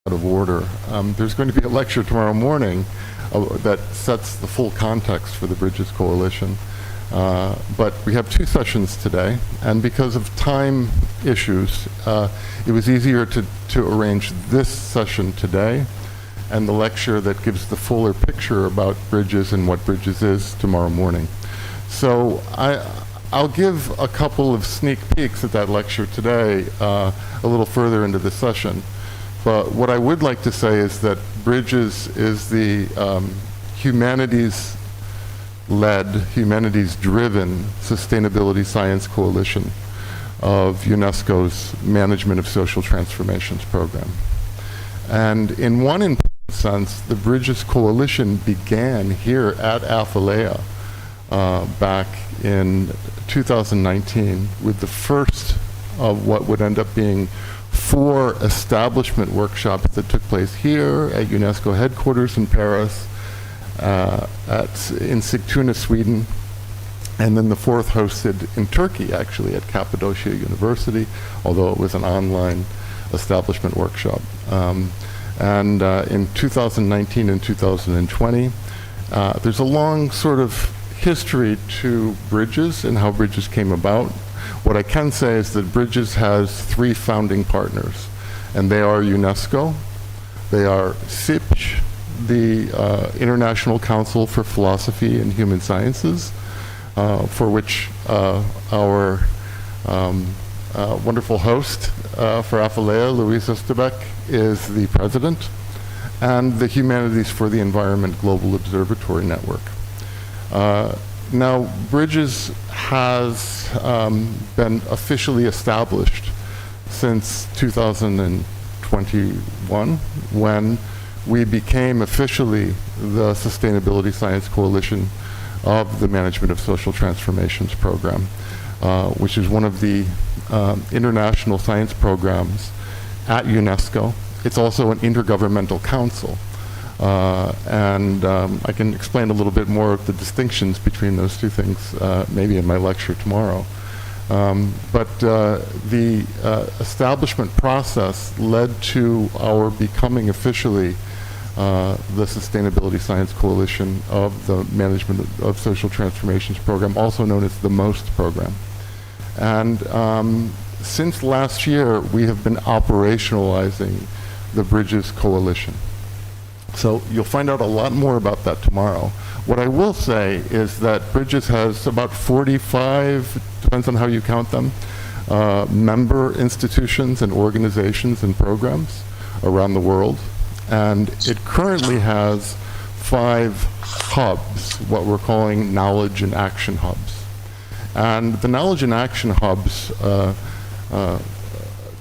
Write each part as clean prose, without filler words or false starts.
out of order. There's going to be a lecture tomorrow morning that sets the full context for the Bridges Coalition. But we have two sessions today, and because of time issues, it was easier to arrange this session today and the lecture that gives the fuller picture about Bridges and what Bridges is tomorrow morning. So I'll give a couple of sneak peeks at that lecture today a little further into the session. But what I would like to say is that Bridges is the humanities-led, humanities-driven sustainability science coalition of UNESCO's Management of Social Transformations program. And in one important sense, the Bridges Coalition began here at Apheleia back in 2019 with the first of what would end up being 4 establishment workshops that took place here at UNESCO headquarters in Paris, in Sigtuna, Sweden, and then the 4th hosted in Turkey, actually, at Cappadocia University, although it was an online establishment workshop. In 2019 and 2020, there's a long sort of history to Bridges and how Bridges came about. What I can say is that Bridges has 3 founding partners, and they are UNESCO, they are CIPH, the International Council for Philosophy and Human Sciences, for which our wonderful host for Apheleia, Luis Osterbeck, is the president, and the Humanities for the Environment Global Observatory Network. Now, Bridges has been officially established since 2021, when we became officially the Sustainability Science Coalition of the Management of Social Transformations program, which is one of the international science programs at UNESCO. It's also an intergovernmental council. I can explain a little bit more of the distinctions between those two things maybe in my lecture tomorrow. The establishment process led to our becoming officially the Sustainability Science Coalition of the Management of Social Transformations program, also known as the MOST program. And since last year, we have been operationalizing the Bridges Coalition. So you'll find out a lot more about that tomorrow. What I will say is that Bridges has about 45, depends on how you count them, member institutions and organizations and programs around the world. And it currently has 5 hubs, what we're calling knowledge and action hubs. And the knowledge and action hubs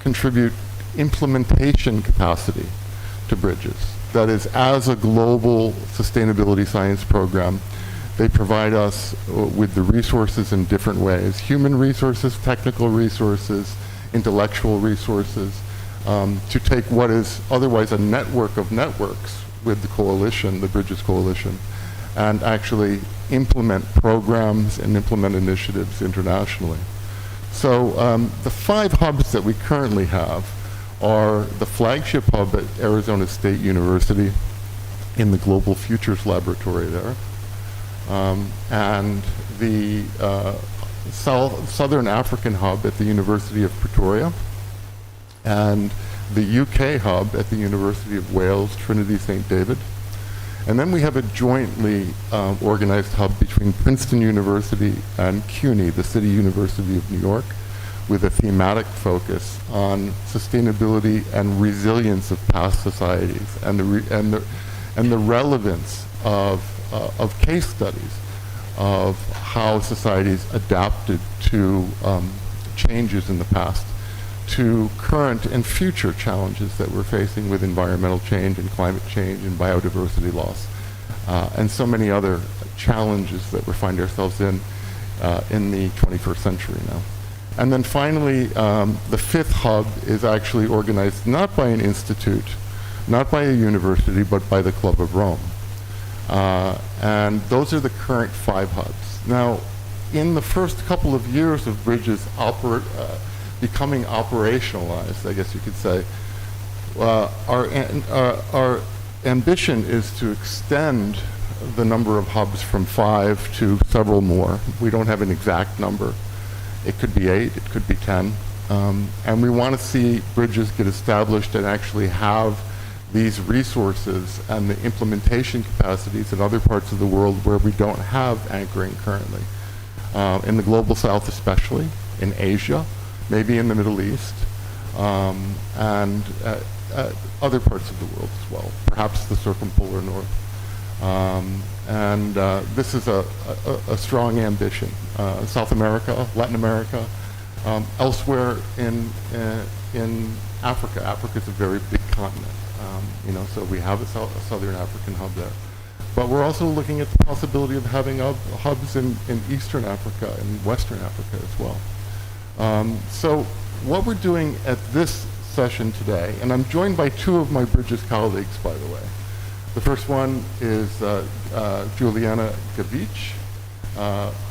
contribute implementation capacity to Bridges. That is, as a global sustainability science program, they provide us with the resources in different ways: human resources, technical resources, intellectual resources, to take what is otherwise a network of networks with the coalition, the Bridges Coalition, and actually implement programs and implement initiatives internationally. So the 5 hubs that we currently have are the flagship hub at Arizona State University in the Global Futures Laboratory there, and the Southern African hub at the University of Pretoria, and the UK hub at the University of Wales, Trinity St. David. And then we have a jointly organized hub between Princeton University and CUNY, the City University of New York, with a thematic focus on sustainability and resilience of past societies, and the relevance of case studies of how societies adapted to changes in the past, to current and future challenges that we're facing with environmental change and climate change and biodiversity loss, and so many other challenges that we find ourselves in the 21st century now. And then finally, the 5th hub is actually organized not by an institute, not by a university, but by the Club of Rome. And those are the current 5 hubs. Now, in the first couple of years of Bridges becoming operationalized, I guess you could say, our ambition is to extend the number of hubs from 5 to several more. We don't have an exact number. It could be 8, it could be 10. And we want to see bridges get established and actually have these resources and the implementation capacities in other parts of the world where we don't have anchoring currently. In the global south especially, in Asia, maybe in the Middle East, and other parts of the world as well, perhaps the circumpolar north. This is a strong ambition. South America, Latin America, elsewhere in Africa. Africa is a very big continent, so we have a Southern African hub there. But we're also looking at the possibility of having hubs in Eastern Africa and Western Africa as well. So what we're doing at this session today, and I'm joined by 2 of my Bridges colleagues, by the way. The first one is Juliana Gavich,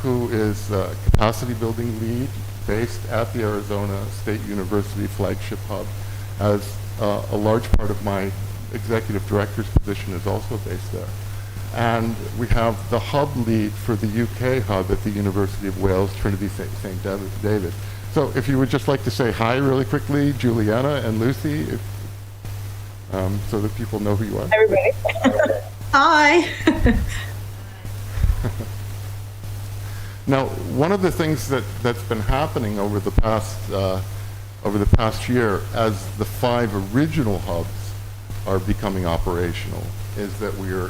who is capacity building lead based at the Arizona State University flagship hub, as a large part of my executive director's position is also based there. And we have the hub lead for the UK hub at the University of Wales, Trinity St. David. So if you would just like to say hi really quickly, Juliana and Lucy, so that people know who you are. Everybody. Hi. Now, one of the things that's been happening over the past year, as the 5 original hubs are becoming operational, is that we are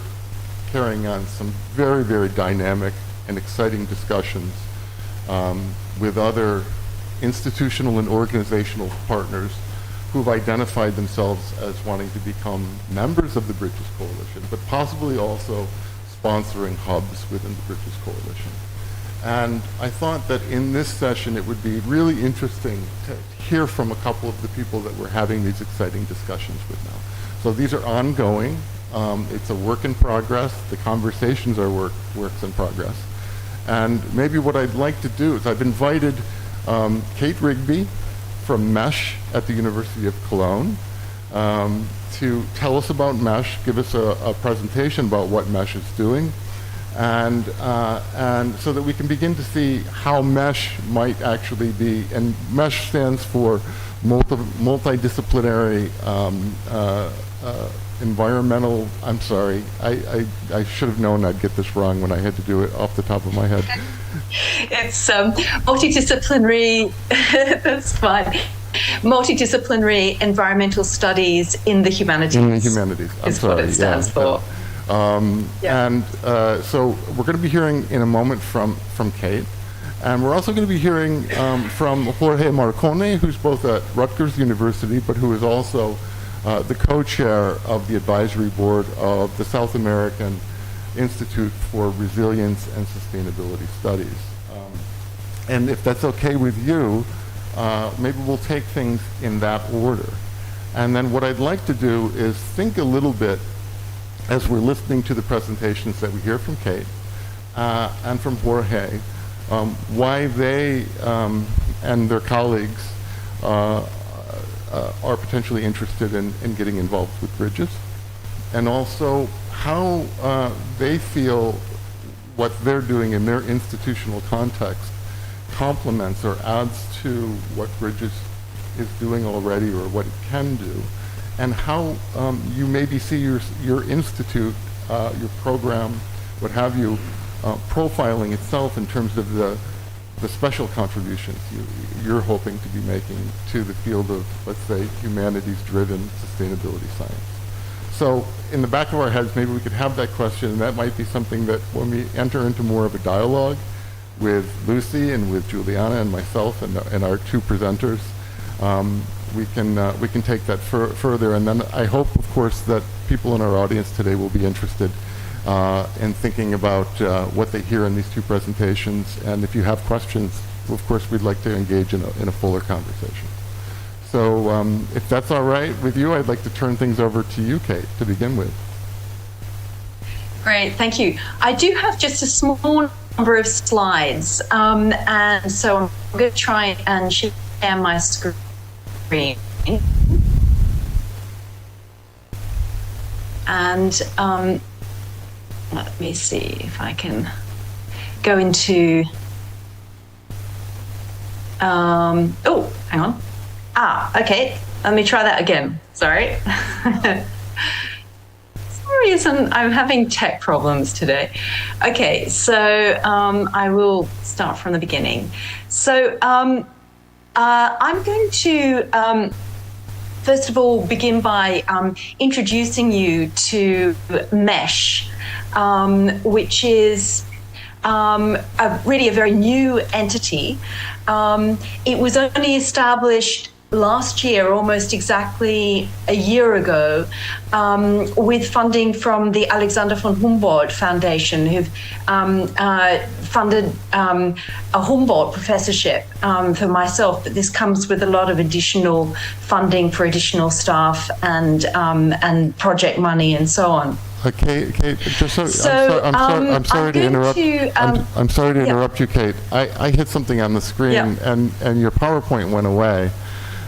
carrying on some very, very dynamic and exciting discussions with other institutional and organizational partners who've identified themselves as wanting to become members of the Bridges Coalition, but possibly also sponsoring hubs within the Bridges Coalition. And I thought that in this session it would be really interesting to hear from a couple of the people that we're having these exciting discussions with now. So these are ongoing. It's a work in progress. The conversations are works in progress. And maybe what I'd like to do is I've invited Kate Rigby from MESH at the University of Cologne to tell us about MESH, give us a presentation about what MESH is doing, and so that we can begin to see how MESH might actually be, and MESH stands for Multidisciplinary Environmental, I'm sorry, I should have known I'd get this wrong when I had to do it off the top of my head. It's multidisciplinary, that's fine. Multidisciplinary Environmental Studies in the Humanities. In the Humanities, I'm sorry. What it stands for. And so we're going to be hearing in a moment from Kate. And we're also going to be hearing from Jorge Marcone, who's both at Rutgers University, but who is also the co-chair of the advisory board of the South American Institute for Resilience and Sustainability Studies. And if that's okay with you, maybe we'll take things in that order. And then what I'd like to do is think a little bit as we're listening to the presentations that we hear from Kate and from Jorge, why they and their colleagues are potentially interested in getting involved with Bridges, and also how they feel what they're doing in their institutional context complements or adds to what Bridges is doing already or what it can do, and how you maybe see your institute, your program, what have you, profiling itself in terms of the special contributions you're hoping to be making to the field of, let's say, humanities-driven sustainability science. So in the back of our heads, maybe we could have that question, and that might be something that when we enter into more of a dialogue with Lucy and with Juliana and myself and our 2 presenters, we can take that further. And then I hope, of course, that people in our audience today will be interested in thinking about what they hear in these 2 presentations. And if you have questions, of course, we'd like to engage in a fuller conversation. So if that's all right with you, I'd like to turn things over to you, Kate, to begin with. Great, thank you. I do have just a small number of slides, and so I'm going to try and share my screen. And let me see if I can go into, oh, hang on. Okay, let me try that again. Sorry. For some reason, I'm having tech problems today. Okay, so I will start from the beginning. So I'm going to first of all begin by introducing you to MESH, which is really a very new entity. It was only established last year, almost exactly a year ago, with funding from the Alexander von Humboldt Foundation, who've funded a Humboldt professorship for myself. But this comes with a lot of additional funding for additional staff and project money and so on. Kate, just I'm sorry to interrupt. I'm sorry to interrupt you, Kate. I hit something on the screen, and your PowerPoint went away,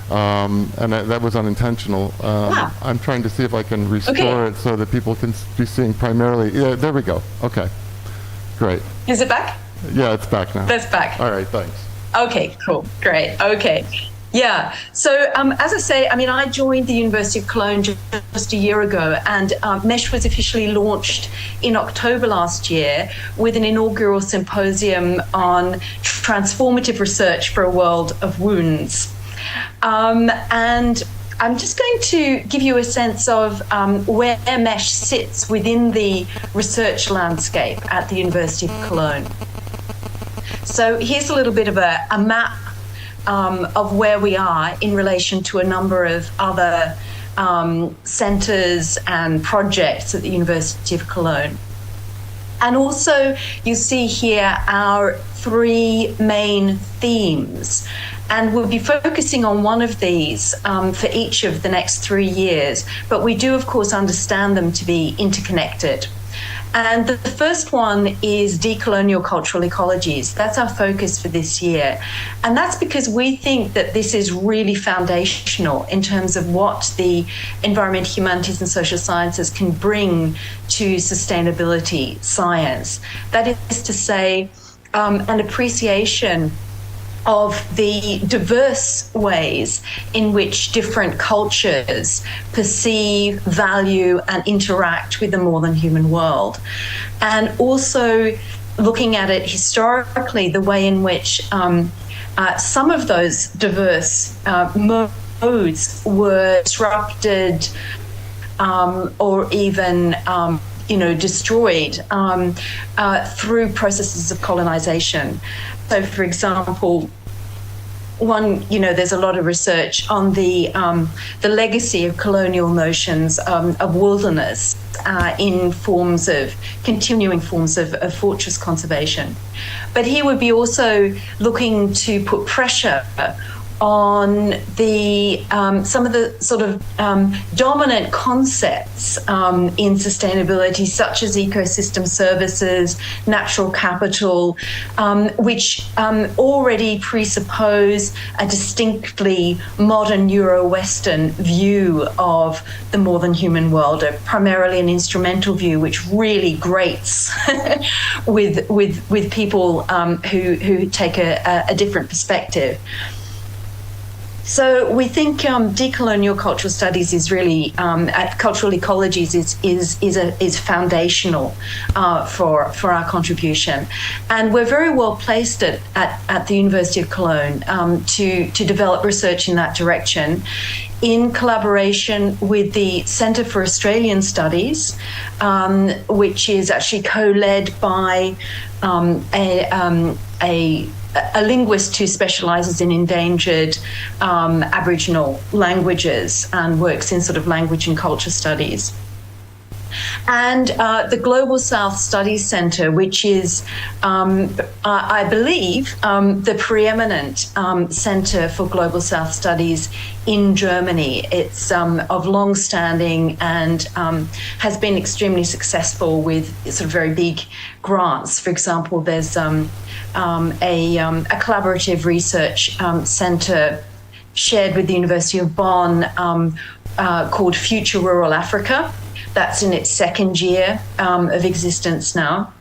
and that was unintentional. I'm trying to see if I can restore it so that people can be seeing primarily. Yeah, there we go. Okay, great. Is it back? Yeah, it's back now. That's back. All right, thanks. Okay, cool, great. Okay. Yeah, so as I say, I mean, I joined the University of Cologne just a year ago, and MESH was officially launched in October last year with an inaugural symposium on transformative research for a world of wounds. And I'm just going to give you a sense of where MESH sits within the research landscape at the University of Cologne. So here's a little bit of a map of where we are in relation to a number of other centres and projects at the University of Cologne. And also you see here our three main themes. And we'll be focusing on one of these for each of the next 3 years. But we do, of course, understand them to be interconnected. And the first one is decolonial cultural ecologies. That's our focus for this year. And that's because we think that this is really foundational in terms of what the environment, humanities and social sciences can bring to sustainability science. That is to say, an appreciation of the diverse ways in which different cultures perceive, value, and interact with the more than human world. And also looking at it historically, the way in which some of those diverse modes were disrupted or even destroyed through processes of colonization. So, for example, there's a lot of research on the legacy of colonial notions of wilderness in continuing forms of fortress conservation. But he would be also looking to put pressure on the some of the sort of dominant concepts in sustainability, such as ecosystem services, natural capital, which already presuppose a distinctly modern Euro-Western view of the more than human world, primarily an instrumental view, which really grates with people who take a different perspective. So we think decolonial cultural studies is really cultural ecologies is foundational for our contribution, and we're very well placed at the University of Cologne to develop research in that direction, in collaboration with the Centre for Australian Studies, which is actually co-led by a linguist who specialises in endangered Aboriginal languages and works in sort of language and culture studies. And the Global South Studies Centre, which is, I believe, the preeminent centre for Global South Studies in Germany. It's of long standing and has been extremely successful with sort of very big grants. For example, there's a collaborative research centre shared with the University of Bonn called Future Rural Africa, That's in its second year of existence now.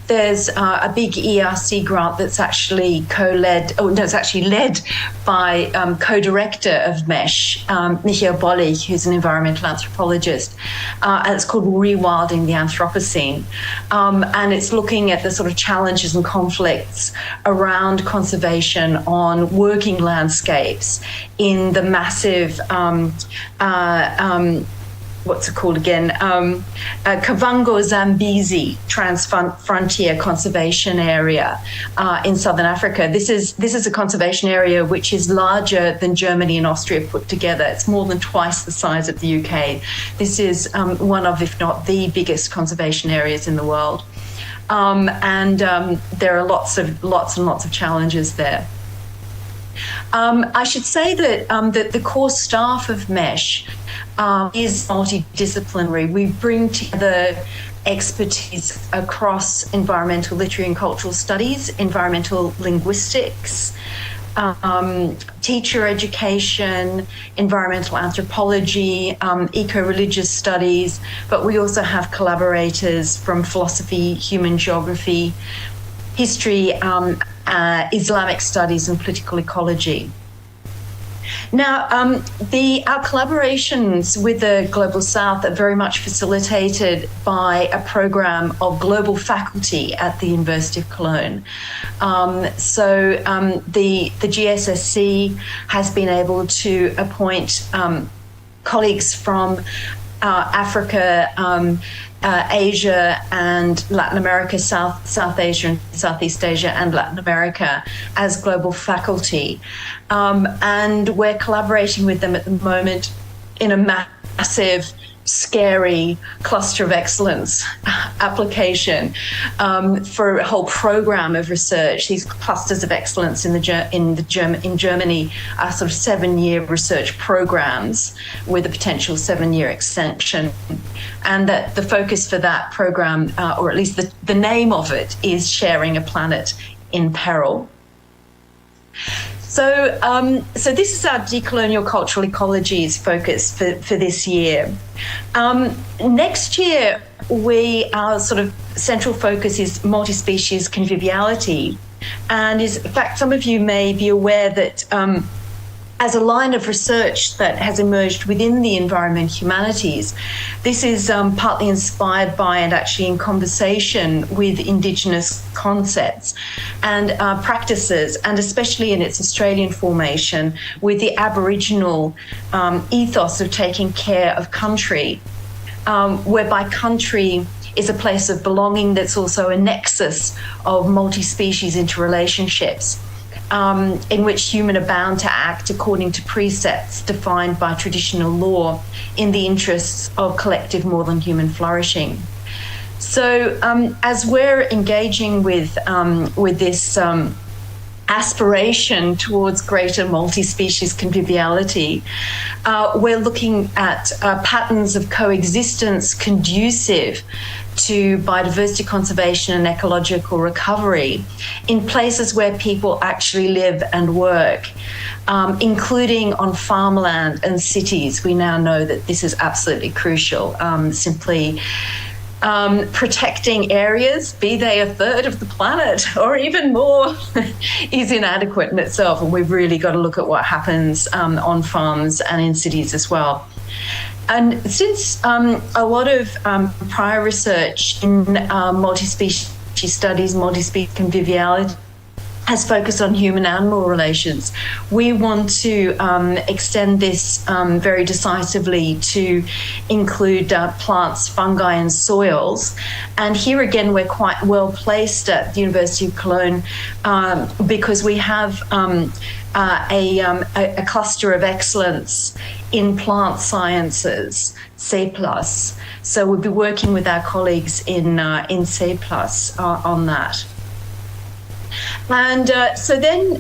There's a big ERC grant that's actually it's actually led by co-director of MESH, Michael Bollig, who's an environmental anthropologist, and it's called Rewilding the Anthropocene. And it's looking at the sort of challenges and conflicts around conservation on working landscapes in the massive what's it called again? Kavango Zambezi Trans-Frontier Conservation Area in southern Africa. This is a conservation area which is larger than Germany and Austria put together. It's more than twice the size of the UK. This is one of, if not the biggest conservation areas in the world. And there are lots and lots of challenges there. I should say that that the core staff of MESH is multidisciplinary. We bring together expertise across environmental literacy and cultural studies, environmental linguistics, teacher education, environmental anthropology, eco-religious studies, but we also have collaborators from philosophy, human geography, history, Islamic studies and political ecology. Now, our collaborations with the Global South are very much facilitated by a program of global faculty at the University of Cologne. So the GSSC has been able to appoint colleagues from Africa, Asia and Latin America, South Asia and Southeast Asia and Latin America as global faculty. And we're collaborating with them at the moment in a massive, scary cluster of excellence application for a whole program of research. These clusters of excellence in Germany are sort of 7-year research programs with a potential 7-year extension. And that the focus for that program, or at least the name of it, is Sharing a Planet in Peril. So, so this is our decolonial cultural ecologies focus for this year. Next year, our sort of central focus is multi-species conviviality. And in fact, some of you may be aware that as a line of research that has emerged within the environment humanities, this is partly inspired by and actually in conversation with Indigenous concepts and practices, and especially in its Australian formation with the Aboriginal ethos of taking care of country, whereby country is a place of belonging that's also a nexus of multi-species interrelationships. In which humans are bound to act according to precepts defined by traditional law in the interests of collective more than human flourishing. So as we're engaging with this aspiration towards greater multi-species conviviality, we're looking at patterns of coexistence conducive to biodiversity conservation and ecological recovery in places where people actually live and work, including on farmland and cities. We now know that this is absolutely crucial. Simply protecting areas, be they a third of the planet or even more, is inadequate in itself. And we've really got to look at what happens on farms and in cities as well. And since a lot of prior research in multi-species studies, multi-species conviviality, has focused on human-animal relations, we want to extend this very decisively to include plants, fungi and soils. And here again, we're quite well placed at the University of Cologne because we have a cluster of excellence in plant sciences, C+. So we'll be working with our colleagues in C+ on that. And so then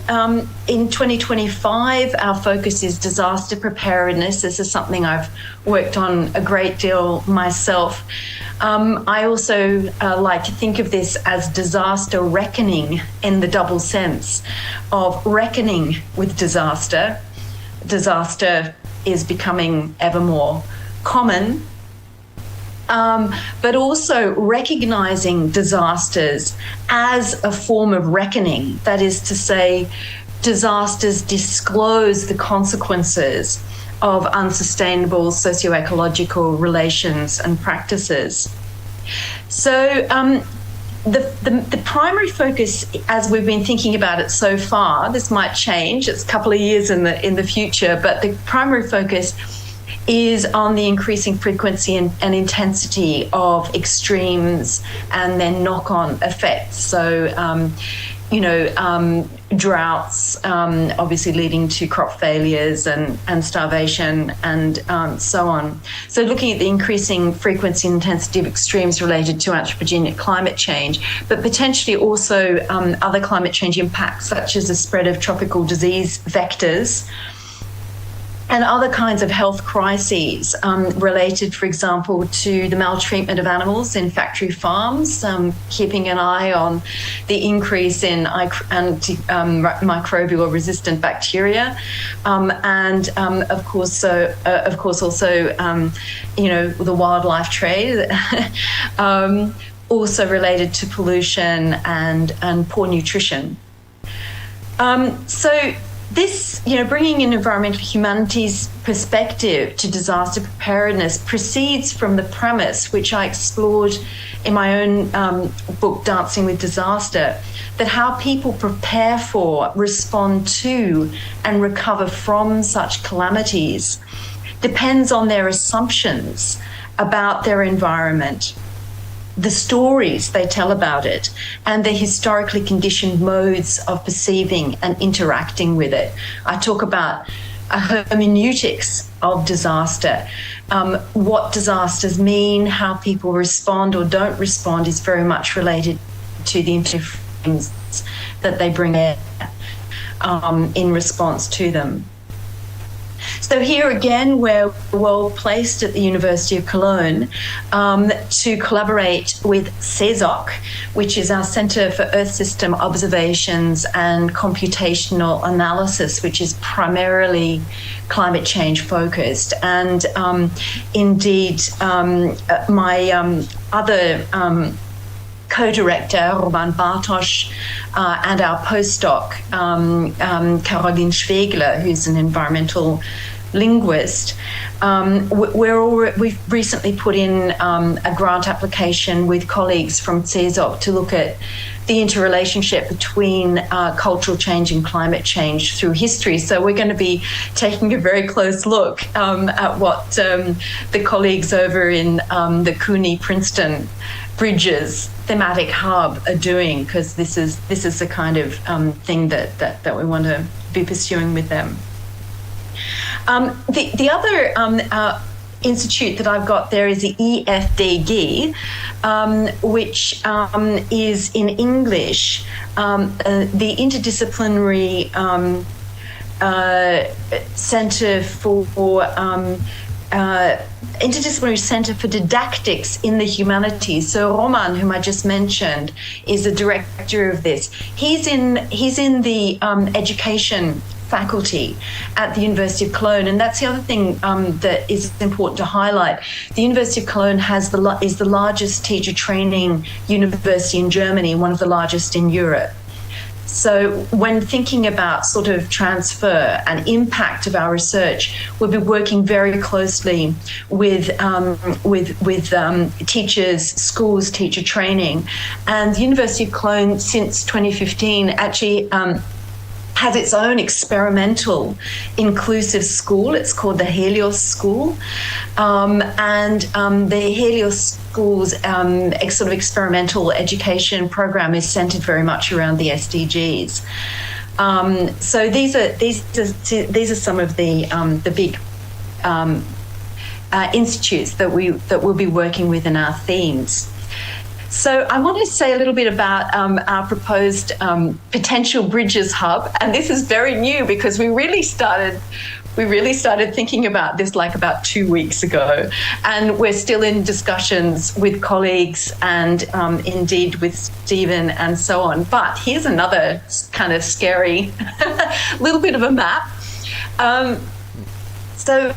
in 2025, our focus is disaster preparedness. This is something I've worked on a great deal myself. I also like to think of this as disaster reckoning in the double sense of reckoning with disaster. Disaster is becoming ever more common, but also recognizing disasters as a form of reckoning. That is to say, disasters disclose the consequences of unsustainable socio-ecological relations and practices. So the primary focus, as we've been thinking about it so far, this might change, it's a couple of years in the future, but the primary focus is on the increasing frequency and intensity of extremes and then knock-on effects. So, droughts, obviously leading to crop failures and starvation and so on. So looking at the increasing frequency and intensity of extremes related to anthropogenic climate change, but potentially also other climate change impacts, such as the spread of tropical disease vectors and other kinds of health crises related, for example, to the maltreatment of animals in factory farms, keeping an eye on the increase in microbial resistant bacteria, and of course also the wildlife trade, also related to pollution and poor nutrition. So this, bringing an environmental humanities perspective to disaster preparedness proceeds from the premise, which I explored in my own book, Dancing with Disaster, that how people prepare for, respond to, and recover from such calamities depends on their assumptions about their environment, the stories they tell about it, and the historically conditioned modes of perceiving and interacting with it. I talk about a hermeneutics of disaster. What disasters mean, how people respond or don't respond is very much related to the interference that they bring in response to them. So here again, we're well placed at the University of Cologne to collaborate with CESOC, which is our Centre for Earth System Observations and Computational Analysis, which is primarily climate change focused. And indeed, my other co-director, Roman Bartosz, and our postdoc, Caroline Schwegler, who's an environmental linguist. We've recently put in a grant application with colleagues from CESOC to look at the interrelationship between cultural change and climate change through history. So we're going to be taking a very close look at what the colleagues over in the CUNY Princeton Bridges thematic hub are doing, because this is the kind of thing that we want to be pursuing with them. The other institute that I've got there is the EFDG, which is in English the Interdisciplinary Centre for Interdisciplinary Centre for Didactics in the Humanities. So Roman, whom I just mentioned, is the director of this. He's in the education faculty at the University of Cologne, and that's the other thing that is important to highlight. The University of Cologne is the largest teacher training university in Germany, one of the largest in Europe. So when thinking about sort of transfer and impact of our research, we'll be working very closely with teachers, schools, teacher training. And the University of Cologne, since 2015, actually has its own experimental inclusive school. It's called the Helios School. The Helios School's sort of experimental education program is centered very much around the SDGs. So these are some of the big institutes that we'll be working with in our themes. So I want to say a little bit about our proposed potential Bridges Hub, and this is very new because we really started thinking about this like about 2 weeks ago, and we're still in discussions with colleagues and indeed with Stephen and so on. But here's another kind of scary little bit of a map. So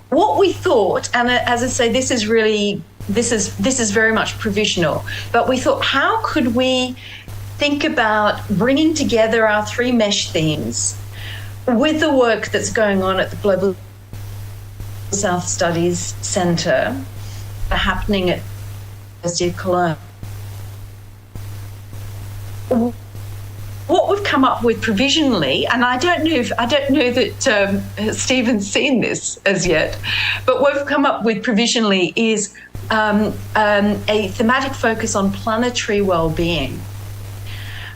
what we thought, and as I say, this is very much provisional, but we thought, how could we think about bringing together our 3 mesh themes with the work that's going on at the Global South Studies Centre, happening at the University of Cologne. What we've come up with provisionally, and I don't know that Stephen's seen this as yet, but what we've come up with provisionally is a thematic focus on planetary well-being.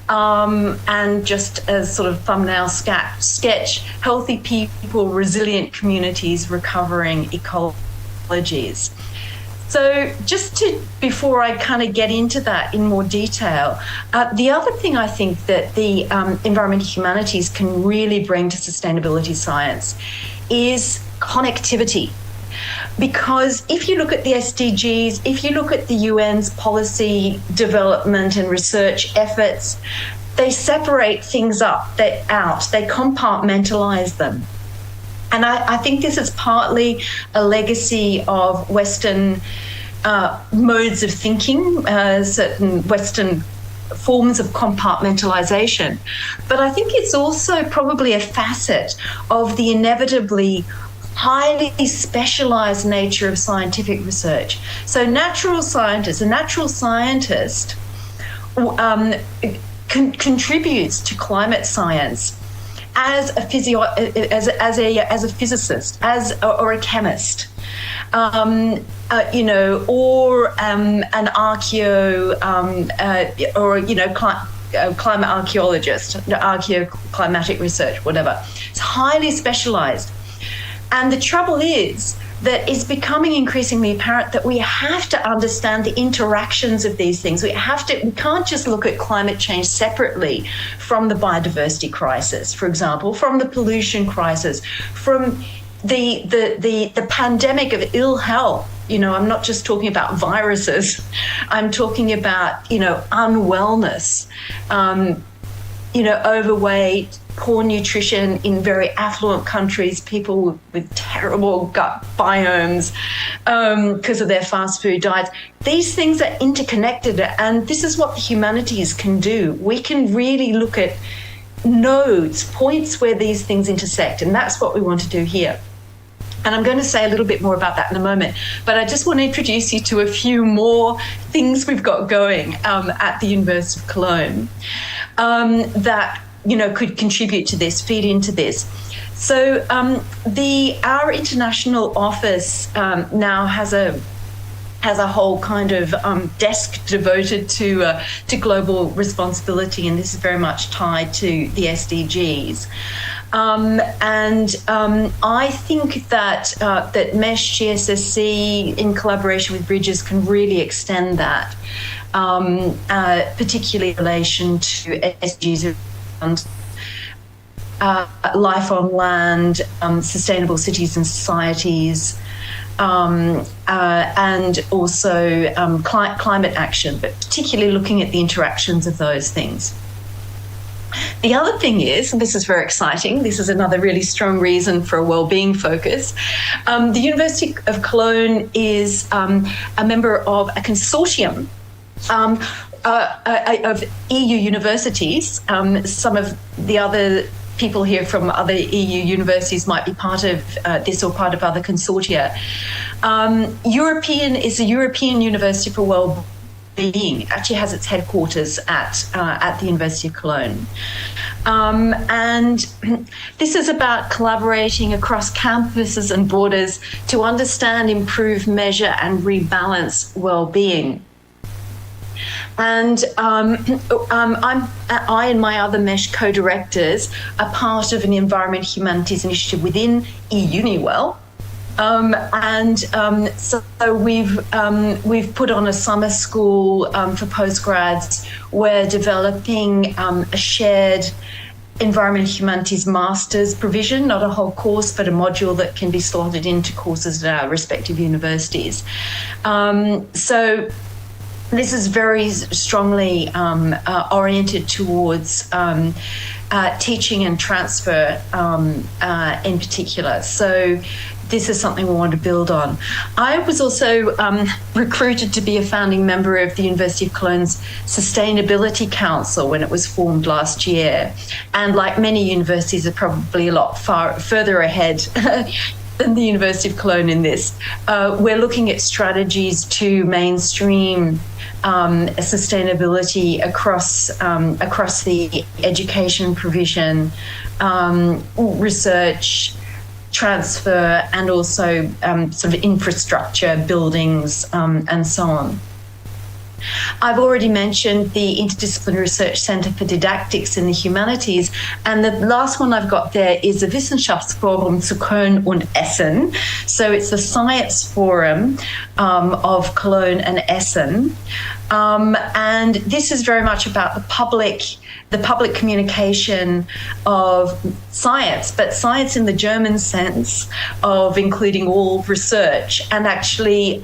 And just as sort of thumbnail sketch, healthy people, resilient communities, recovering ecologies. So before I kind of get into that in more detail, the other thing I think that the environmental humanities can really bring to sustainability science is connectivity. Because if you look at the SDGs, if you look at the UN's policy development and research efforts, they separate things out, they compartmentalize them. And I think this is partly a legacy of Western modes of thinking, certain Western forms of compartmentalization. But I think it's also probably a facet of the inevitably highly specialized nature of scientific research. So a natural scientist contributes to climate science as a physicist, or a chemist, or an climate archaeologist, archaeoclimatic research, whatever. It's highly specialized. And the trouble is that it's becoming increasingly apparent that we have to understand the interactions of these things. We can't just look at climate change separately from the biodiversity crisis, for example, from the pollution crisis, from the pandemic of ill health. I'm not just talking about viruses. I'm talking about, unwellness, overweight, poor nutrition in very affluent countries, people with terrible gut biomes because of their fast food diets. These things are interconnected, and this is what the humanities can do. We can really look at nodes, points where these things intersect, and that's what we want to do here. And I'm going to say a little bit more about that in a moment, but I just want to introduce you to a few more things we've got going at the University of Cologne that could contribute to this, feed into this. So our international office now has a whole kind of desk devoted to global responsibility, and this is very much tied to the SDGs. I think that MESH GSSC, in collaboration with Bridges, can really extend that, particularly in relation to SDGs around life on land, sustainable cities and societies, and also climate action, but particularly looking at the interactions of those things. The other thing is, and this is very exciting, this is another really strong reason for a well-being focus. The University of Cologne is a member of a consortium of EU universities. Some of the other people here from other EU universities might be part of this or part of other consortia. Is a European University for Wellbeing. Actually has its headquarters at the University of Cologne. And this is about collaborating across campuses and borders to understand, improve, measure and rebalance well-being. And I and my other MESH co-directors are part of an environmental humanities initiative within eUniWell. So we've put on a summer school for postgrads. We're developing a shared environmental humanities master's provision, not a whole course, but a module that can be slotted into courses at our respective universities. So this is very strongly oriented towards teaching and transfer in particular. So this is something we want to build on. I was also recruited to be a founding member of the University of Cologne's Sustainability Council when it was formed last year. And like many universities are probably a lot further ahead than the University of Cologne in this. We're looking at strategies to mainstream sustainability across the education provision, research, transfer, and also sort of infrastructure, buildings, and so on. I've already mentioned the Interdisciplinary Research Centre for Didactics in the Humanities, and the last one I've got there is the Wissenschaftsforum zu Köln und Essen. So it's the Science Forum of Cologne and Essen, and this is very much about the public communication of science, but science in the German sense of including all research, and actually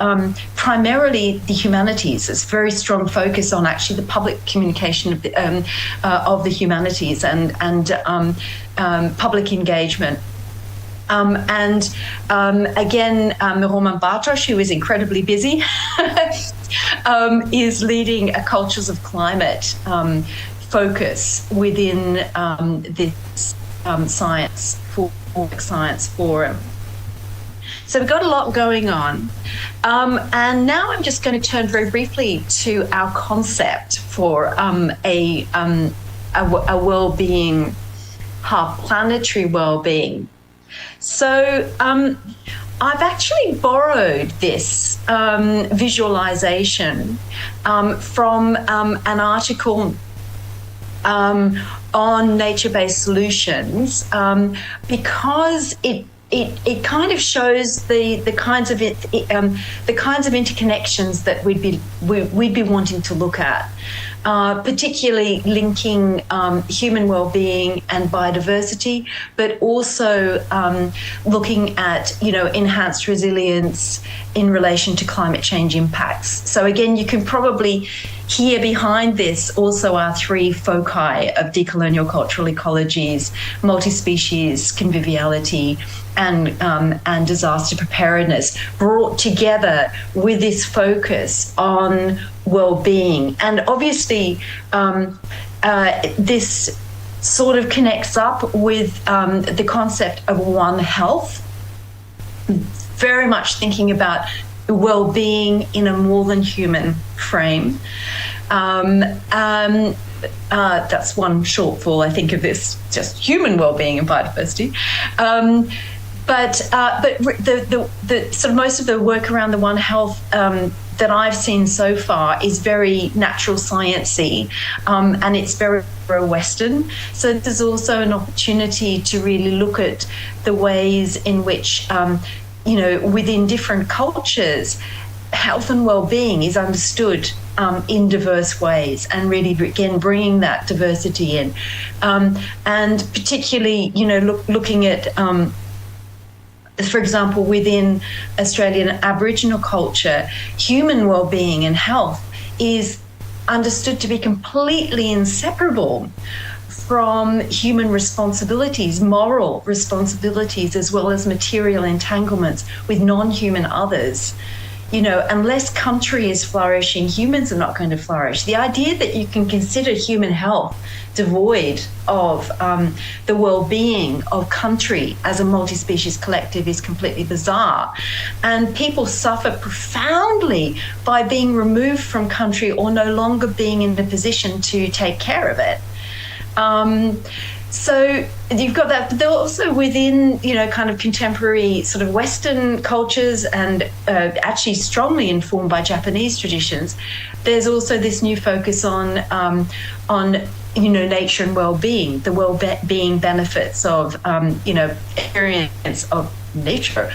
primarily the humanities. It's very strong focus on actually the public communication of the humanities and public engagement. Again, Roman Bartosz, who is incredibly busy, is leading a Cultures of Climate focus within this science forum. So we've got a lot going on. And now I'm just going to turn very briefly to our concept for a well-being hub, planetary well-being. So I've actually borrowed this visualization from an article on nature-based solutions because it kind of shows the kinds of interconnections that we'd be wanting to look at, particularly linking human well-being and biodiversity, but also looking at enhanced resilience in relation to climate change impacts. So again, you can probably hear behind this also our three foci of decolonial cultural ecologies: multi-species, conviviality, and disaster preparedness, brought together with this focus on well-being. And obviously, this sort of connects up with the concept of One Health, very much thinking about well-being in a more than human frame. That's one shortfall, I think, of this, just human well-being and biodiversity. But the sort of most of the work around the One Health that I've seen so far is very natural sciencey, and it's very Western. So there's also an opportunity to really look at the ways in which, within different cultures, health and well-being is understood in diverse ways, and really, again, bringing that diversity in. And particularly, looking at, for example, within Australian Aboriginal culture, human well-being and health is understood to be completely inseparable from human responsibilities, moral responsibilities, as well as material entanglements with non-human others. Unless country is flourishing, humans are not going to flourish. The idea that you can consider human health devoid of the well-being of country as a multi-species collective is completely bizarre. And people suffer profoundly by being removed from country or no longer being in the position to take care of it. So you've got that, but they're also within, kind of contemporary sort of Western cultures and actually strongly informed by Japanese traditions. There's also this new focus on nature and well-being, the well-being benefits of, experience of nature.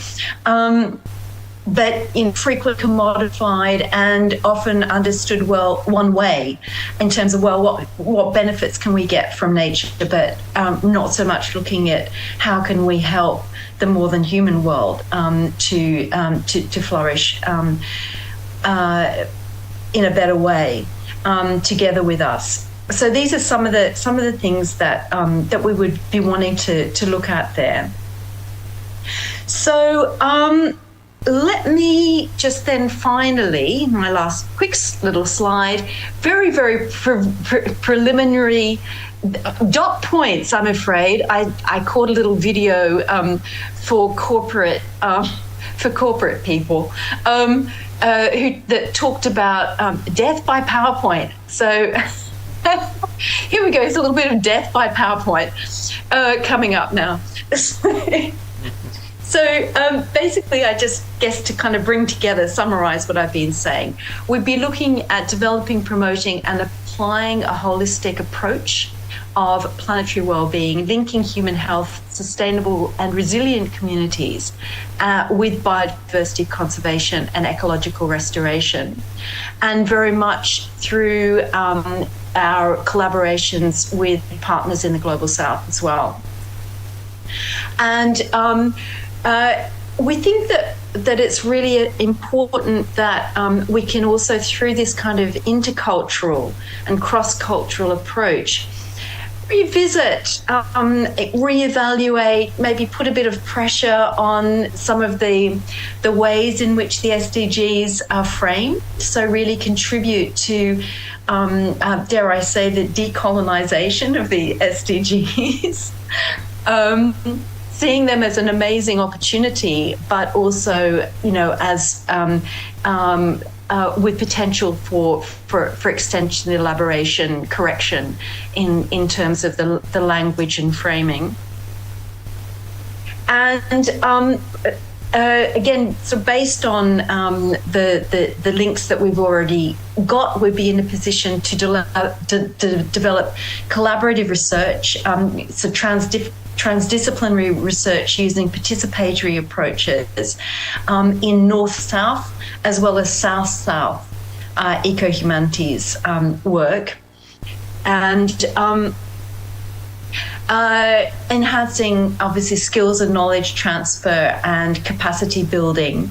But infrequently commodified and often understood one way in terms of, what benefits can we get from nature, but not so much looking at how can we help the more than human world to flourish in a better way together with us. So these are some of the things that we would be wanting to look at there. So let me just then finally, my last quick little slide, very, very preliminary dot points, I'm afraid. I caught a little video for corporate people that talked about death by PowerPoint. So here we go. It's a little bit of death by PowerPoint coming up now. So basically, I just guess to kind of bring together, summarize what I've been saying, we'd be looking at developing, promoting, and applying a holistic approach of planetary well-being, linking human health, sustainable and resilient communities with biodiversity conservation and ecological restoration, and very much through our collaborations with partners in the Global South as well. And we think that it's really important that we can also, through this kind of intercultural and cross-cultural approach, revisit, reevaluate, maybe put a bit of pressure on some of the ways in which the SDGs are framed. So really contribute to, dare I say, the decolonization of the SDGs. Seeing them as an amazing opportunity, but also, as with potential for extension, elaboration, correction in terms of the language and framing. And again, so based on the links that we've already got, we'd be in a position to develop collaborative research, so transdisciplinary research using participatory approaches in North-South as well as South-South eco-humanities work, and enhancing obviously skills and knowledge transfer and capacity building.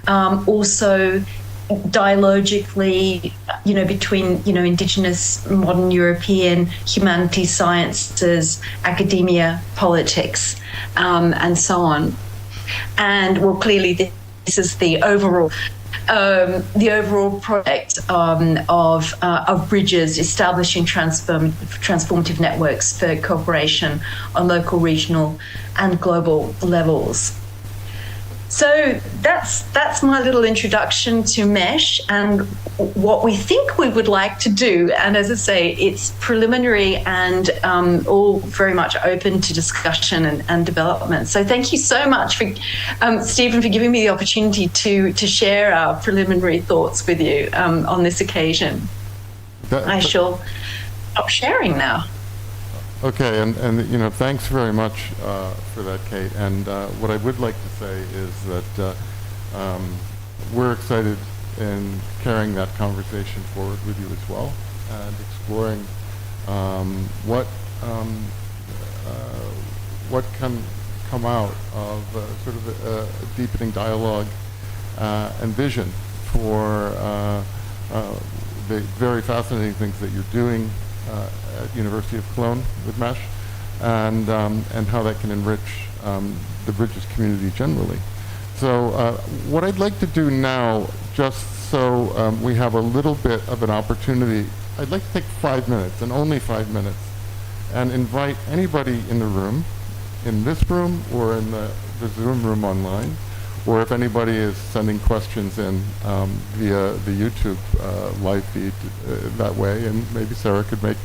Also dialogically, between, Indigenous, modern European, humanities, sciences, academia, politics, and so on. And well, clearly this is the overall project of bridges, establishing transformative networks for cooperation on local, regional, and global levels. So that's my little introduction to MESH and what we think we would like to do. And as I say, it's preliminary and all very much open to discussion and development. So thank you so much for Stephen, for giving me the opportunity to share our preliminary thoughts with you on this occasion. I shall stop sharing now. Okay, and thanks very much for that, Kate. And what I would like to say is that we're excited in carrying that conversation forward with you as well, and exploring what can come out of sort of a deepening dialogue and vision for the very fascinating things that you're doing at University of Cologne with MESH, and how that can enrich the Bridges community generally. So what I'd like to do now, just so we have a little bit of an opportunity, I'd like to take 5 minutes, and only 5 minutes, and invite anybody in the room, in this room or in the Zoom room online, or if anybody is sending questions in via the YouTube live feed that way, and maybe Sarah could make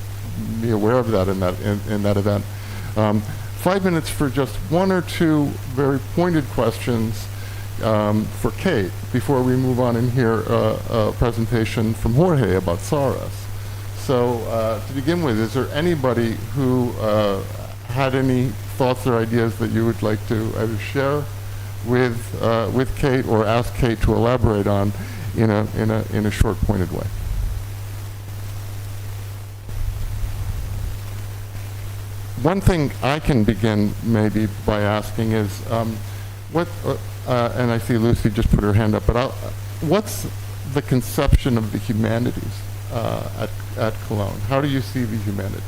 me aware of that in that event. 5 minutes for just one or two very pointed questions for Kate before we move on and hear a presentation from Jorge about SARAS. So to begin with, is there anybody who had any thoughts or ideas that you would like to either share with Kate or ask Kate to elaborate on in a short, pointed way? One thing I can begin maybe by asking is and I see Lucy just put her hand up, but what's the conception of the humanities at Cologne? How do you see the humanities?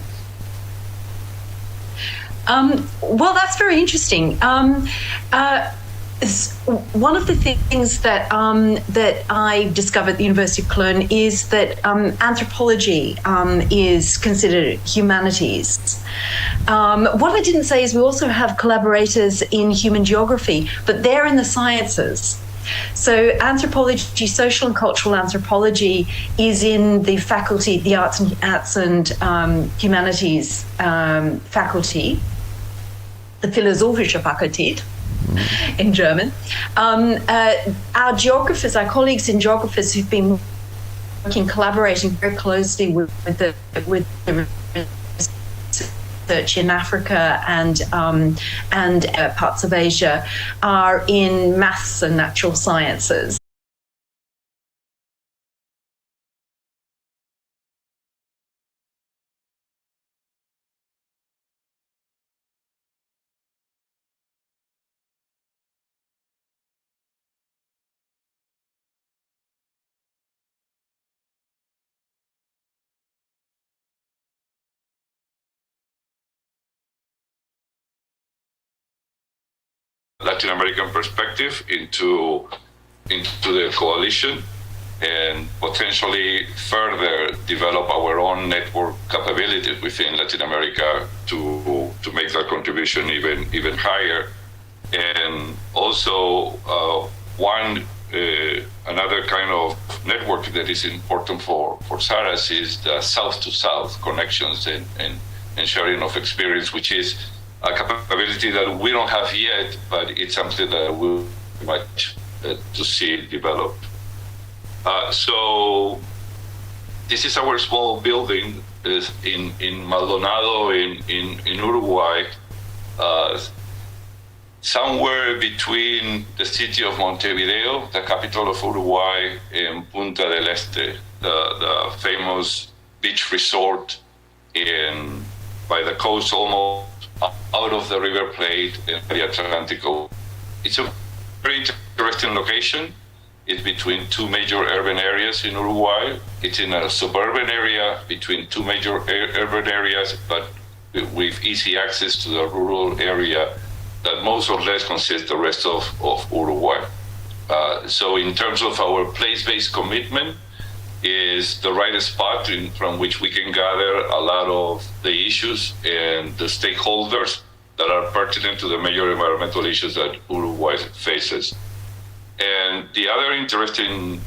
Well, that's very interesting. one of the things that that I discovered at the University of Cologne is that anthropology is considered humanities. What I didn't say is we also have collaborators in human geography, but they're in the sciences. So anthropology, social and cultural anthropology, is in the faculty, the arts and humanities faculty, the Philosophische Fakultät in German. Our geographers, our colleagues in geographers who've been working, collaborating very closely with the research in Africa and parts of Asia are in maths and natural sciences. Latin American perspective into the coalition and potentially further develop our own network capabilities within Latin America to make that contribution even higher. And also another kind of network that is important for SARAS is the south-to-south connections and sharing of experience, which is a capability that we don't have yet, but it's something that we might to see developed. So this is our small building in Maldonado in Uruguay, somewhere between the city of Montevideo, the capital of Uruguay, and Punta del Este, the famous beach resort by the coast, almost out of the River Plate and the Atlantic. It's a very interesting location. It's between two major urban areas in Uruguay. It's in a suburban area between two major urban areas, but with easy access to the rural area that most or less consists the rest of Uruguay. So in terms of our place-based commitment, is the right spot from which we can gather a lot of the issues and the stakeholders that are pertinent to the major environmental issues that Uruguay faces. And the other interesting,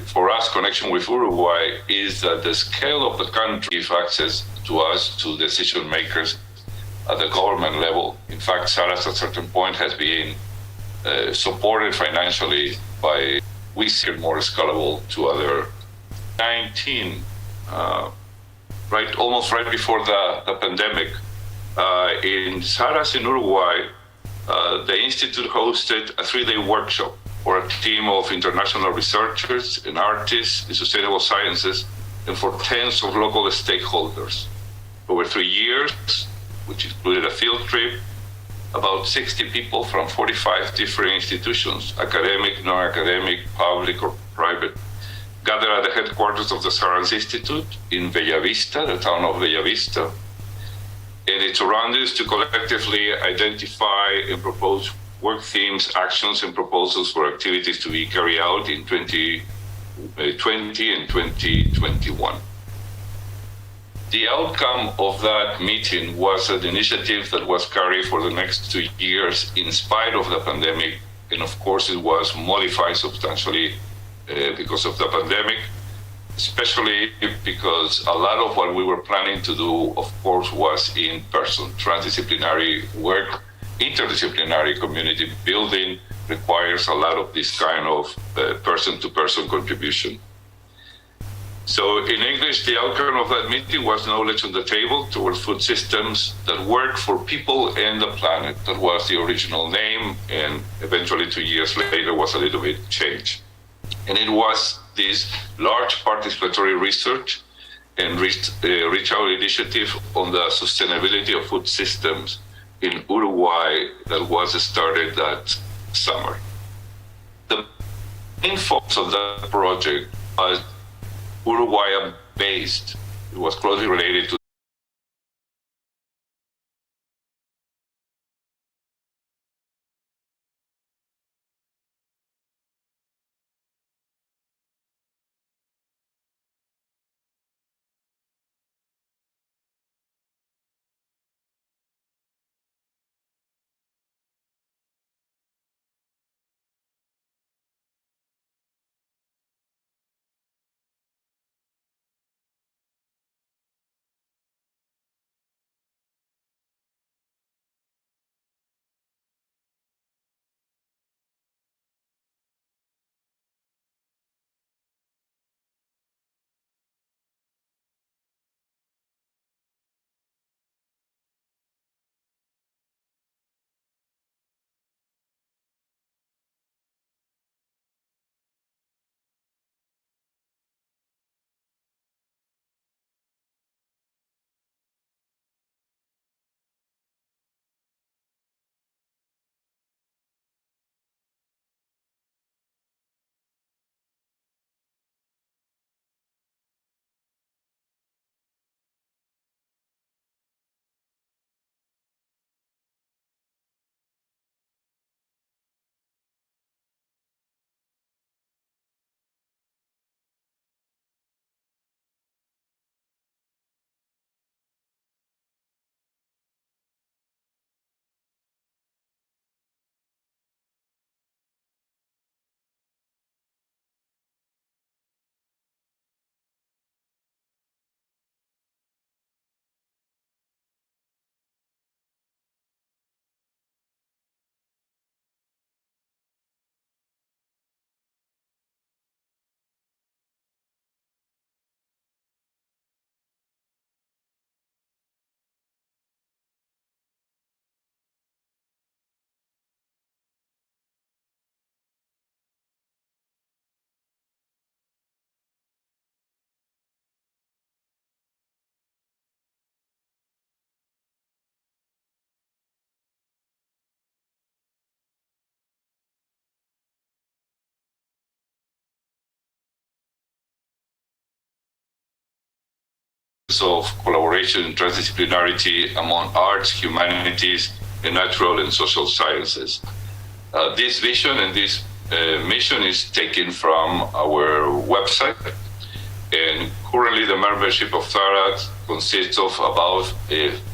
for us, connection with Uruguay is that the scale of the country gives access to us, to decision makers at the government level. In fact, SARAS at a certain point has been supported financially by, we see it more scalable to other 19, almost right before the pandemic. In SARAS in Uruguay, the Institute hosted a 3-day workshop for a team of international researchers and artists in sustainable sciences and for tens of local stakeholders. Over 3 years, which included a field trip, about 60 people from 45 different institutions, academic, non-academic, public or private, gathered at the headquarters of the SARAS Institute in Bellavista, the town of Bellavista, and its surroundings to collectively identify and propose work themes, actions, and proposals for activities to be carried out in 2020 and 2021. The outcome of that meeting was an initiative that was carried for the next 2 years in spite of the pandemic, and of course it was modified substantially because of the pandemic, especially because a lot of what we were planning to do, of course, was in person. Transdisciplinary work, interdisciplinary community building requires a lot of this kind of person-to-person contribution. So in English, the outcome of that meeting was knowledge on the table towards food systems that work for people and the planet. That was the original name, and eventually 2 years later was a little bit changed. And it was this large participatory research and reach out initiative on the sustainability of food systems in Uruguay that was started that summer. The main focus of that project was Uruguayan-based. It was closely related to of collaboration and transdisciplinarity among arts, humanities, and natural and social sciences. This vision and this mission is taken from our website, and currently the membership of SARAS consists of about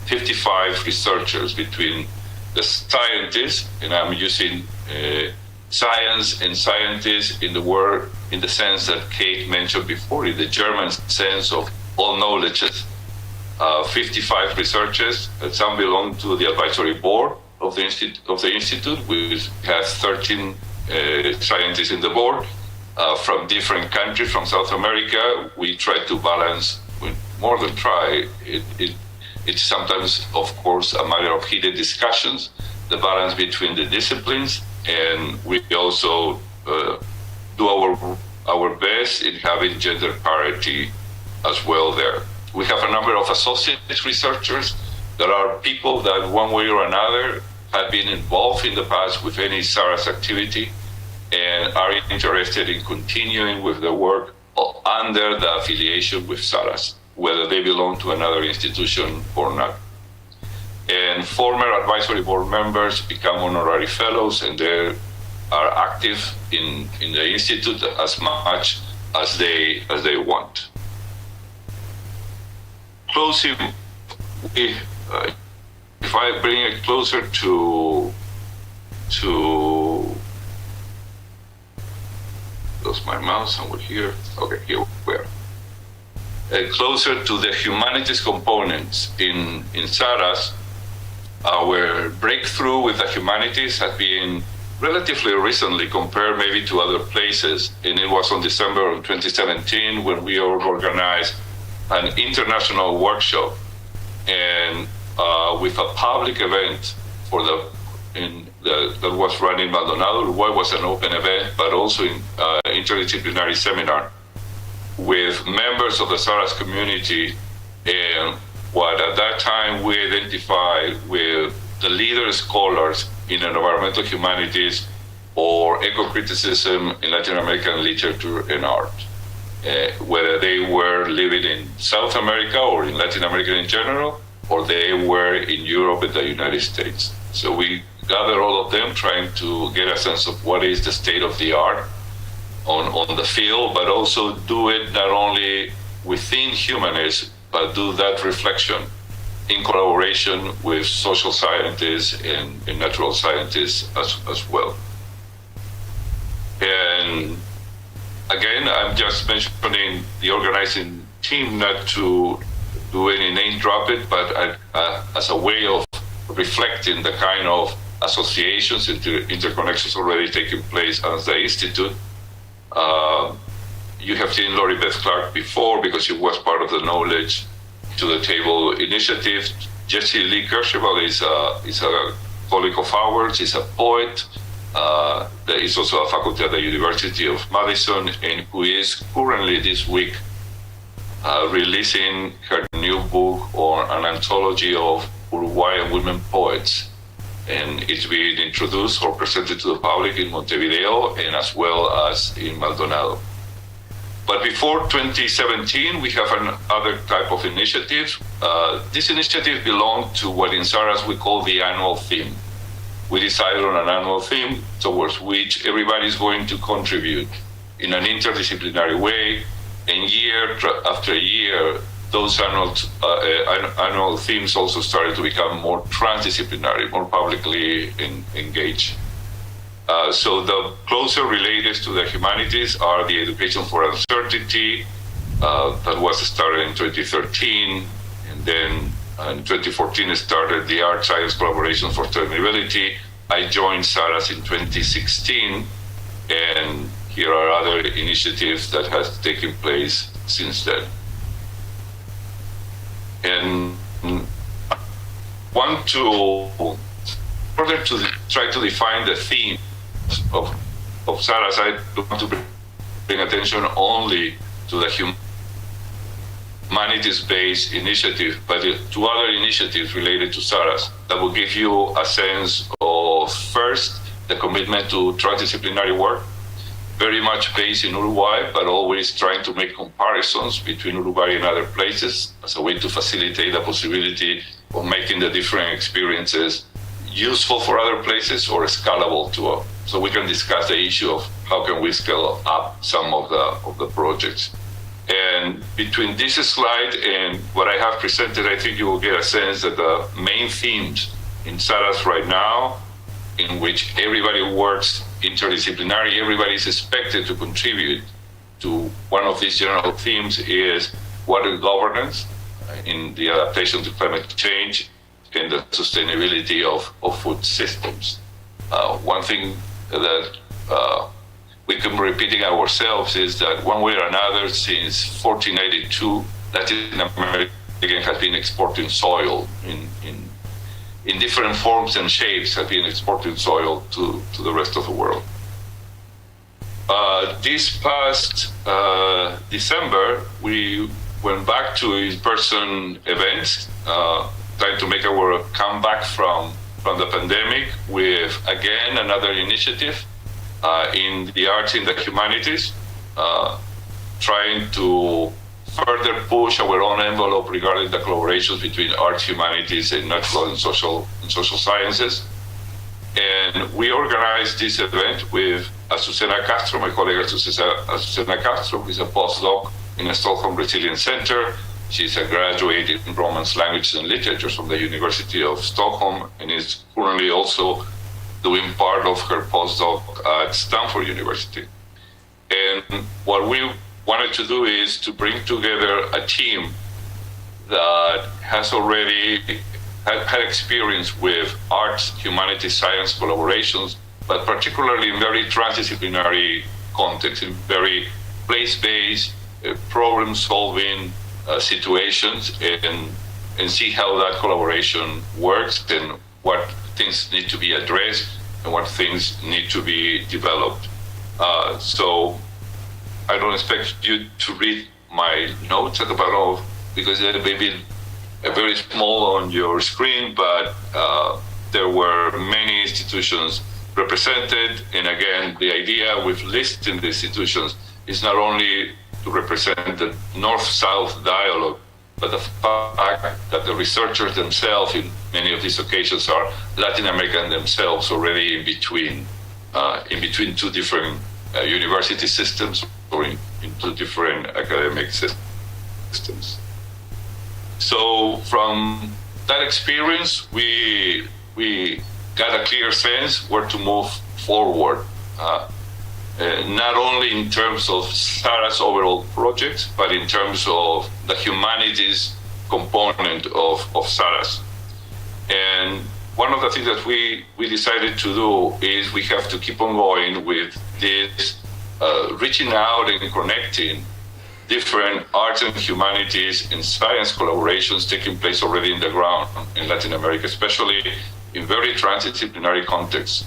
55 researchers between the scientists, and I'm using science and scientists in the word, in the sense that Kate mentioned before, in the German sense of all knowledges. 55 researchers, some belong to the advisory board of the institute. We have 13 scientists in the board from different countries, from South America. We try to balance, more than try, it's sometimes, of course, a matter of heated discussions, the balance between the disciplines, and we also do our best in having gender parity as well there. We have a number of associate researchers that are people that one way or another have been involved in the past with any SARAS activity and are interested in continuing with the work under the affiliation with SARAS, whether they belong to another institution or not. And former advisory board members become honorary fellows, and they are active in the institute as much as they want. Closing, if I bring it closer to lost my mouse somewhere here. Okay, here we are. Closer to the humanities components in SARAS, our breakthrough with the humanities has been relatively recently compared maybe to other places, and it was on December of 2017 when we organized an international workshop, and with a public event that was run in Maldonado. Uruguay was an open event, but also in interdisciplinary seminar with members of the SARAS community, and what at that time we identified with the leader scholars in environmental humanities or eco-criticism in Latin American literature and art. Whether they were living in South America or in Latin America in general, or they were in Europe and the United States. So we gather all of them, trying to get a sense of what is the state of the art on the field, but also do it not only within humanists, but do that reflection in collaboration with social scientists and natural scientists as well. And again, I'm just mentioning the organizing team, not to do any name drop it, but as a way of reflecting the kind of associations and interconnections already taking place as the Institute. You have seen Lori Beth Clark before because she was part of the Knowledge to the Table initiative. Jesse Lee Kercheval is a colleague of ours, is a poet. There is also a faculty at the University of Madison, and who is currently this week releasing her new book on an anthology of Uruguayan women poets. And it's being introduced or presented to the public in Montevideo and as well as in Maldonado. But before 2017, we have another type of initiative. This initiative belonged to what in SARAS we call the annual theme. We decided on an annual theme towards which everybody is going to contribute in an interdisciplinary way, and year after year, those annual themes also started to become more transdisciplinary, more publicly engaged. So the closer related to the humanities are the Education for Uncertainty, that was started in 2013, and then in 2014 started the Art Science Collaboration for Sustainability. I joined SARAS in 2016, and here are other initiatives that has taken place since then. And want to further to try to define the theme of SARAS. I don't want to bring attention only to the humanities-based initiative, but to other initiatives related to SARAS that will give you a sense of, first, the commitment to transdisciplinary work very much based in Uruguay, but always trying to make comparisons between Uruguay and other places as a way to facilitate the possibility of making the different experiences useful for other places or scalable to so we can discuss the issue of how can we scale up some of the projects. And between this slide and what I have presented, I think you will get a sense that the main themes in SARAS right now, in which everybody works interdisciplinary, everybody is expected to contribute to one of these general themes, is water governance in the adaptation to climate change and the sustainability of food systems. One thing that we keep repeating ourselves is that one way or another, since 1492, Latin America has been exporting soil in different forms and shapes, have been exporting soil to the rest of the world. This past December, we went back to in-person events, trying to make our comeback from the pandemic with, again, another initiative in the arts and the humanities, trying to further push our own envelope regarding the collaborations between arts, humanities, and natural and social sciences. And we organized this event with Azucena Castro, my colleague Azucena Castro, who is a postdoc in the Stockholm Resilience Center. She's a graduate in Romance Languages and Literature from the University of Stockholm and is currently also doing part of her postdoc at Stanford University. And what we wanted to do is to bring together a team that has already had experience with arts, humanities, science collaborations, but particularly in very transdisciplinary contexts, in very place-based, problem-solving situations, and see how that collaboration works and what things need to be addressed and what things need to be developed. So I don't expect you to read my notes at the bottom because they may be very small on your screen, but there were many institutions represented. And again, the idea with listing the institutions is not only to represent the North-South dialogue, but the fact that the researchers themselves in many of these occasions are Latin American themselves, already in between two different university systems or in two different academic systems. So from that experience, we got a clear sense where to move forward, not only in terms of SARA's overall project, but in terms of the humanities component of SARAS. And one of the things that we decided to do is we have to keep on going with this reaching out and connecting different arts and humanities and science collaborations taking place already in the ground in Latin America, especially in very transdisciplinary contexts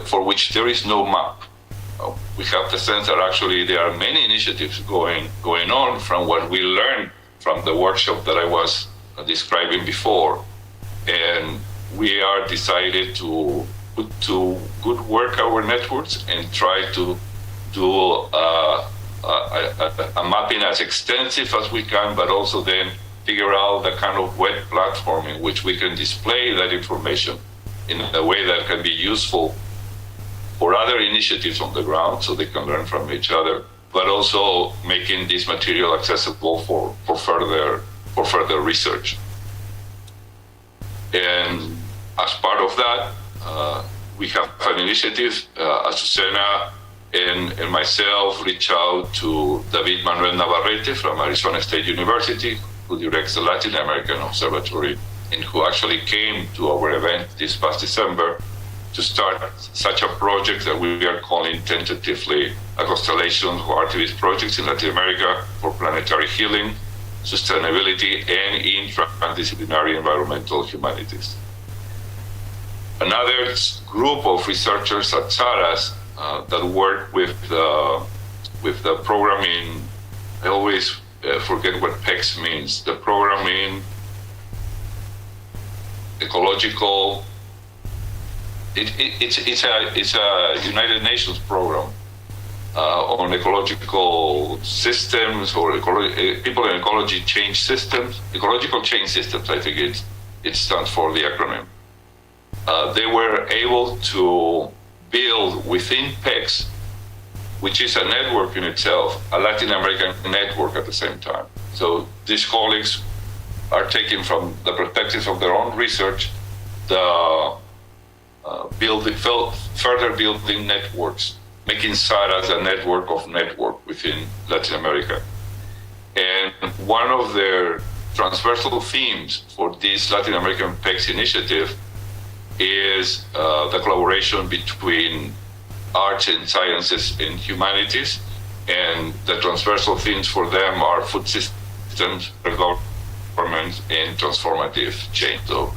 for which there is no map. We have the sense that actually there are many initiatives going on from what we learned from the workshop that I was describing before. And we are decided to put to good work our networks and try to do a mapping as extensive as we can, but also then figure out the kind of web platform in which we can display that information in a way that can be useful for other initiatives on the ground so they can learn from each other, but also making this material accessible for further research. And as part of that, we have an initiative, Azucena and myself reach out to David Manuel Navarrete from Arizona State University, who directs the Latin American Observatory and who actually came to our event this past December to start such a project that we are calling tentatively a constellation of activist projects in Latin America for planetary healing, sustainability, and interdisciplinary environmental humanities. Another group of researchers at SARAS that work with the program in, I always forget what PEX means, the program in ecological, it's a United Nations program on ecological systems or people in ecology change systems, ecological change systems, I think it stands for the acronym. They were able to build within PECS, which is a network in itself, a Latin American network at the same time. So these colleagues are taking from the perspective of their own research, the further building networks, making SARAS a network of network within Latin America. And one of their transversal themes for this Latin American PECS initiative is the collaboration between arts and sciences and humanities. And the transversal themes for them are food systems, government, and transformative change. So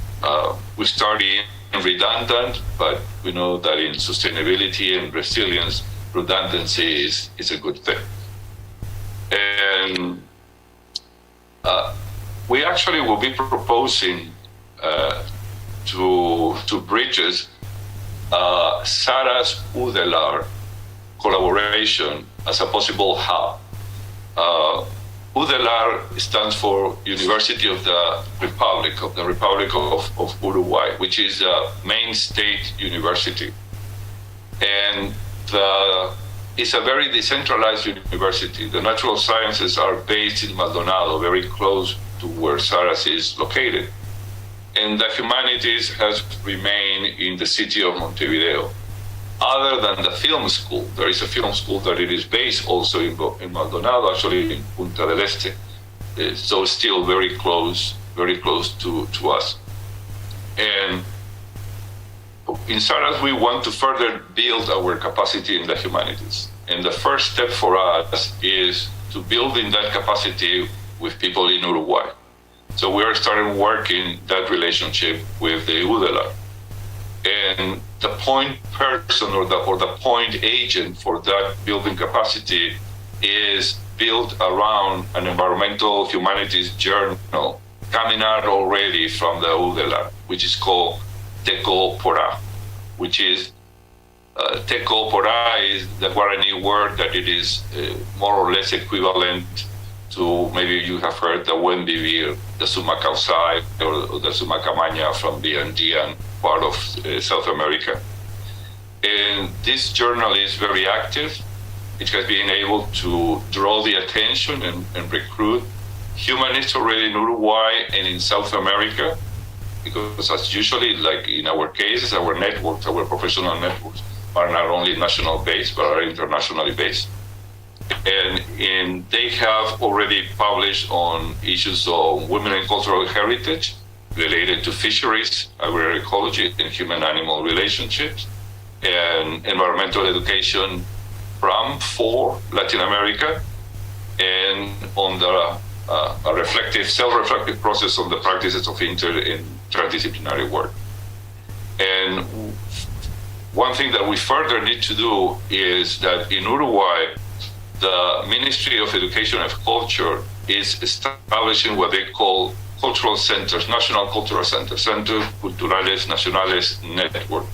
we study redundant, but we know that in sustainability and resilience, redundancy is a good thing. And we actually will be proposing to Bridges SARAS UDELAR collaboration as a possible hub. UDELAR stands for University of the Republic of Uruguay, which is the main state university. And it's a very decentralized university. The natural sciences are based in Maldonado, very close to where SARAS is located. And the humanities has remained in the city of Montevideo. Other than the film school, there is a film school that it is based also in Maldonado, actually in Punta del Este. So still very close to us. And in SARAS, we want to further build our capacity in the humanities. And the first step for us is to build in that capacity with people in Uruguay. So we are starting working that relationship with the UDELAR. And the point person or the point agent for that building capacity is built around an environmental humanities journal coming out already from the UDELAR, which is called Ecopotery, which is Ecopotery is the Guarani word that it is more or less equivalent to, maybe you have heard the Buen Vivir, the Sumacausai or the Sumacamaña from the Andean part of South America. And this journal is very active. It has been able to draw the attention and recruit humanists already in Uruguay and in South America, because as usually, like in our cases, our networks, our professional networks are not only national based, but are internationally based. And they have already published on issues of women and cultural heritage related to fisheries, agroecology, and human-animal relationships, and environmental education for Latin America, and on the self-reflective process on the practices of inter- and transdisciplinary work. And one thing that we further need to do is that in Uruguay, the Ministry of Education and Culture is establishing what they call cultural centers, national cultural centers, Centros Culturales Nacionales Network,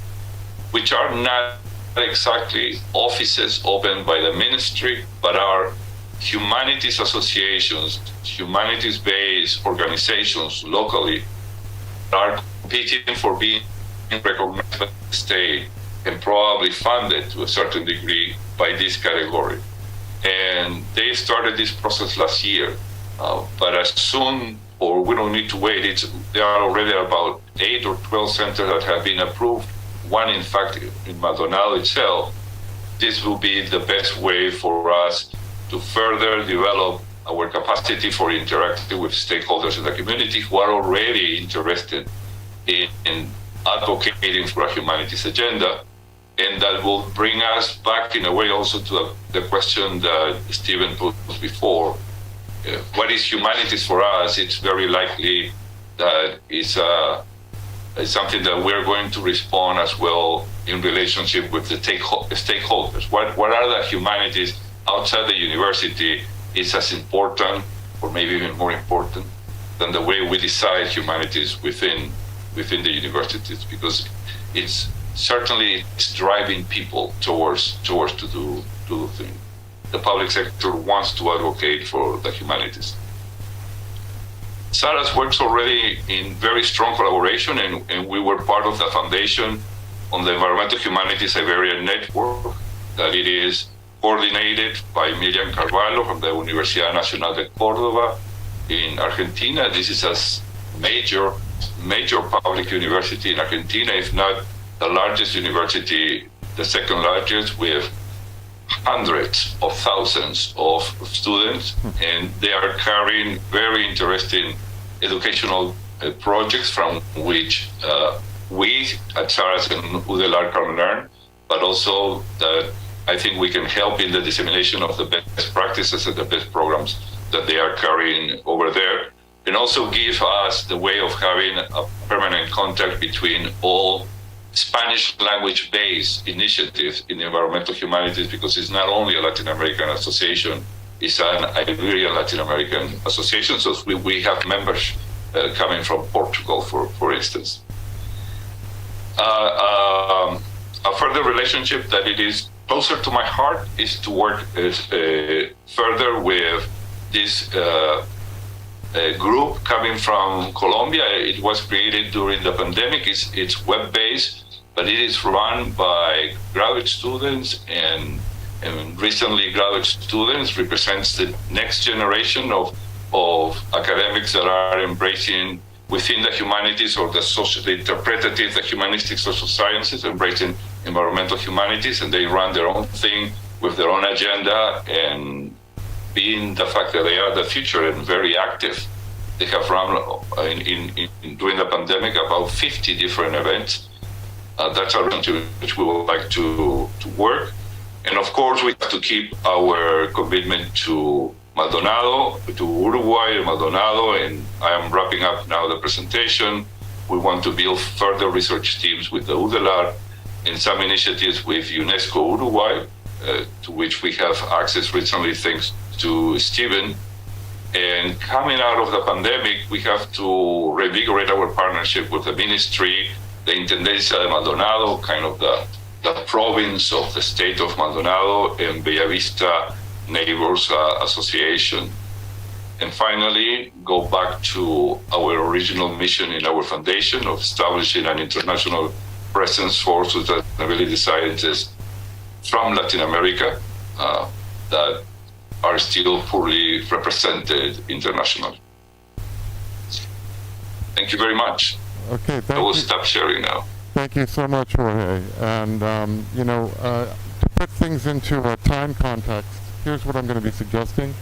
which are not exactly offices opened by the ministry, but are humanities associations, humanities-based organizations locally that are competing for being recognized by the state and probably funded to a certain degree by this category. And they started this process last year, but as soon, or we don't need to wait, there are already about 8 or 12 centers that have been approved. One, in fact, in Maldonado itself. This will be the best way for us to further develop our capacity for interacting with stakeholders in the community who are already interested in advocating for a humanities agenda. And that will bring us back in a way also to the question that Stephen put before. What is humanities for us? It's very likely that it's something that we're going to respond as well in relationship with the stakeholders. What are the humanities outside the university is as important, or maybe even more important, than the way we decide humanities within the universities, because it's certainly driving people towards to do do things. The public sector wants to advocate for the humanities. SARAS works already in very strong collaboration, and we were part of the foundation on the Environmental Humanities Iberian Network, that it is coordinated by Miriam Carvalho from the Universidad Nacional de Córdoba in Argentina. This is a major public university in Argentina, if not the largest university, the second largest, with hundreds of thousands of students, and they are carrying very interesting educational projects from which we at SARAS and UDELAR can learn, but also that I think we can help in the dissemination of the best practices and the best programs that they are carrying over there, and also give us the way of having a permanent contact between all Spanish language-based initiatives in the environmental humanities, because it's not only a Latin American association, it's an Iberian Latin American association. So we have members coming from Portugal, for instance. A further relationship that it is closer to my heart is to work further with this group coming from Colombia. It was created during the pandemic. It's web-based, but it is run by graduate students, and recently graduate students represents the next generation of academics that are embracing within the humanities, or the interpretative, the humanistic social sciences, embracing environmental humanities, and they run their own thing with their own agenda, and being the fact that they are the future and very active. They have run during the pandemic about 50 different events. That's a range in which we would like to work. And of course, we have to keep our commitment to Maldonado, to Uruguay and Maldonado, and I am wrapping up now the presentation. We want to build further research teams with the UDELAR and some initiatives with UNESCO Uruguay, to which we have access recently thanks to Stephen. And coming out of the pandemic, we have to reinvigorate our partnership with the ministry, the Intendencia de Maldonado, kind of the province of the state of Maldonado, and Bellavista Neighbors Association. And finally, go back to our original mission in our foundation of establishing an international presence for sustainability scientists from Latin America that are still poorly represented internationally. Thank you very much. Okay, I will stop sharing now. Thank you so much, Jorge. And, to put things into a time context, here's what I'm going to be suggesting.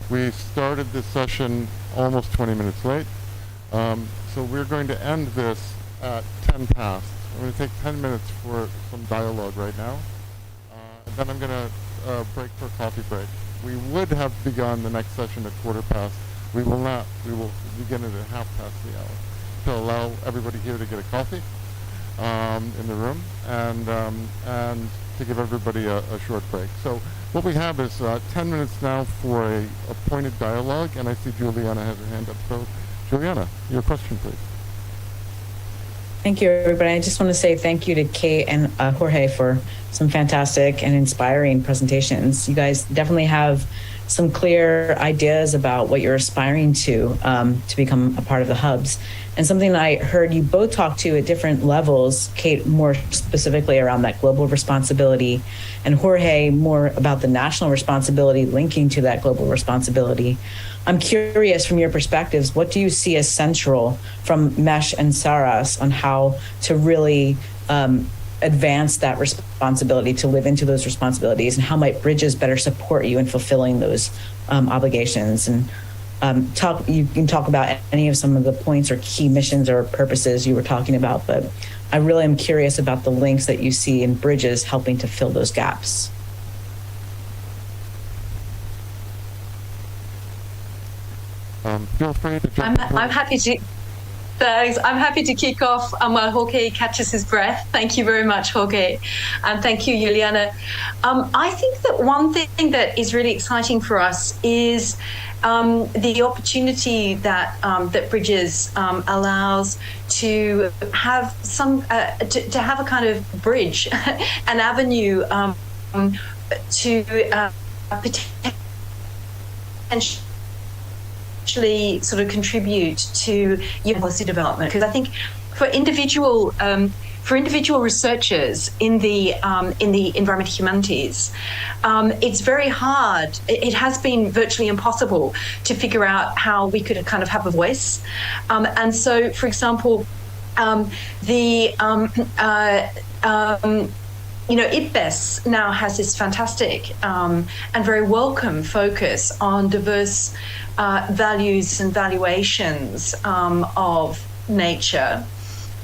We started this session almost 20 minutes late, so we're going to end this at 10 past. I'm going to take 10 minutes for some dialogue right now, and then I'm going to break for a coffee break. We would have begun the next session at 15:15. We will not. We will begin it at 1/2 the hour to allow everybody here to get a coffee in the room, and to give everybody a short break. So what we have is 10 minutes now for a pointed dialogue, and I see Juliana has her hand up. So Juliana, your question, please. Thank you, everybody. I just want to say thank you to Kate and Jorge for some fantastic and inspiring presentations. You guys definitely have some clear ideas about what you're aspiring to become a part of the hubs. And something I heard you both talk to at different levels, Kate more specifically around that global responsibility, and Jorge more about the national responsibility linking to that global responsibility. I'm curious from your perspectives, what do you see as central from MESH and SARAS on how to really advance that responsibility, to live into those responsibilities, and how might bridges better support you in fulfilling those obligations? And you can talk about any of some of the points or key missions or purposes you were talking about, but I really am curious about the links that you see in bridges helping to fill those gaps. Feel free to jump in. I'm happy to. Thanks. I'm happy to kick off while Jorge catches his breath. Thank you very much, Jorge. And thank you, Juliana. I think that one thing that is really exciting for us is the opportunity that Bridges allows to have to have a kind of bridge, an avenue potentially sort of contribute to your policy development. Because I think for individual researchers in the environmental humanities, it's very hard. It has been virtually impossible to figure out how we could kind of have a voice. And so, for example, IPBES now has this fantastic and very welcome focus on diverse values and valuations of nature.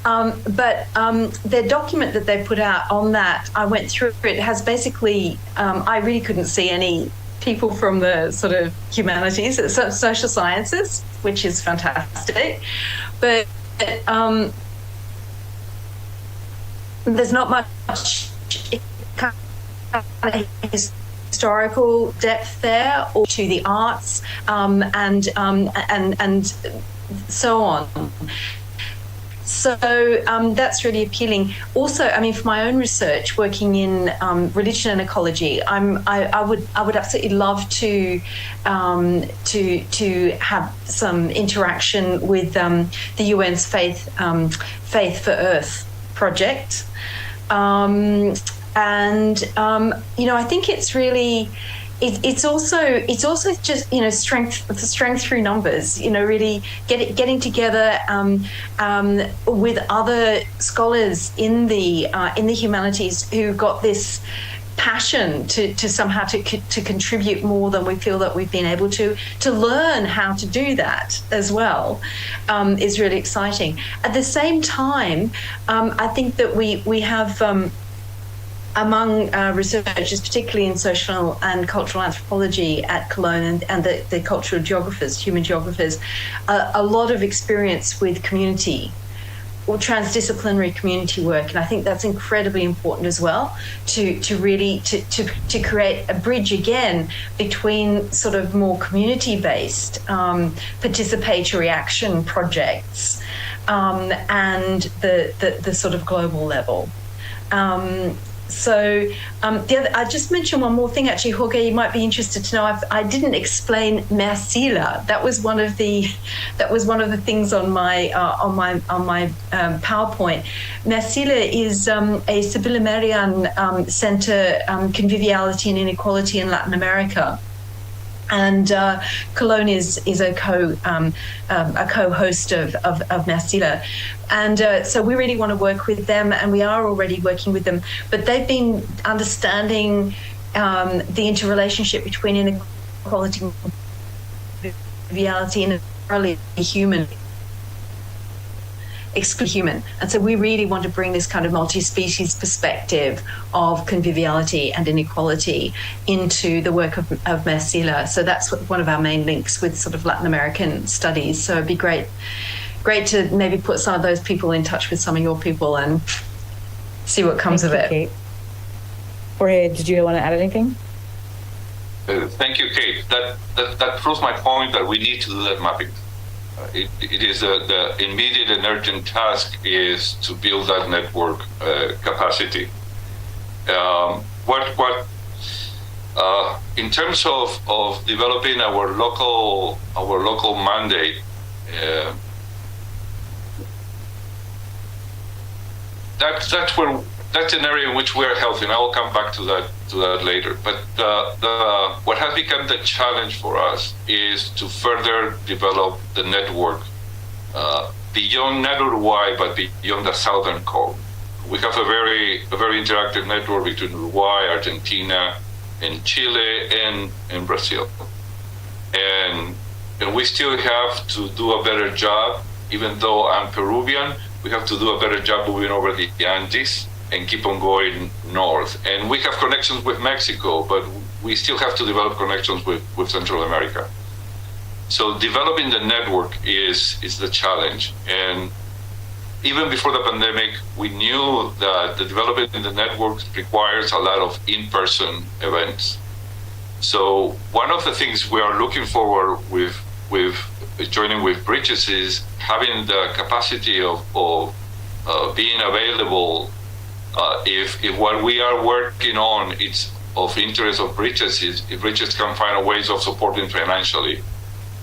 But their document that they put out on that, I went through it, has basically, I really couldn't see any people from the sort of humanities, social sciences, which is fantastic. But there's not much kind of historical depth there, or to the arts and so on. So that's really appealing. Also, I mean, for my own research, working in religion and ecology, I would absolutely love to have some interaction with the UN's Faith for Earth project, and I think it's really. It's also just strength through numbers. Really getting together with other scholars in the humanities who got this passion to somehow to contribute more than we feel that we've been able to learn how to do that as well, is really exciting. At the same time, I think that we have. Among researchers, particularly in social and cultural anthropology at Cologne and the cultural geographers, human geographers, a lot of experience with community or transdisciplinary community work. And I think that's incredibly important as well, to really create a bridge again between sort of more community-based participatory action projects and the sort of global level. I just mentioned one more thing, actually, Jorge. You might be interested to know. I didn't explain Mercila. That was one of the things on my PowerPoint. Mercila is a Sibylla Merian Center Conviviality and Inequality in Latin America. And Cologne is a co-host of Mercila. And so we really want to work with them, and we are already working with them. But they've been understanding the interrelationship between inequality and conviviality in a thoroughly human, exclude human. And so we really want to bring this kind of multi-species perspective of conviviality and inequality into the work of Mercila. So that's one of our main links with sort of Latin American studies. So it'd be great to maybe put some of those people in touch with some of your people and see what comes of it. Kate. Jorge, did you want to add anything? Thank you, Kate. That proves my point that we need to do that mapping. It is the immediate and urgent task is to build that network capacity. In terms of developing our local mandate, that's an area in which we are healthy, and I will come back to that later. But what has become the challenge for us is to further develop the network beyond not Uruguay, but beyond the southern cone. We have a very interactive network between Uruguay, Argentina, and Chile, and Brazil. And we still have to do a better job, even though I'm Peruvian. We have to do a better job moving over the Andes and keep on going north. And we have connections with Mexico, but we still have to develop connections with Central America. So developing the network is the challenge. And even before the pandemic, we knew that the development in the network requires a lot of in-person events. So one of the things we are looking forward with joining with Bridges is having the capacity of being available if what we are working on, it's of interest of bridges is if bridges can find ways of supporting financially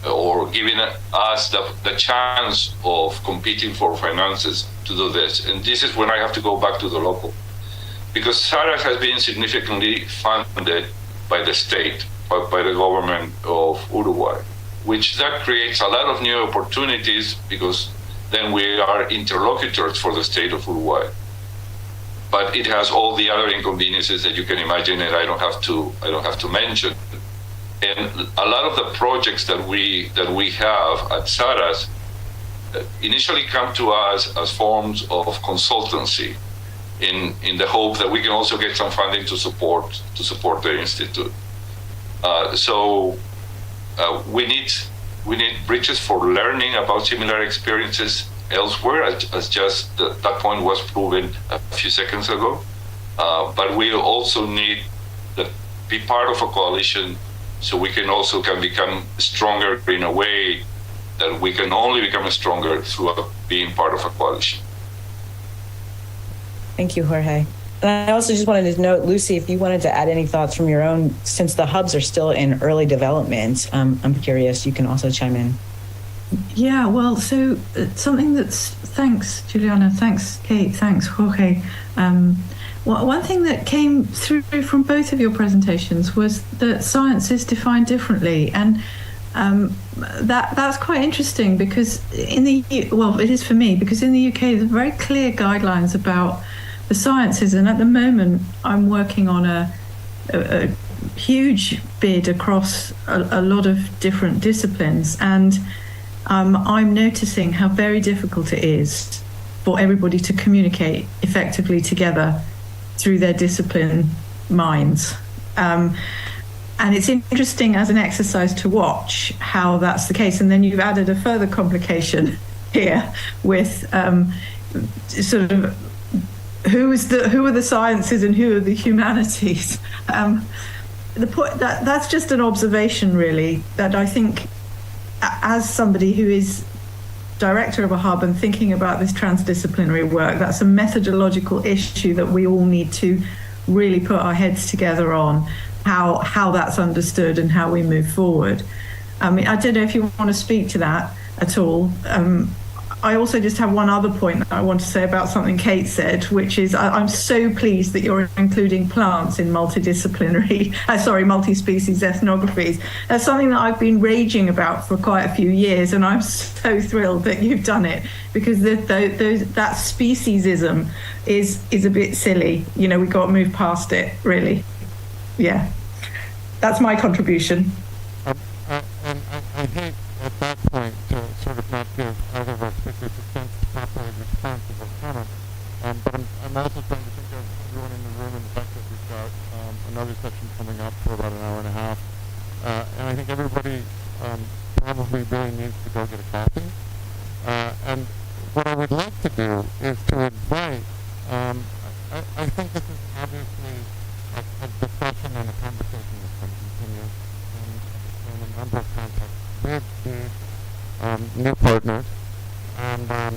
or giving us the chance of competing for finances to do this. And this is when I have to go back to the local. Because SARAS has been significantly funded by the state, by the government of Uruguay, which that creates a lot of new opportunities because then we are interlocutors for the state of Uruguay. But it has all the other inconveniences that you can imagine, and I don't have to mention. And a lot of the projects that we have at SARAS initially come to us as forms of consultancy, in the hope that we can also get some funding to support the institute. So we need bridges for learning about similar experiences elsewhere, as just that point was proven a few seconds ago. But we also need to be part of a coalition, so we can become stronger in a way that we can only become stronger through being part of a coalition. Thank you, Jorge. And I also just wanted to note, Lucy, if you wanted to add any thoughts from your own, since the hubs are still in early development, I'm curious, you can also chime in. Yeah, well, so something thanks, Juliana, thanks, Kate, thanks, Jorge. One thing that came through from both of your presentations was that science is defined differently. And that's quite interesting because it is for me, because in the UK, there's very clear guidelines about the sciences. And at the moment, I'm working on a huge bid across a lot of different disciplines. And I'm noticing how very difficult it is for everybody to communicate effectively together through their discipline minds. And it's interesting as an exercise to watch how that's the case. And then you've added a further complication here with sort of who are the sciences and who are the humanities. The point that's just an observation, really, that I think, as somebody who is director of a hub and thinking about this transdisciplinary work, that's a methodological issue that we all need to really put our heads together on, how that's understood and how we move forward. I mean, I don't know if you want to speak to that at all. I also just have one other point that I want to say about something Kate said, which is I'm so pleased that you're including plants in multi-species ethnographies. That's something that I've been raging about for quite a few years, and I'm so thrilled that you've done it, because that speciesism is a bit silly. You know, we've got to move past it, really. Yeah, that's my contribution. And I hate at that point to sort of not give either of our speakers a chance to properly respond to the comment. But I'm also trying to think of everyone in the room and the fact that we've got another session coming up for about an hour and a half. And I think everybody probably really needs to go get a coffee. And what I would like to do is to invite, I think this is obviously a discussion and a conversation that's going to continue in a number of contexts with the new partners. And I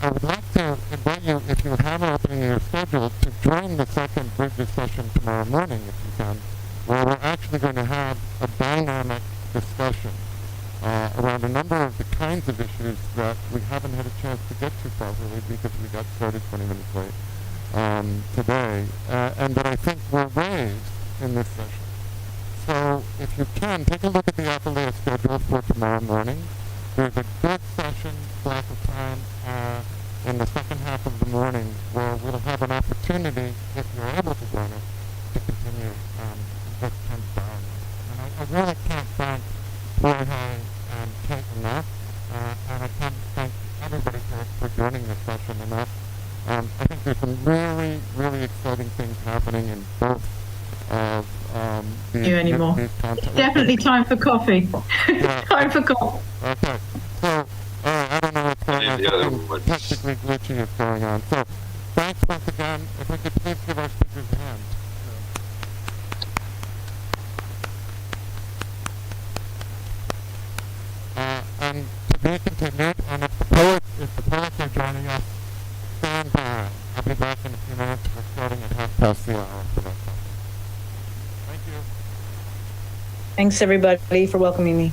would like to invite you, if you have an opening in your schedule, to join the second Bridges session tomorrow morning, if you can, where we're actually going to have a dynamic discussion around a number of the kinds of issues that we haven't had a chance to get to properly because we got started 20 minutes late today, and that I think were raised in this session. So if you can, take a look at the Apheleia schedule for tomorrow morning. There's a good session block of time in the second half of the morning where we'll have an opportunity, if you're able to join us, to continue this kind of dialogue. And I really can't thank Jorge and Kate enough, and I can't thank everybody for joining this session enough. I think there's some really, really exciting things happening in both of these contexts. Definitely time for coffee. Yeah. Time for coffee. Okay. So, I don't know what's going on. Something technically glitchy is going on. So, thanks once again. If we could please give our speakers a hand. And to be continued, and if the poets are joining us, stand by. I'll be back in a few minutes. We're starting at 1:30 for that. Thanks, everybody, for welcoming me.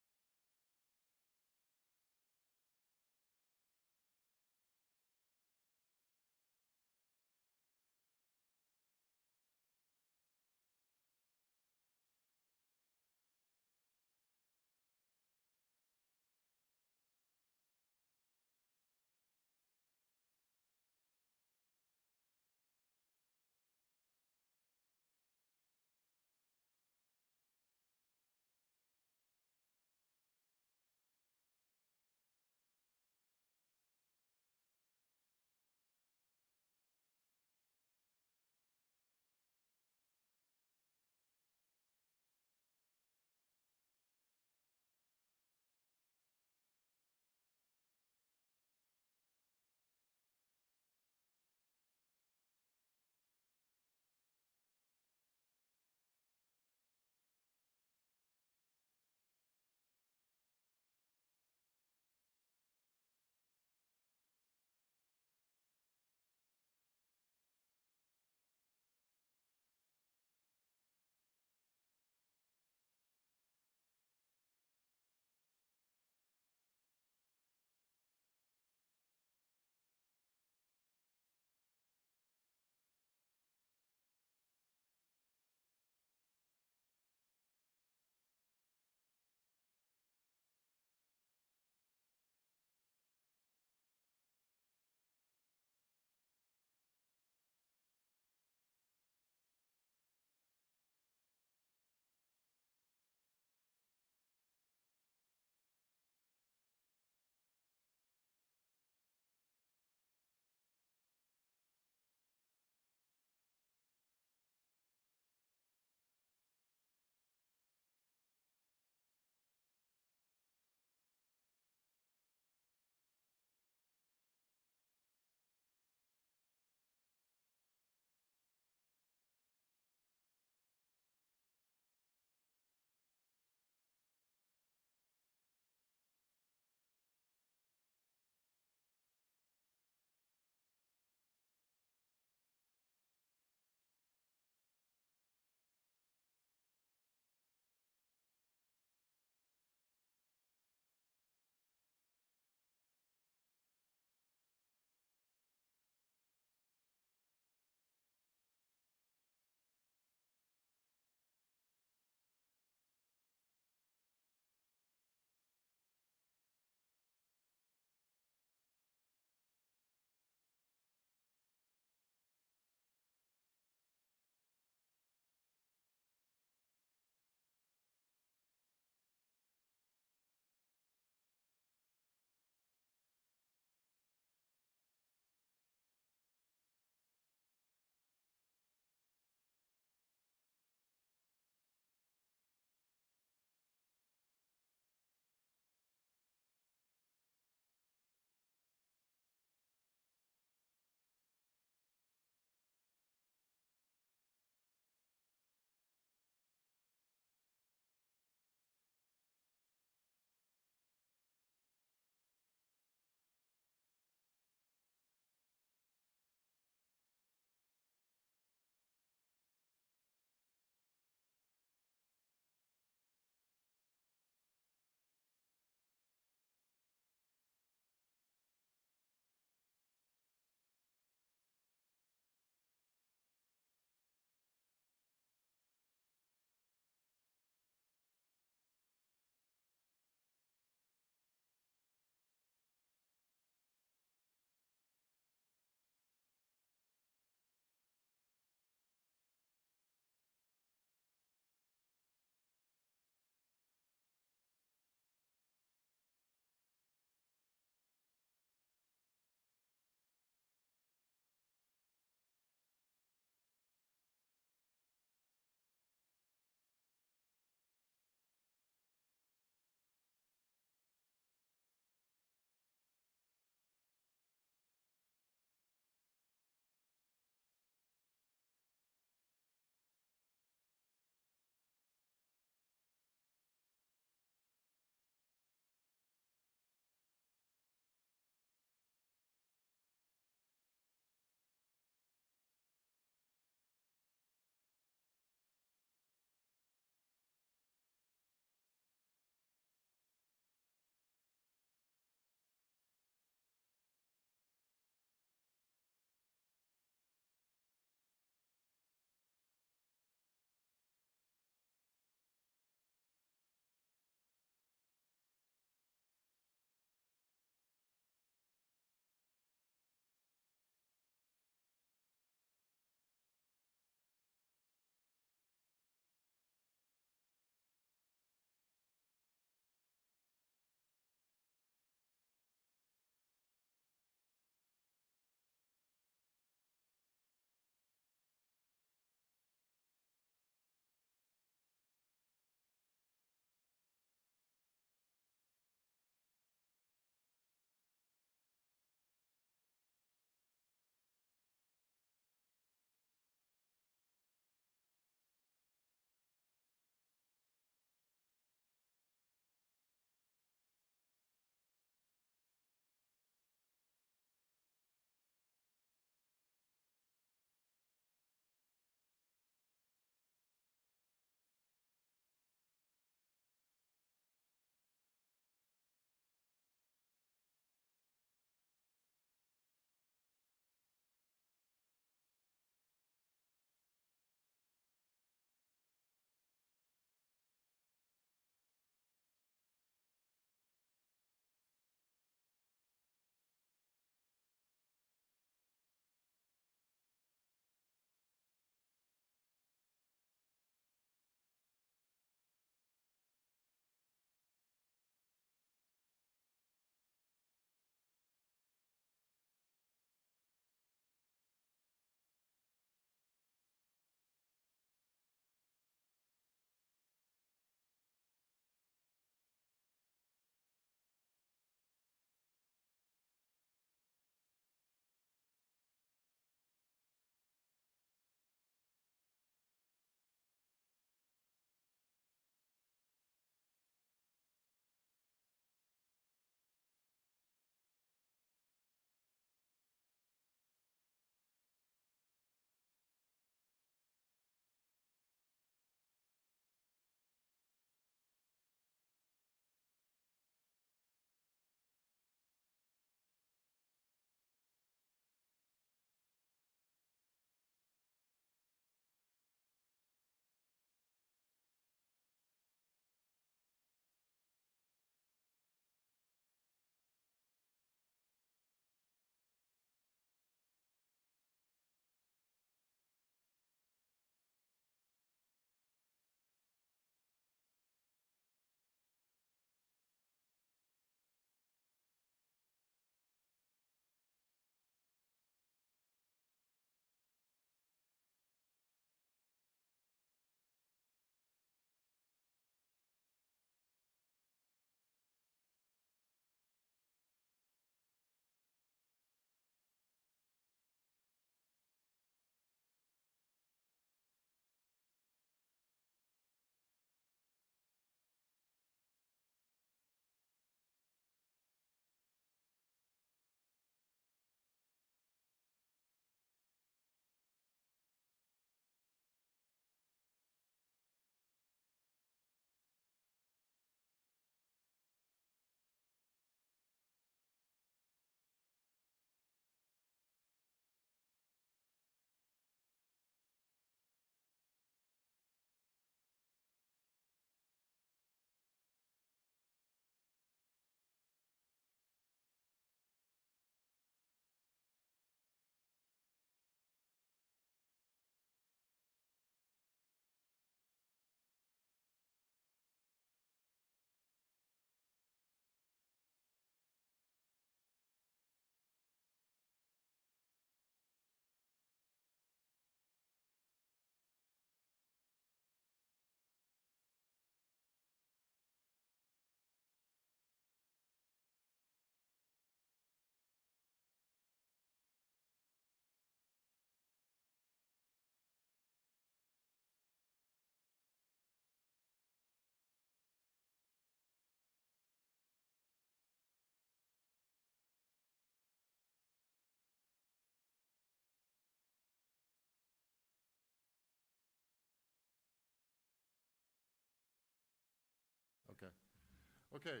Okay,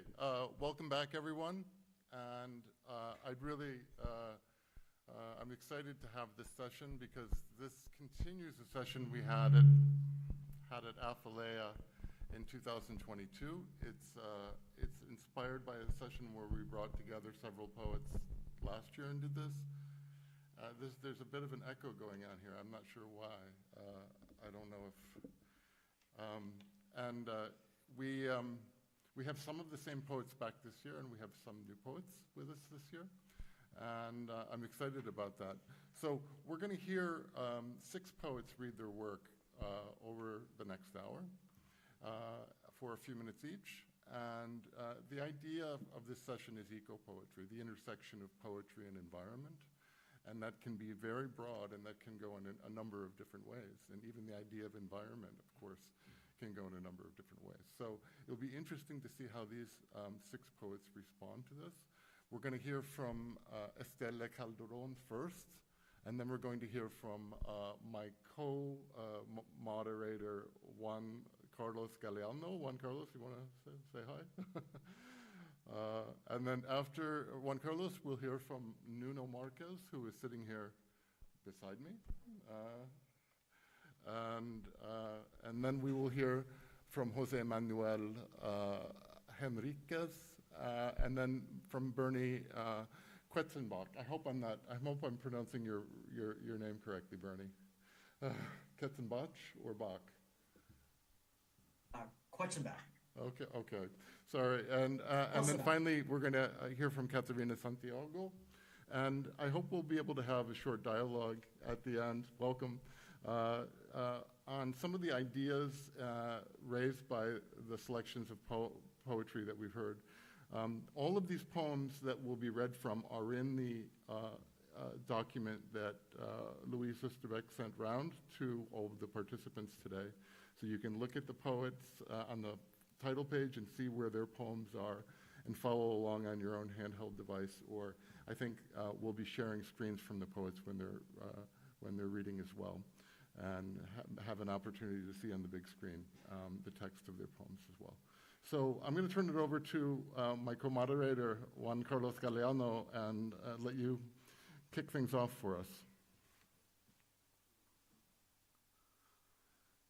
welcome back, everyone. And I'm excited to have this session because this continues a session we had at Apheleia in 2022. It's inspired by a session where we brought together several poets last year and did this. There's a bit of an echo going on here. I'm not sure why. I don't know if... we have some of the same poets back this year, and we have some new poets with us this year. And I'm excited about that. So we're going to hear 6 poets read their work over the next hour for a few minutes each. And the idea of this session is eco-poetry, the intersection of poetry and environment. And that can be very broad, and that can go in a number of different ways. And even the idea of environment, of course, can go in a number of different ways. So it'll be interesting to see how these 6 poets respond to this. We're going to hear from Esthela Calderon first, and then we're going to hear from my co-moderator, Juan Carlos Galeano. Juan Carlos, you want to say hi? And then after Juan Carlos, we'll hear from Nuno Marques, who is sitting here beside me. And then we will hear from Jose Manuel Henriquez, and then from Bernie Quetzenbach. I hope I'm pronouncing your name correctly, Bernie. Quetzenbach or Bach? Quetzenbach. Okay. Sorry. And then finally, we're going to hear from Catarina Santiago. And I hope we'll be able to have a short dialogue at the end. Welcome. On some of the ideas raised by the selections of poetry that we've heard. All of these poems that will be read from are in the document that Louise Sisterbeck sent round to all of the participants today. So you can look at the poets on the title page and see where their poems are and follow along on your own handheld device, or I think we'll be sharing screens from the poets when they're reading as well, and have an opportunity to see on the big screen the text of their poems as well. So I'm going to turn it over to my co-moderator, Juan Carlos Galeano, and let you kick things off for us.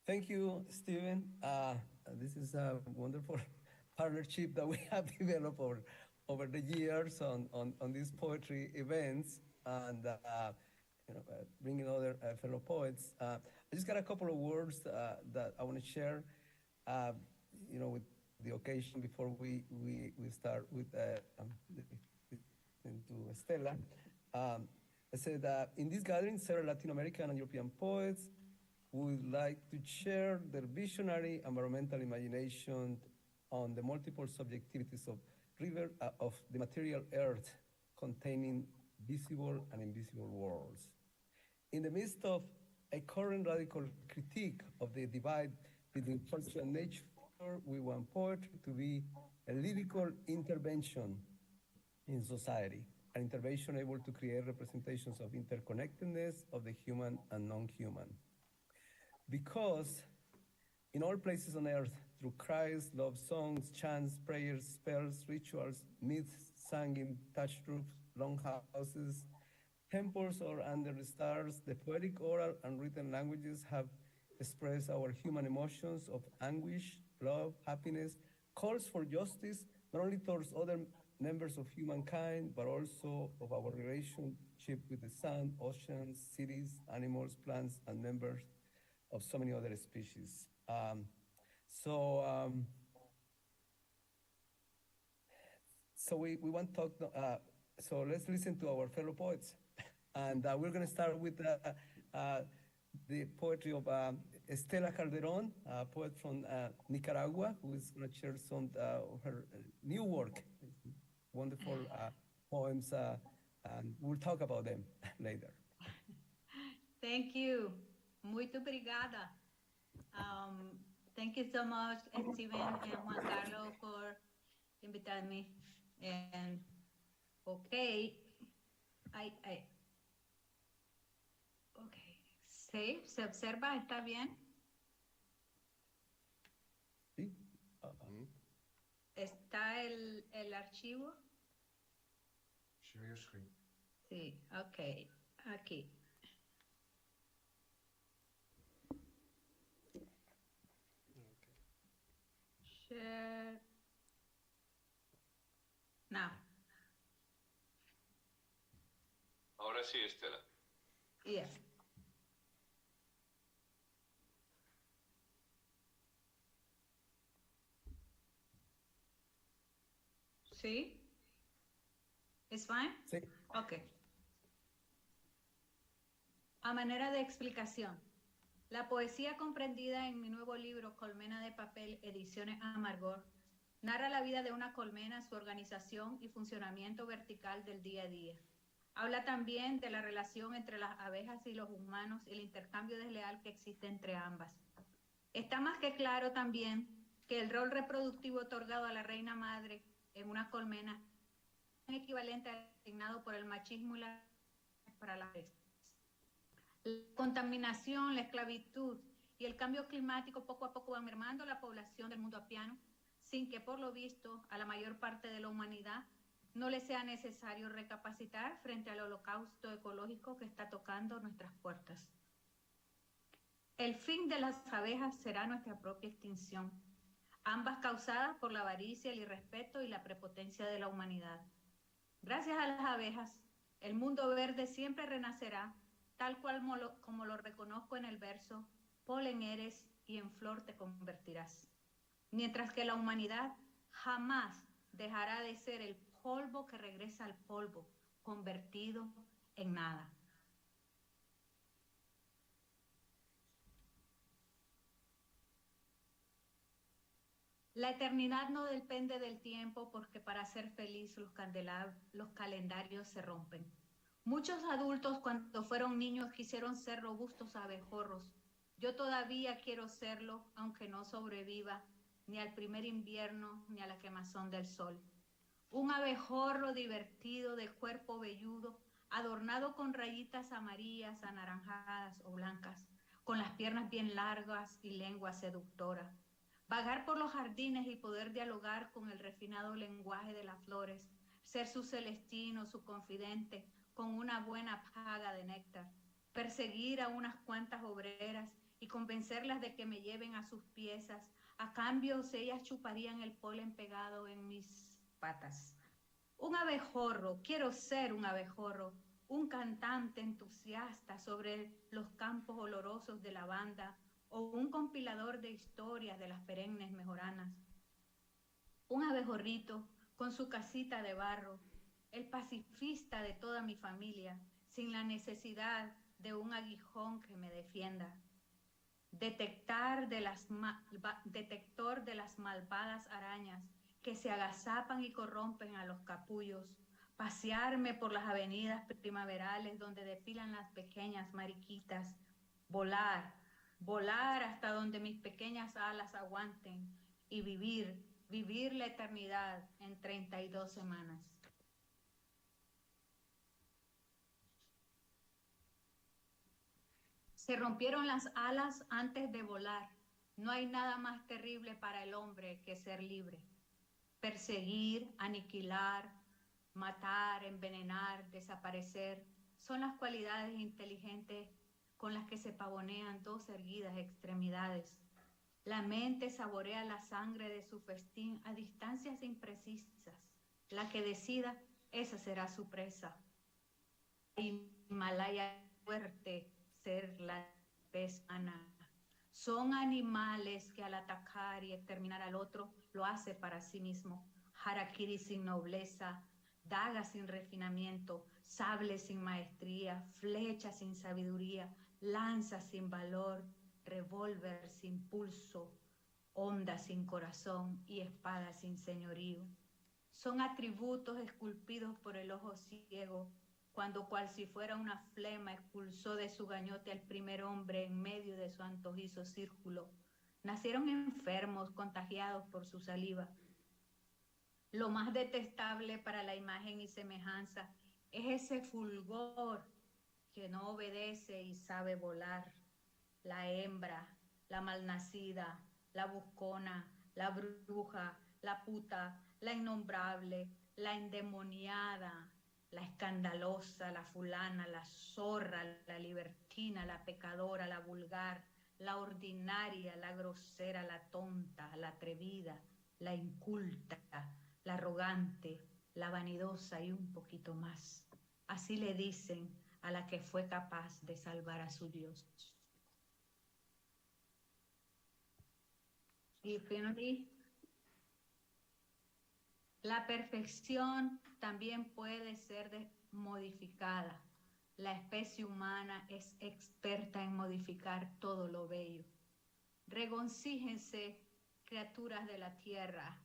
Thank you, Stephen. This is a wonderful partnership that we have developed over the years on these poetry events, and bringing other fellow poets. I just got a couple of words that I want to share, with the occasion before we start with into Esthela. I said that in this gathering, several Latin American and European poets would like to share their visionary environmental imagination on the multiple subjectivities of the material earth containing visible and invisible worlds. In the midst of a current radical critique of the divide between culture and nature, we want poetry to be a lyrical intervention in society, an intervention able to create representations of interconnectedness of the human and non-human. Because in all places on earth, through cries, love songs, chants, prayers, spells, rituals, myths sung in thatched roofs, long houses, temples, or under the stars, the poetic, oral, and written languages have expressed our human emotions of anguish, love, happiness, calls for justice, not only towards other members of humankind, but also of our relationship with the sun, oceans, cities, animals, plants, and members of so many other species. So we want to talk, so let's listen to our fellow poets. And we're going to start with the poetry of Esthela Calderon, a poet from Nicaragua, who is going to share some of her new work, wonderful poems, and we'll talk about them later. Thank you. Muito obrigada. Thank you so much, Stephen and Juan Carlos, for inviting me. And okay, okay. ¿Sí? ¿Se observa? ¿Está bien? Sí. ¿Está el archivo? Share your screen. Sí, ok, aquí. Share. Now. Ahora sí, Esthela. Yeah. ¿Sí? ¿Es fine? Sí. Ok. A manera de explicación, la poesía comprendida en mi nuevo libro Colmena de Papel, Ediciones Amargor, narra la vida de una colmena, su organización y funcionamiento vertical del día a día. Habla también de la relación entre las abejas y los humanos y el intercambio desleal que existe entre ambas. Está más que claro también que el rol reproductivo otorgado a la reina madre en una colmena es equivalente al asignado por el machismo y la para la abeja. La contaminación, la esclavitud y el cambio climático poco a poco van mermando la población del mundo apiano, sin que por lo visto a la mayor parte de la humanidad no le sea necesario recapacitar frente al holocausto ecológico que está tocando nuestras puertas. El fin de las abejas será nuestra propia extinción, ambas causadas por la avaricia, el irrespeto y la prepotencia de la humanidad. Gracias a las abejas, el mundo verde siempre renacerá, tal cual como lo reconozco en el verso, polen eres y en flor te convertirás. Mientras que la humanidad jamás dejará de ser el polvo que regresa al polvo, convertido en nada. La eternidad no depende del tiempo porque para ser feliz los calendarios se rompen. Muchos adultos cuando fueron niños quisieron ser robustos abejorros. Yo todavía quiero serlo, aunque no sobreviva ni al primer invierno ni a la quemazón del sol. Un abejorro divertido de cuerpo velludo, adornado con rayitas amarillas, anaranjadas o blancas, con las piernas bien largas y lengua seductora. Vagar por los jardines y poder dialogar con el refinado lenguaje de las flores, ser su celestino, su confidente, con una buena paga de néctar, perseguir a unas cuantas obreras y convencerlas de que me lleven a sus piezas, a cambio ellas chuparían el polen pegado en mis patas. Un abejorro, quiero ser un abejorro, un cantante entusiasta sobre los campos olorosos de lavanda, o un compilador de historias de las perennes mejoranas. Un abejorrito con su casita de barro, el pacifista de toda mi familia, sin la necesidad de un aguijón que me defienda. Detector de las malvadas arañas que se agazapan y corrompen a los capullos. Pasearme por las avenidas primaverales donde desfilan las pequeñas mariquitas. Volar hasta donde mis pequeñas alas aguanten y vivir la eternidad en 32 semanas. Se rompieron las alas antes de volar. No hay nada más terrible para el hombre que ser libre. Perseguir, aniquilar, matar, envenenar, desaparecer, son las cualidades inteligentes con las que se pavonean dos erguidas extremidades. La mente saborea la sangre de su festín a distancias imprecisas. La que decida, esa será su presa. Himalaya fuerte, ser la pesana. Son animales que al atacar y exterminar al otro, lo hace para sí mismo. Harakiri sin nobleza, daga sin refinamiento, sable sin maestría, flecha sin sabiduría, lanza sin valor, revólver sin pulso, onda sin corazón y espada sin señorío. Son atributos esculpidos por el ojo ciego, cuando cual si fuera una flema expulsó de su gañote al primer hombre en medio de su antojizo círculo. Nacieron enfermos, contagiados por su saliva. Lo más detestable para la imagen y semejanza es ese fulgor que no obedece y sabe volar. La hembra, la malnacida, la buscona, la bruja, la puta, la innombrable, la endemoniada, la escandalosa, la fulana, la zorra, la libertina, la pecadora, la vulgar, la ordinaria, la grosera, la tonta, la atrevida, la inculta, la arrogante, la vanidosa y un poquito más. Así le dicen a la que fue capaz de salvar a su Dios. Y finally, la perfección también puede ser modificada. La especie humana es experta en modificar todo lo bello. Regocíjense, criaturas de la tierra,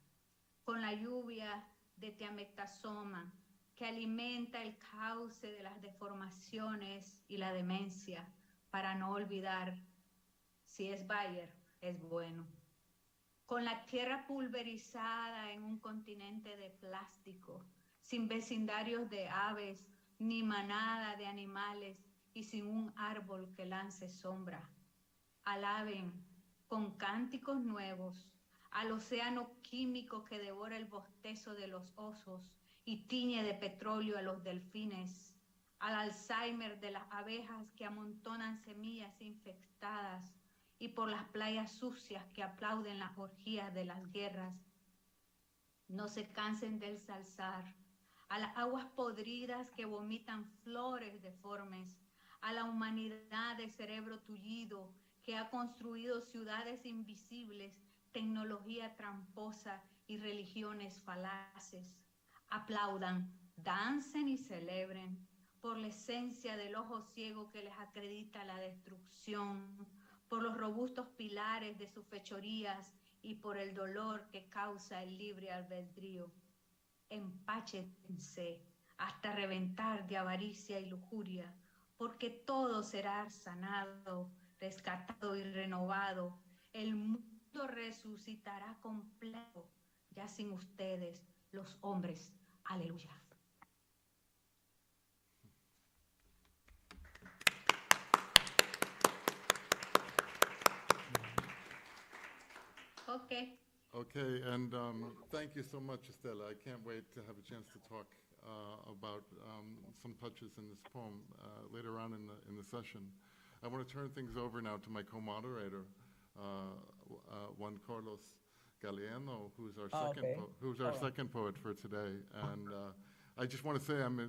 con la lluvia de tiamectasoma que alimenta el cauce de las deformaciones y la demencia, para no olvidar, si es Bayer, es bueno. Con la tierra pulverizada en un continente de plástico, sin vecindarios de aves, ni manada de animales, y sin un árbol que lance sombra. Alaben con cánticos nuevos al océano químico que devora el bostezo de los osos y tiñe de petróleo a los delfines, al Alzheimer de las abejas que amontonan semillas infectadas, y por las playas sucias que aplauden las orgías de las guerras. No se cansen del salzar, a las aguas podridas que vomitan flores deformes, a la humanidad de cerebro tullido que ha construido ciudades invisibles, tecnología tramposa y religiones falaces. Aplaudan, dancen y celebren por la esencia del ojo ciego que les acredita la destrucción, por los robustos pilares de sus fechorías y por el dolor que causa el libre albedrío. Empáchense hasta reventar de avaricia y lujuria, porque todo será sanado, rescatado y renovado. El mundo resucitará completo, ya sin ustedes, los hombres. Aleluya. Okay. Okay, and thank you so much, Esthela. I can't wait to have a chance to talk about some touches in this poem later on in the session. I want to turn things over now to my co-moderator, Juan Carlos Galeano, who's our second poet for today. And I just want to say I'm a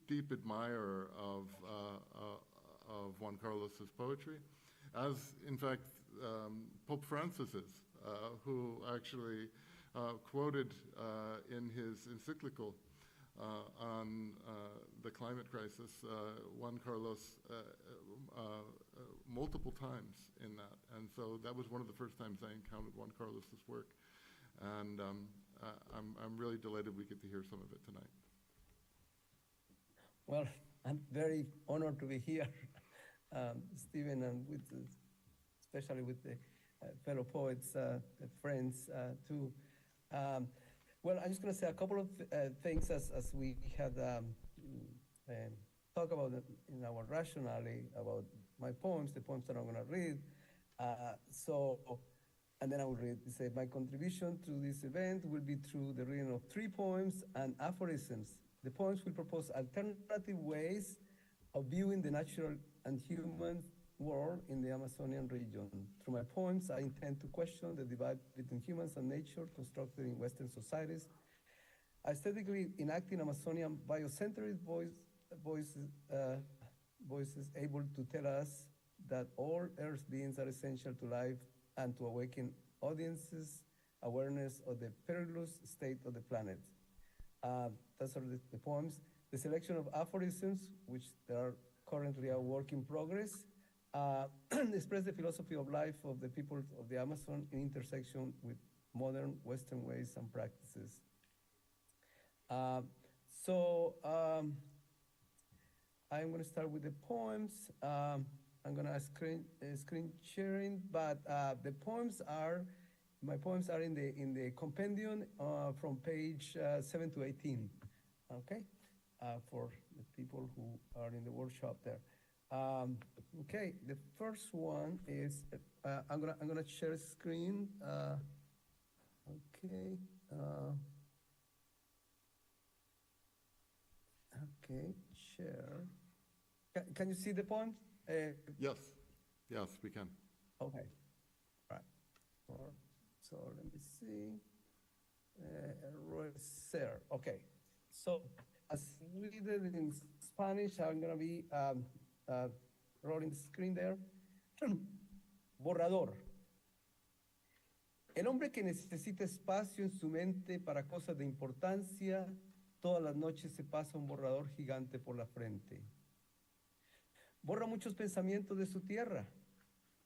deep admirer of Juan Carlos's poetry, as in fact Pope Francis is, who actually quoted in his encyclical on the climate crisis, Juan Carlos multiple times in that. And so that was one of the first times I encountered Juan Carlos's work. And I'm really delighted we get to hear some of it tonight. Well, I'm very honored to be here, Stephen, and especially with the fellow poets, friends too. Well, I'm just going to say a couple of things as we had talked about in our rationale about my poems, the poems that I'm going to read. And then I will read. Say, my contribution to this event will be through the reading of 3 poems and aphorisms. The poems will propose alternative ways of viewing the natural and human world in the Amazonian region. Through my poems, I intend to question the divide between humans and nature constructed in Western societies, aesthetically enacting Amazonian biocentric voices able to tell us that all Earth's beings are essential to life and to awaken audiences' awareness of the perilous state of the planet. Those are the poems. The selection of aphorisms, which they are currently a work in progress, express the philosophy of life of the people of the Amazon in intersection with modern Western ways and practices. I'm going to start with the poems. I'm going to screen sharing, but my poems are in the compendium from page 7 to 18. Okay, for the people who are in the workshop there. Okay, the first one is I'm gonna share a screen. Okay. Okay, share. Can you see the poem? Yes, yes, we can. Okay, right. So let me see. Share. Okay. So as we did in Spanish, I'm gonna be rolling the screen there. Borrador. El hombre que necesita espacio en su mente para cosas de importancia, todas las noches se pasa un borrador gigante por la frente. Borra muchos pensamientos de su tierra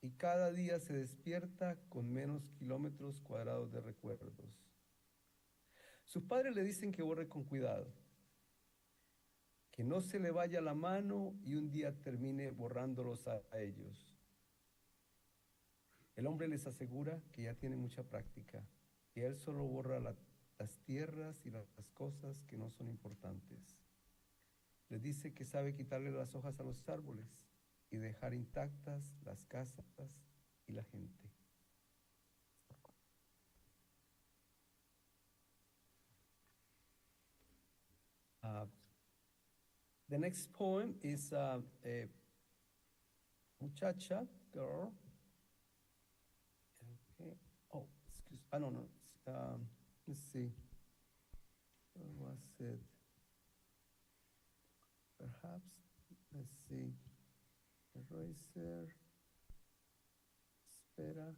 y cada día se despierta con menos kilómetros cuadrados de recuerdos. Sus padres le dicen que borre con cuidado, que no se le vaya la mano y un día termine borrándolos a ellos. El hombre les asegura que ya tiene mucha práctica, que él solo borra las tierras y las cosas que no son importantes. Les dice que sabe quitarle las hojas a los árboles y dejar intactas las casas y la gente. The next poem is a muchacha, girl. Okay. Oh, excuse. I don't know. Let's see. What was it? Perhaps. Let's see. Eraser. Espera.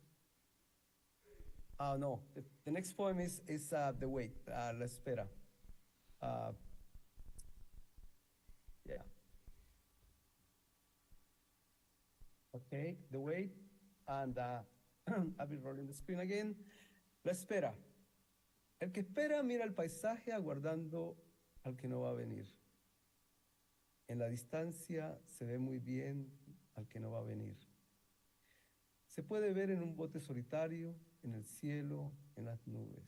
Oh no. The next poem is the wait. La espera. Yeah. Okay. The wait and. I'll be rolling the screen again. La espera. El que espera mira el paisaje aguardando al que no va a venir. En la distancia se ve muy bien al que no va a venir. Se puede ver en un bote solitario, en el cielo, en las nubes.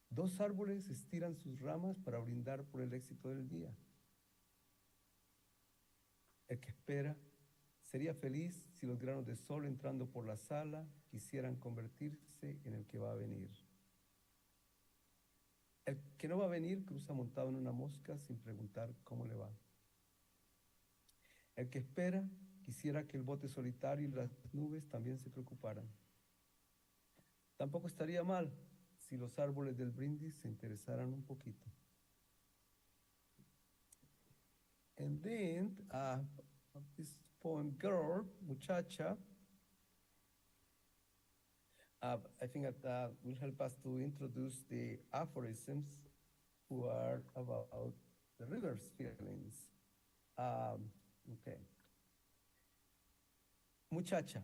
Dos árboles estiran sus ramas para brindar por el éxito del día. El que espera sería feliz si los granos de sol entrando por la sala quisieran convertirse en el que va a venir. El que no va a venir cruza montado en una mosca sin preguntar cómo le va. El que espera quisiera que el bote solitario y las nubes también se preocuparan. Tampoco estaría mal si los árboles del brindis se interesaran un poquito. And then, this poem, Girl, Muchacha, I think that will help us to introduce the aphorisms who are about the river's feelings. Okay. Muchacha.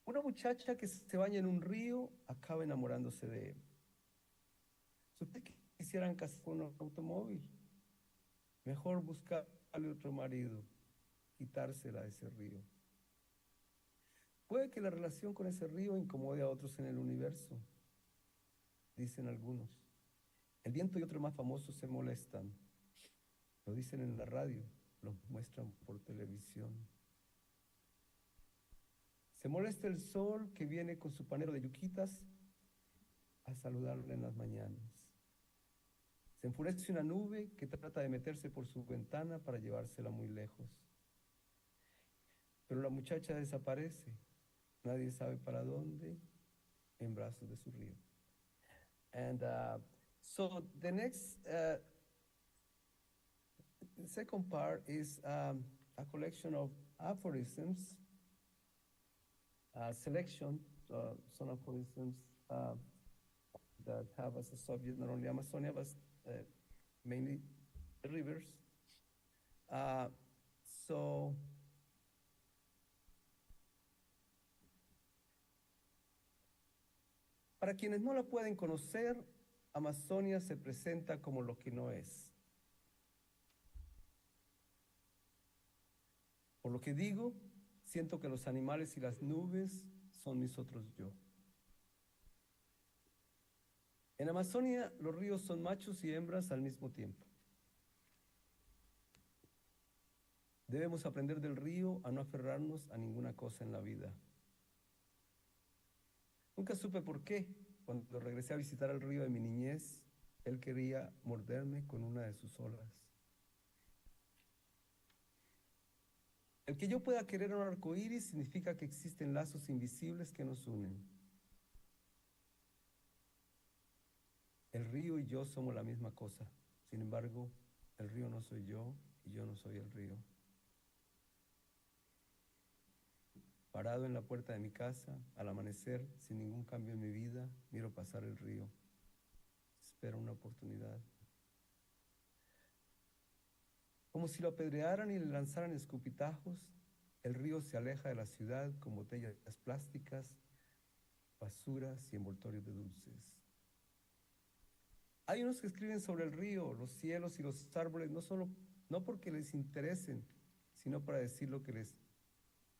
Una muchacha que se baña en un río acaba enamorándose de él. Si ustedes quisieran casar con un automóvil, mejor buscarle otro marido, quitársela de ese río. Puede que la relación con ese río incomode a otros en el universo, dicen algunos. El viento y otros más famosos se molestan. Lo dicen en la radio, lo muestran por televisión. Se molesta el sol que viene con su panero de yuquitas a saludarle en las mañanas. Se enfurece una nube que trata de meterse por su ventana para llevársela muy lejos. Pero la muchacha desaparece. Nadie sabe para dónde, en brazos de su río. And so the next, the second part is a collection of aphorisms, selection, some aphorisms that have as a subject not only Amazonia, but mainly rivers. So para quienes no la pueden conocer, Amazonia se presenta como lo que no es. Por lo que digo, siento que los animales y las nubes son mis otros yo. En Amazonia, los ríos son machos y hembras al mismo tiempo. Debemos aprender del río a no aferrarnos a ninguna cosa en la vida. Nunca supe por qué. Cuando regresé a visitar el río de mi niñez, él quería morderme con una de sus olas. El que yo pueda querer un arco iris significa que existen lazos invisibles que nos unen. El río y yo somos la misma cosa. Sin embargo, el río no soy yo y yo no soy el río. Parado en la puerta de mi casa, al amanecer, sin ningún cambio en mi vida, miro pasar el río. Espero una oportunidad. Como si lo apedrearan y le lanzaran escupitajos, el río se aleja de la ciudad con botellas plásticas, basuras y envoltorios de dulces. Hay unos que escriben sobre el río, los cielos y los árboles, no porque les interesen, sino para decir lo que les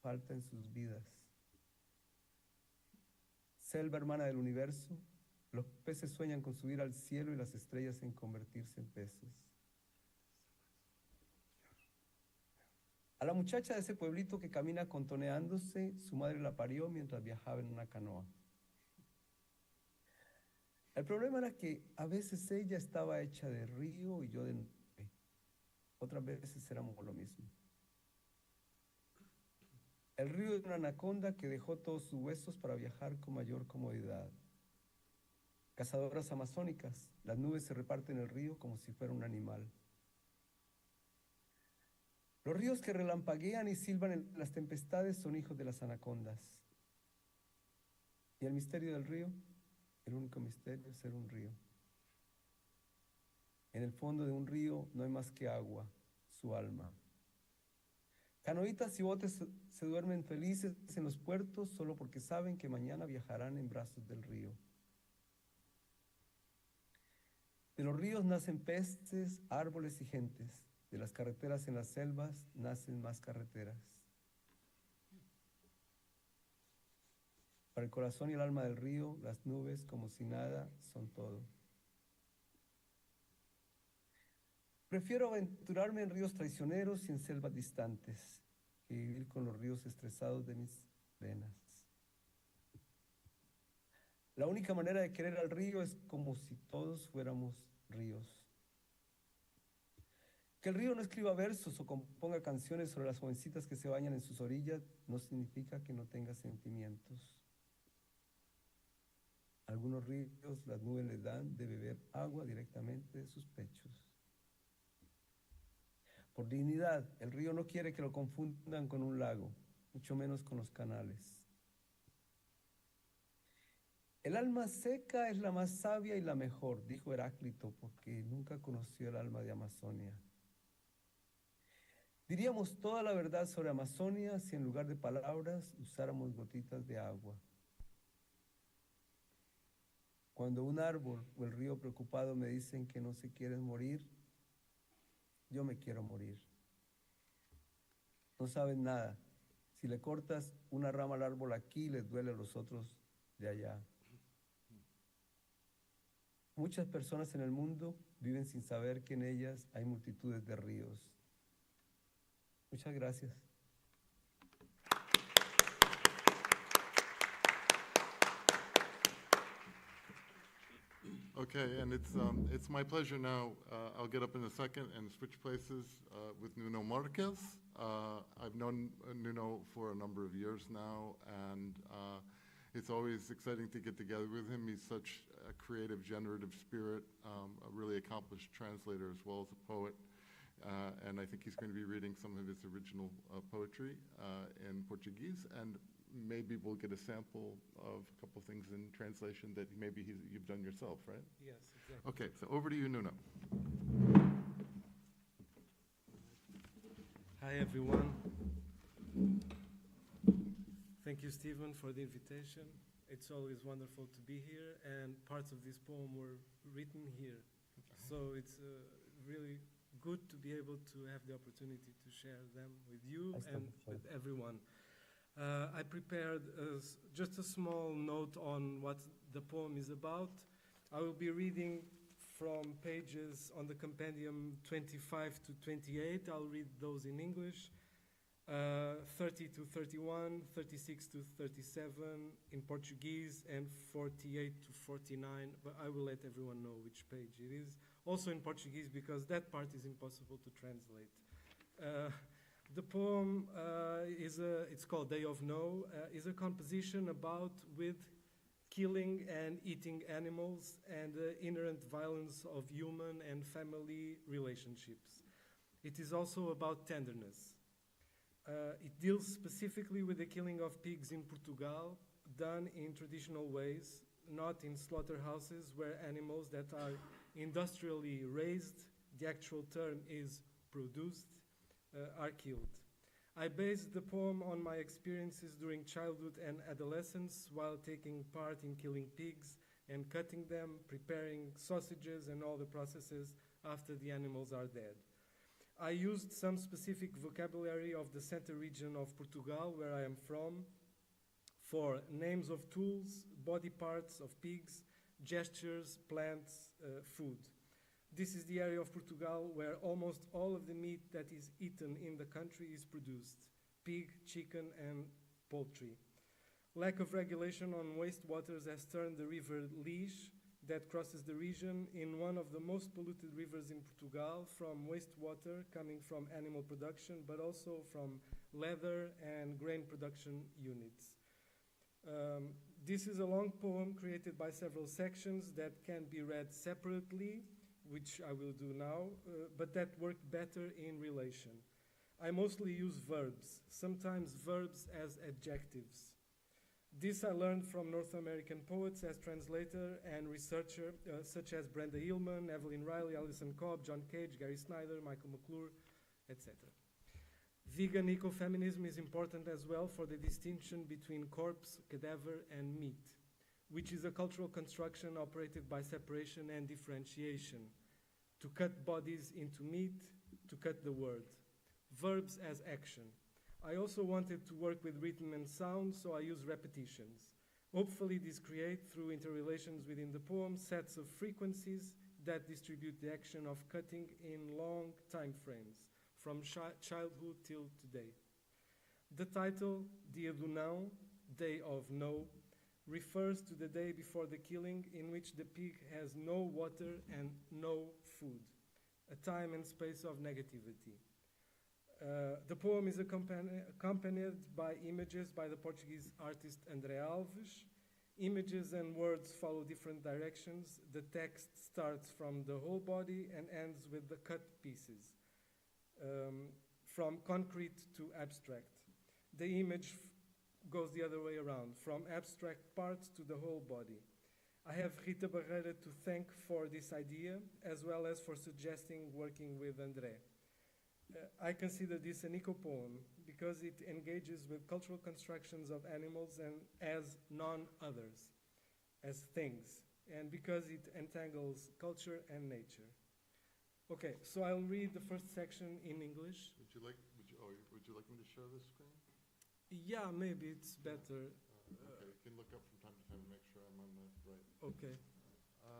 falta en sus vidas. Selva hermana del universo, los peces sueñan con subir al cielo y las estrellas en convertirse en peces. A la muchacha de ese pueblito que camina contoneándose, su madre la parió mientras viajaba en una canoa. El problema era que a veces ella estaba hecha de río y yo de nube. Otras veces éramos lo mismo. El río es una anaconda que dejó todos sus huesos para viajar con mayor comodidad. Cazadoras amazónicas, las nubes se reparten el río como si fuera un animal. Los ríos que relampaguean y silban en las tempestades son hijos de las anacondas. ¿Y el misterio del río? El único misterio es ser un río. En el fondo de un río no hay más que agua, su alma. Canoitas y botes se duermen felices en los puertos solo porque saben que mañana viajarán en brazos del río. De los ríos nacen peces, árboles y gentes. De las carreteras en las selvas nacen más carreteras. Para el corazón y el alma del río, las nubes, como si nada, son todo. Prefiero aventurarme en ríos traicioneros y en selvas distantes que vivir con los ríos estresados de mis venas. La única manera de querer al río es como si todos fuéramos ríos. Que el río no escriba versos o componga canciones sobre las jovencitas que se bañan en sus orillas no significa que no tenga sentimientos. A algunos ríos las nubes les dan de beber agua directamente de sus pechos. Por dignidad, el río no quiere que lo confundan con un lago, mucho menos con los canales. El alma seca es la más sabia y la mejor, dijo Heráclito, porque nunca conoció el alma de Amazonia. Diríamos toda la verdad sobre Amazonia si en lugar de palabras usáramos gotitas de agua. Cuando un árbol o el río preocupado me dicen que no se quieren morir, yo me quiero morir. No saben nada. Si le cortas una rama al árbol aquí, les duele a los otros de allá. Muchas personas en el mundo viven sin saber que en ellas hay multitudes de ríos. Muchas gracias. Okay, and it's my pleasure now. I'll get up in a second and switch places with Nuno Marques. I've known Nuno for a number of years now, and it's always exciting to get together with him. He's such a creative, generative spirit, a really accomplished translator as well as a poet. And I think he's going to be reading some of his original poetry in Portuguese, and maybe we'll get a sample of a couple things in translation that maybe you've done yourself, right? Yes, exactly. Okay, so over to you, Nuno. Hi, everyone. Thank you, Stephen, for the invitation. It's always wonderful to be here, and parts of this poem were written here. So it's really good to be able to have the opportunity to share them with you and with everyone. I prepared just a small note on what the poem is about. I will be reading from pages on the compendium 25 to 28. I'll read those in English. 30 to 31, 36 to 37 in Portuguese, and 48 to 49, but I will let everyone know which page it is. Also in Portuguese, because that part is impossible to translate. The poem it's called Day of No, is a composition with killing and eating animals and the inherent violence of human and family relationships. It is also about tenderness. It deals specifically with the killing of pigs in Portugal, done in traditional ways, not in slaughterhouses where animals that are industrially raised, the actual term is produced, are killed. I based the poem on my experiences during childhood and adolescence while taking part in killing pigs and cutting them, preparing sausages and all the processes after the animals are dead. I used some specific vocabulary of the center region of Portugal, where I am from, for names of tools, body parts of pigs, gestures, plants, food. This is the area of Portugal where almost all of the meat that is eaten in the country is produced: pig, chicken, and poultry. Lack of regulation on wastewaters has turned the river Lange, that crosses the region, in one of the most polluted rivers in Portugal, from wastewater coming from animal production, but also from leather and grain production units. This is a long poem created by several sections that can be read separately, which I will do now, but that work better in relation. I mostly use verbs, sometimes verbs as adjectives. This I learned from North American poets as translator and researcher, such as Brenda Hillman, Evelyn Riley, Alison Cobb, John Cage, Gary Snyder, Michael McClure, etc. Vegan ecofeminism is important as well for the distinction between corpse, cadaver, and meat, which is a cultural construction operated by separation and differentiation, to cut bodies into meat, to cut the word. Verbs as action. I also wanted to work with rhythm and sound, so I use repetitions. Hopefully these create, through interrelations within the poem, sets of frequencies that distribute the action of cutting in long time frames, from childhood till today. The title, Dia do Não, Day of No, refers to the day before the killing, in which the pig has no water and no food, a time and space of negativity. The poem is accompanied by images by the Portuguese artist André Alves. Images and words follow different directions. The text starts from the whole body and ends with the cut pieces, from concrete to abstract. The image goes the other way around, from abstract parts to the whole body. I have Rita Barreira to thank for this idea, as well as for suggesting working with André. I consider this an eco-poem because it engages with cultural constructions of animals and as non-others, as things, and because it entangles culture and nature. Okay, so I'll read the first section in English. Would you like me to share this screen? Yeah, maybe it's better. Okay, you can look up from time to time to make sure I'm on the right. Okay.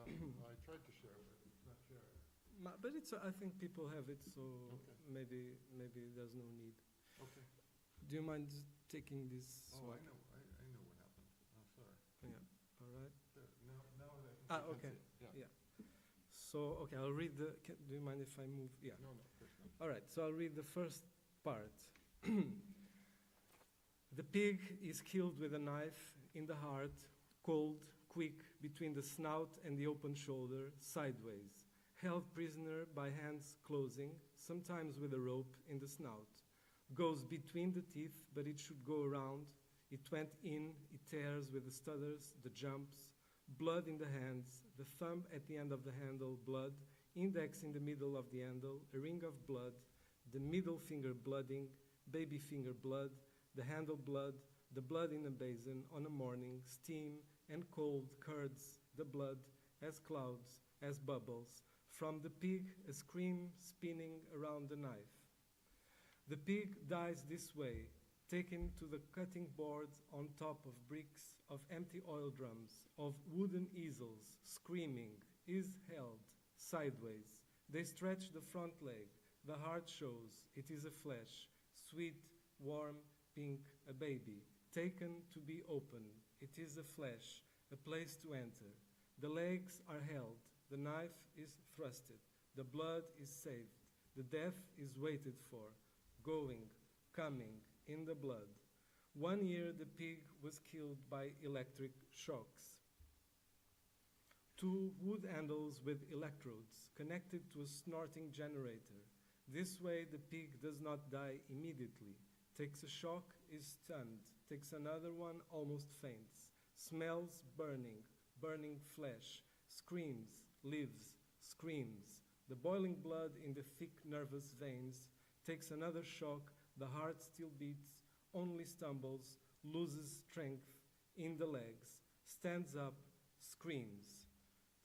I tried to share it, it's not sharing. But it's, I think people have it, so Okay. maybe there's no need. Okay. Do you mind taking this? Oh, swap? I know what happened. Oh, sorry. Yeah. All right. There, now I can Okay. see it. Yeah. So okay, I'll read the. Do you mind if I move? Yeah. No, of course not. All right. So I'll read the first part. The pig is killed with a knife in the heart, cold, quick, between the snout and the open shoulder, sideways. Held prisoner by hands closing, sometimes with a rope in the snout. Goes between the teeth, but it should go around. It went in, it tears with the stutters, the jumps. Blood in the hands, the thumb at the end of the handle, blood. Index in the middle of the handle, a ring of blood. The middle finger blooding, baby finger blood. The handle blood, the blood in a basin on a morning, steam and cold curds, the blood as clouds, as bubbles. From the pig, a scream spinning around the knife. The pig dies this way, taken to the cutting board on top of bricks, of empty oil drums, of wooden easels, screaming, is held, sideways. They stretch the front leg, the heart shows, it is a flesh, sweet, warm, pink, a baby, taken to be opened. It is a flesh, a place to enter. The legs are held, the knife is thrusted, the blood is saved, the death is waited for, going, coming, in the blood. 1 year the pig was killed by electric shocks. 2 wood handles with electrodes connected to a snorting generator. This way the pig does not die immediately. Takes a shock, is stunned. Takes another one, almost faints. Smells burning, burning flesh. Screams, lives, screams. The boiling blood in the thick nervous veins. Takes another shock, the heart still beats, only stumbles, loses strength in the legs. Stands up, screams.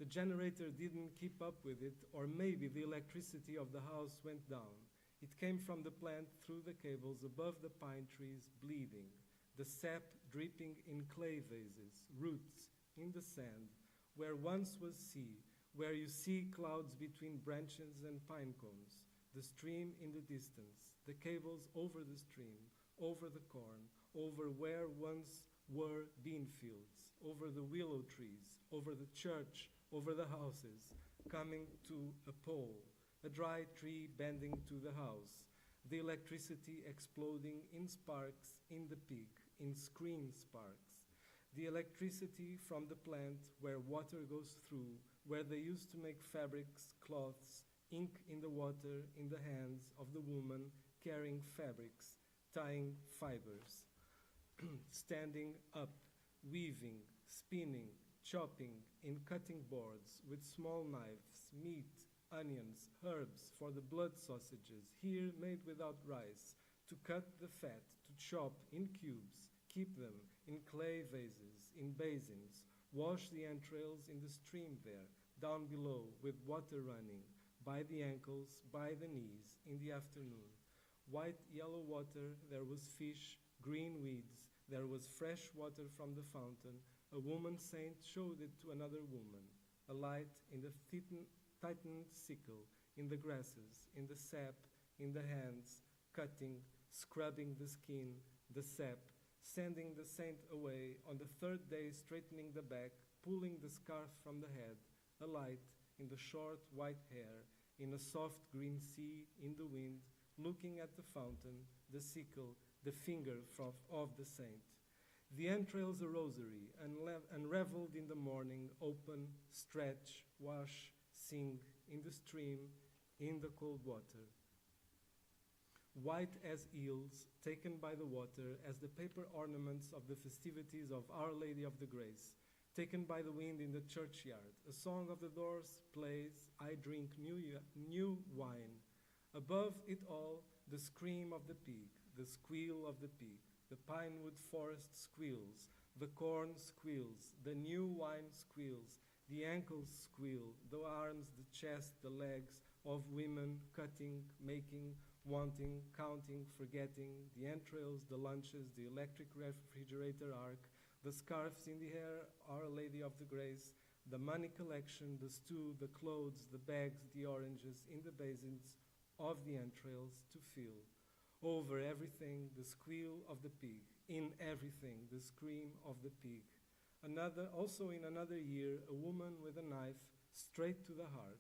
The generator didn't keep up with it, or maybe the electricity of the house went down. It came from the plant through the cables above the pine trees, bleeding. The sap dripping in clay vases, roots in the sand, where once was sea, where you see clouds between branches and pine cones. The stream in the distance, the cables over the stream, over the corn, over where once were bean fields, over the willow trees, over the church, over the houses, coming to a pole, a dry tree bending to the house, the electricity exploding in sparks in the pig, in screen sparks, the electricity from the plant where water goes through, where they used to make fabrics, cloths, ink in the water, in the hands of the woman carrying fabrics, tying fibers, standing up, weaving, spinning, chopping in cutting boards with small knives, meat, onions, herbs for the blood sausages, here made without rice, to cut the fat, to chop in cubes, keep them in clay vases, in basins, wash the entrails in the stream there, down below with water running, by the ankles, by the knees, in the afternoon. White, yellow water, there was fish, green weeds, there was fresh water from the fountain. A woman saint showed it to another woman, a light in the tightened sickle, in the grasses, in the sap, in the hands, cutting, scrubbing the skin, the sap, sending the saint away, on the third day straightening the back, pulling the scarf from the head, a light in the short white hair, in a soft green sea, in the wind, looking at the fountain, the sickle, the finger of the saint. The entrails a rosary, unraveled in the morning, open, stretch, wash, sing, in the stream, in the cold water. White as eels, taken by the water, as the paper ornaments of the festivities of Our Lady of the Grace, taken by the wind in the churchyard. A song of the doors plays, I drink new wine. Above it all, the scream of the pig, the squeal of the pig. The pinewood forest squeals, the corn squeals, the new wine squeals, the ankles squeal, the arms, the chest, the legs of women cutting, making, wanting, counting, forgetting, the entrails, the lunches, the electric refrigerator arc, the scarves in the hair, Our Lady of the Grace, the money collection, the stew, the clothes, the bags, the oranges, in the basins of the entrails to fill. Over everything, the squeal of the pig. In everything, the scream of the pig. Also in another year, a woman with a knife straight to the heart.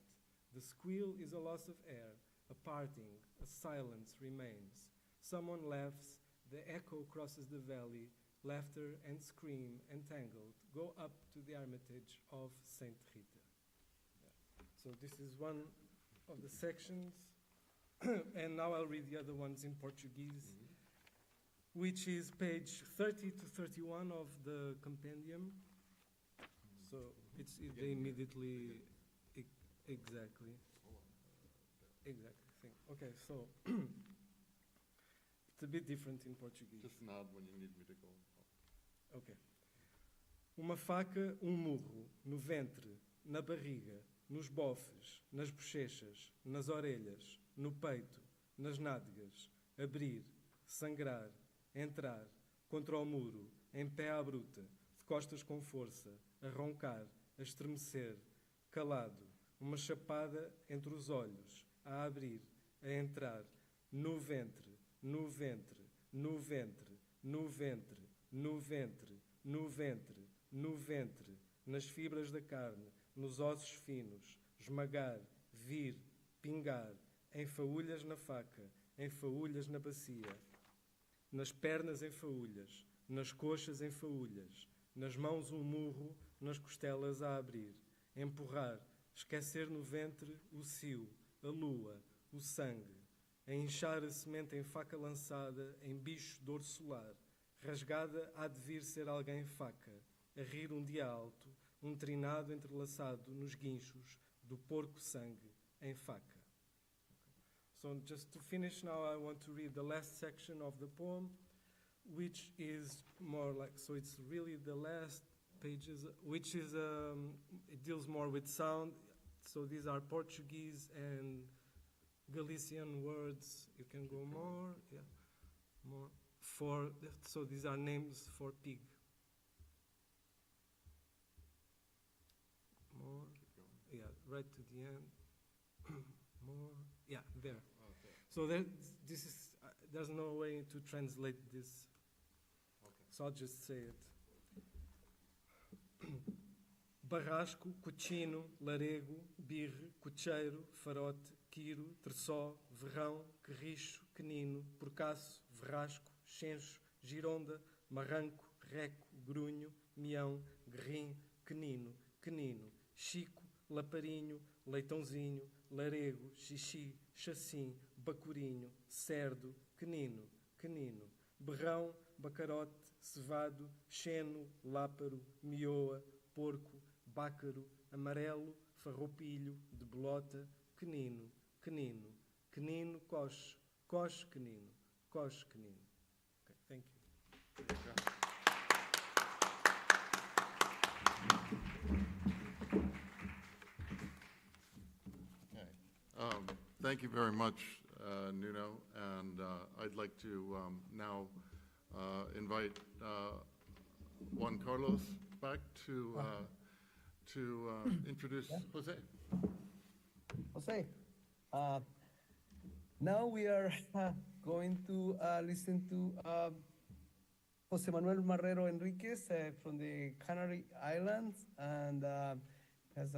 The squeal is a loss of air, a parting, a silence remains. Someone laughs, the echo crosses the valley, laughter and scream entangled, go up to the Hermitage of Saint Rita. Yeah. So this is one of the sections. And now I'll read the other ones in Portuguese, which is page 30 to 31 of the compendium. So they immediately, exactly. Okay, so it's a bit different in Portuguese. Just nod when you need me to go. Ok. Uma faca, murro, no ventre, na barriga, nos bofes, nas bochechas, nas orelhas, no peito, nas nádegas, abrir, sangrar, entrar, contra o muro, em pé à bruta, de costas com força, a roncar, a estremecer, calado, uma chapada entre os olhos, a abrir, a entrar, no ventre, no ventre, no ventre, no ventre, no ventre, no ventre, nas fibras da carne, nos ossos finos, esmagar, vir, pingar, em faúlhas na faca, em faúlhas na bacia, nas pernas em faúlhas, nas coxas em faúlhas, nas mãos um murro, nas costelas a abrir, empurrar, esquecer no ventre o cio, a lua, o sangue, a inchar a semente em faca lançada, em bicho de ouro solar, rasgada há de vir ser alguém faca, a rir um dia alto, um trinado entrelaçado nos guinchos do porco sangue em faca. So just to finish now, I want to read the last section of the poem, which is more like, so it's really the last pages, which is, it deals more with sound. So these are Portuguese and Galician words. You can go more, yeah, more. So these are names for pig. More, yeah, right to the end. More, yeah, there. Okay. So there, this is, there's no way to translate this. Okay. So I'll just say it. Barrasco, cochino, larego, birre, cocheiro, farote, quiro, terçó, verrão, querricho, quenino, porcaço, verrasco, chencho, gironda, marranco, reco, grunho, mião, guerrim, quenino, quenino, chico, laparinho, leitãozinho, larego, xixi, chassim, bacurinho, cerdo, quenino, quenino, berrão, bacarote, cevado, cheno, láparo, mioa, porco, bácaro, amarelo, farroupilho, de bolota, quenino, quenino, quenino, coche, coche, quenino, coche, quenino. Okay, thank you. Thank you very much, Nuno, and I'd like to now invite Juan Carlos back to introduce Jose. Jose, now we are going to listen to Jose Manuel Marrero Henriquez from the Canary Islands, and has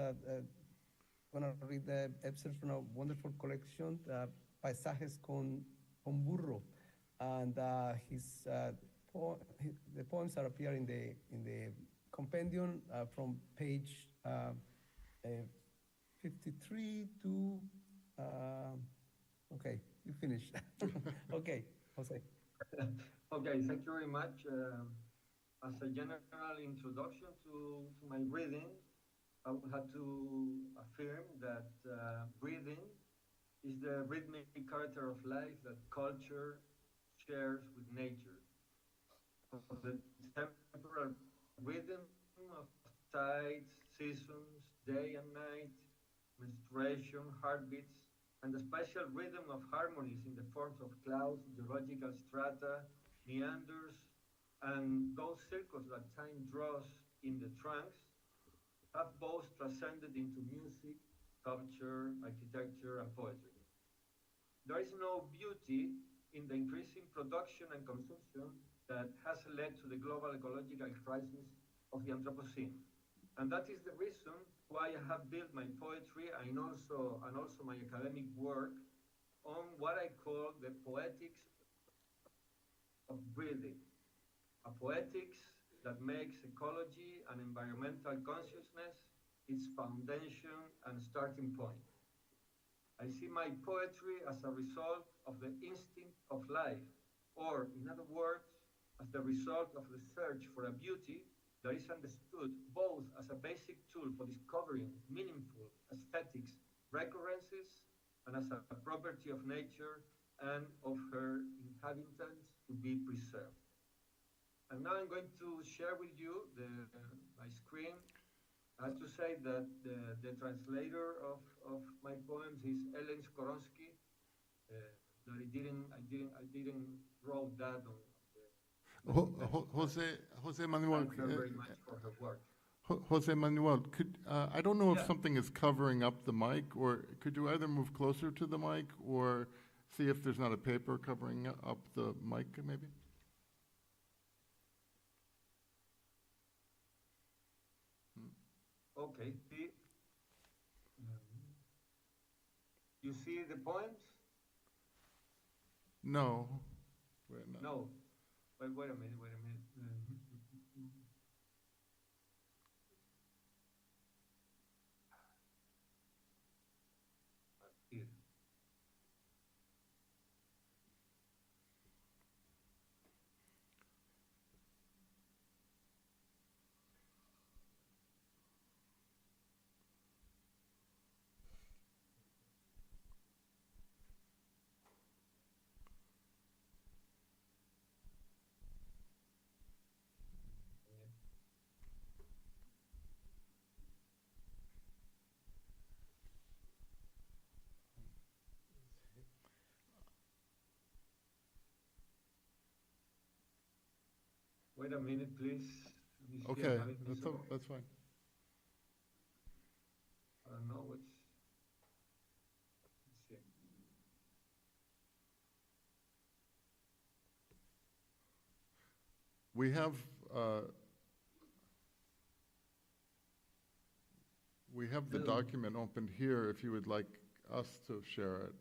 going to read the excerpt from a wonderful collection, Paisajes con Burro, and the poems are appear in the compendium from page 53 to okay, you finished. Okay, Jose. Okay, thank you very much. As a general introduction to my reading, I would have to affirm that breathing is the rhythmic character of life that culture shares with nature. The temporal rhythm of tides, seasons, day and night, menstruation, heartbeats, and the spatial rhythm of harmonies in the forms of clouds, geological strata, meanders, and those circles that time draws in the trunks have both transcended into music, sculpture, architecture, and poetry. There is no beauty in the increasing production and consumption that has led to the global ecological crisis of the Anthropocene. And that is the reason why I have built my poetry and also my academic work on what I call the poetics of breathing, a poetics that makes ecology and environmental consciousness its foundation and starting point. I see my poetry as a result of the instinct of life, or in other words, as the result of the search for a beauty that is understood both as a basic tool for discovering meaningful aesthetics recurrences and as a property of nature and of her inhabitants to be preserved. And now I'm going to share with you my screen. I have to say that the translator of my poems is Ellen Skoronsky. That I didn't wrote that on Jose Manuel. Thank her very much for her work. Jose Manuel, could I don't know if Yeah. something is covering up the mic, or could you either move closer to the mic, or see if there's not a paper covering up the mic, maybe? Okay. You see the poems? No. No. Wait a minute. Here. Wait a minute, please. Okay, that's fine. I don't know what's. Let's see. We have the document open here if you would like us to share it.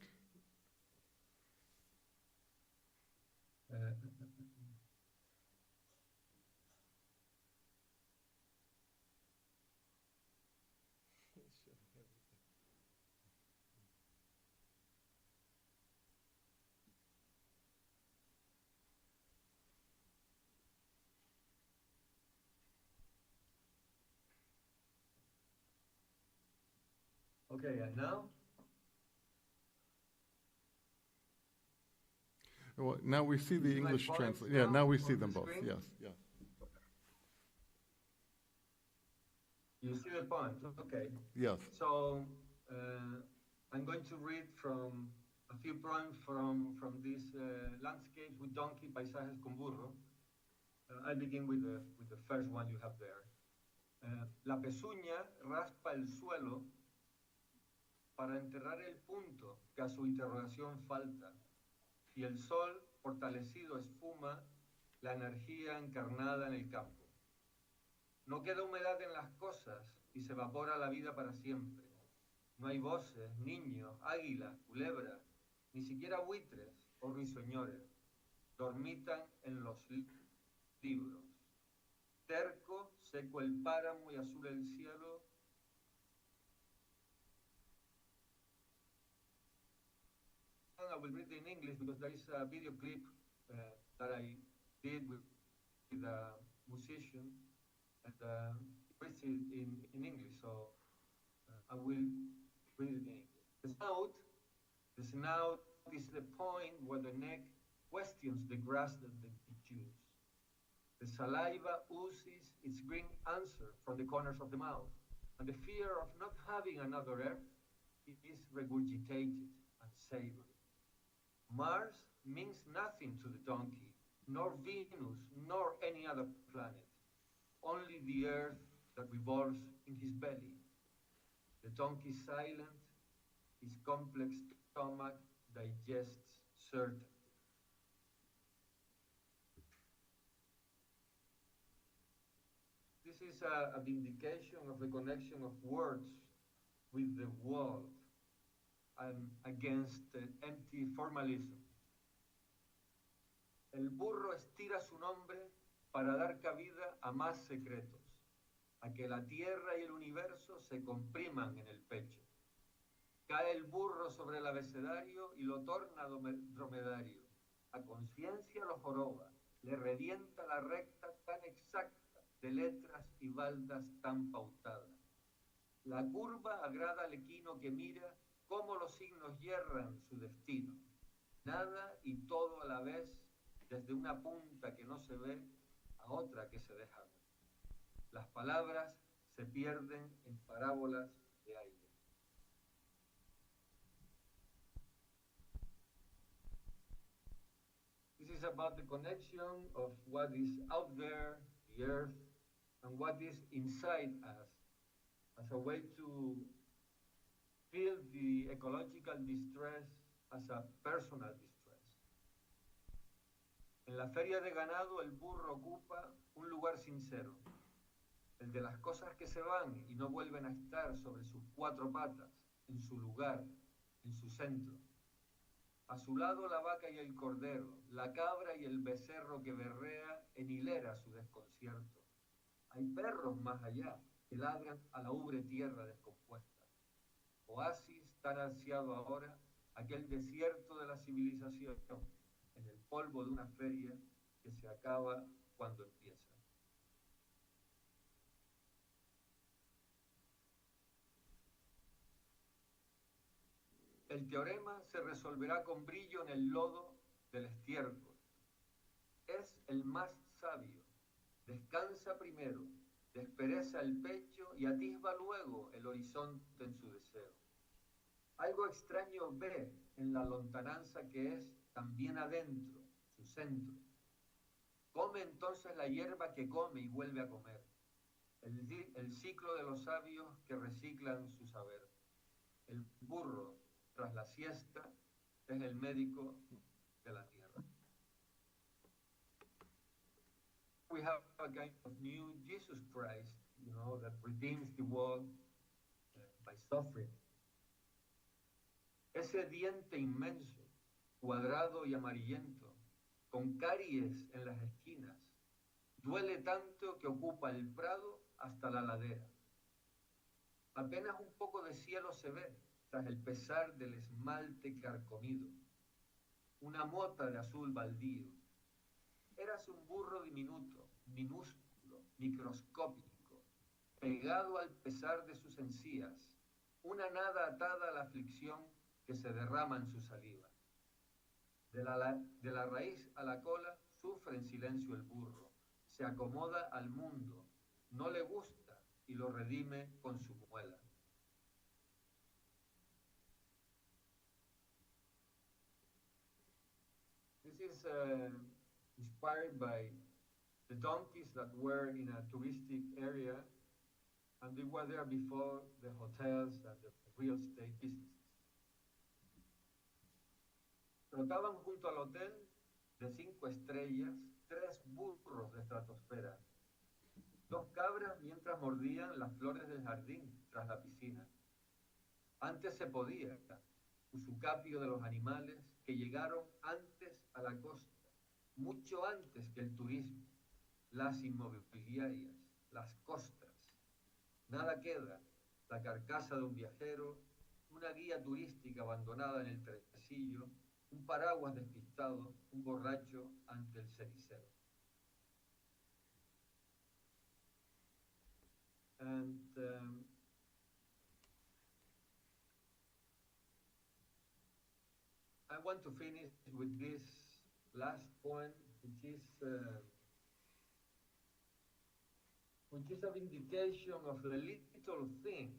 Okay, and now? Well, now we see the see my English points translation. Yeah, now now we on see the them both. screen? Yes, yeah. You see the point, okay. Yes. So I'm going to read from a few poems from this Landscapes with Donkey, Paisajes con Burro. I'll begin with the first one you have there. La pezuña raspa el suelo para enterrar el punto que a su interrogación falta, y el sol fortalecido esfuma la energía encarnada en el campo. No queda humedad en las cosas y se evapora la vida para siempre. No hay voces, niños, águilas, culebras, ni siquiera buitres o ruiseñores. Dormitan en los libros. Terco, seco el páramo y azul el cielo. I will read in English because there is a video clip that I did with a musician, and it's in English, so I will read it in English. The snout is the point where the neck questions the grass that it chews. The saliva oozes its green answer from the corners of the mouth, and the fear of not having another earth is regurgitated and savored. Mars means nothing to the donkey, nor Venus, nor any other planet. Only the earth that revolves in his belly. The donkey is silent, his complex stomach digests certainty. This is a vindication of the connection of words with the world and against empty formalism. El burro estira su nombre para dar cabida a más secretos, a que la tierra y el universo se compriman en el pecho. Cae el burro sobre el abecedario y lo torna dromedario. A conciencia lo joroba, le revienta la recta tan exacta de letras y baldas tan pautadas. La curva agrada al equino que mira cómo los signos yerran su destino. Nada y todo a la vez, desde una punta que no se ve a otra que se deja ver. Las palabras se pierden en parábolas de aire. This is about the connection of what is out there, the earth, and what is inside us, as a way to feel the ecological distress as a personal distress. En la feria de ganado el burro ocupa un lugar sincero, el de las cosas que se van y no vuelven a estar sobre sus cuatro patas, en su lugar, en su centro. A su lado la vaca y el cordero, la cabra y el becerro que berrea en hilera su desconcierto. Hay perros más allá que ladran a la ubre tierra descompuesta. Oasis tan ansiado ahora, aquel desierto de la civilización, en el polvo de una feria que se acaba cuando empieza. El teorema se resolverá con brillo en el lodo del estiércol. Es el más sabio. Descansa primero, despereza el pecho y atisba luego el horizonte en su deseo. Algo extraño ve en la lontananza que es también adentro, su centro. Come entonces la hierba que come y vuelve a comer. El ciclo de los sabios que reciclan su saber. El burro, tras la siesta, es el médico de la tierra. We have a kind of new Jesus Christ, that redeems the world by suffering. Ese diente inmenso, cuadrado y amarillento, con caries en las esquinas, duele tanto que ocupa el prado hasta la ladera. Apenas un poco de cielo se ve, tras el pesar del esmalte carcomido. Una mota de azul baldío. Eras un burro diminuto, minúsculo, microscópico, pegado al pesar de sus encías, una nada atada a la aflicción que se derrama en su saliva. De la raíz a la cola sufre en silencio el burro, se acomoda al mundo, no le gusta y lo redime con su muela. This is inspired by the donkeys that were in a touristic area, and they were there before the hotels and the real estate businesses. Trotaban junto al hotel de 5 estrellas 3 burros de estratosfera, 2 cabras mientras mordían las flores del jardín tras la piscina. Antes se podía, usucapio de los animales que llegaron antes a la costa, mucho antes que el turismo, las inmobiliarias, las costas. Nada queda, la carcasa de un viajero, una guía turística abandonada en el tresillo, un paraguas despistado, un borracho ante el cenicero. And I want to finish with this last point, which is an indication of the little things,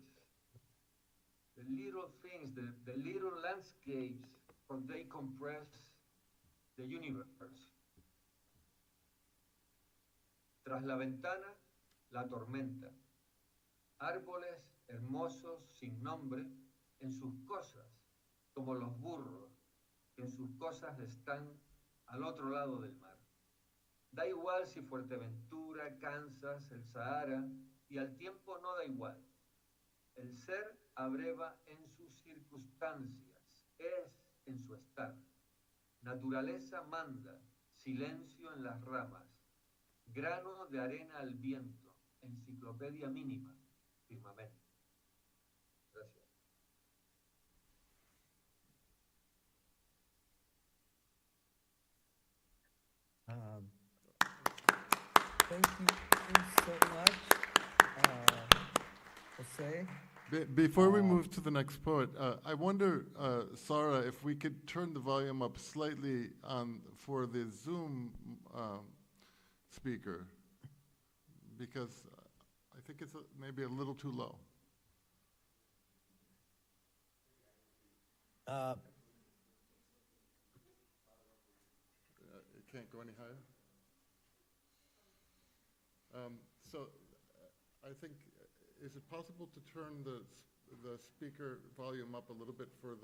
the little landscapes, for they compress the universe. Tras la ventana, la tormenta. Árboles hermosos sin nombre en sus cosas, como los burros que en sus cosas están al otro lado del mar. Da igual si Fuerteventura, Kansas, el Sahara, y al tiempo no da igual. El ser abreva en sus circunstancias, es en su estar. Naturaleza manda, silencio en las ramas, grano de arena al viento, enciclopedia mínima, firmamento. Gracias. Thank you so much, Jose. Before we move to the next poet, I wonder, Sarah, if we could turn the volume up slightly for the Zoom speaker, because I think it's maybe a little too low. It can't go any higher? So I think, is it possible to turn the speaker volume up a little bit for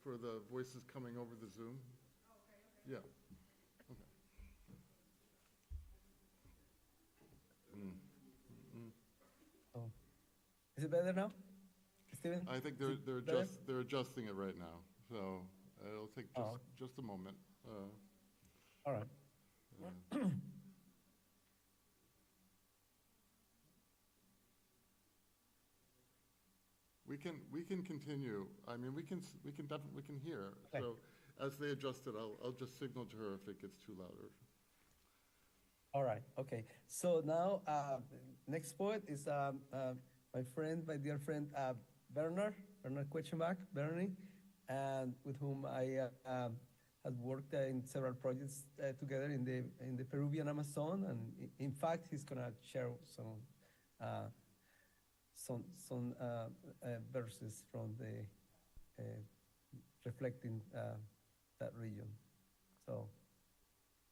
for the voices coming over the Zoom? Yeah. Okay. Oh. Is it better now, Steven? I think they're adjusting it right now, so it'll take just a moment. All right. We can continue. I mean, we can hear. Okay. So as they adjust it, I'll just signal to her if it gets too loud. All right. Okay. So now, next poet is my dear friend Bernard Quetschenbach, Bernie, and with whom I have worked in several projects together in the Peruvian Amazon, and in fact, he's gonna share some verses from the reflecting that region. So,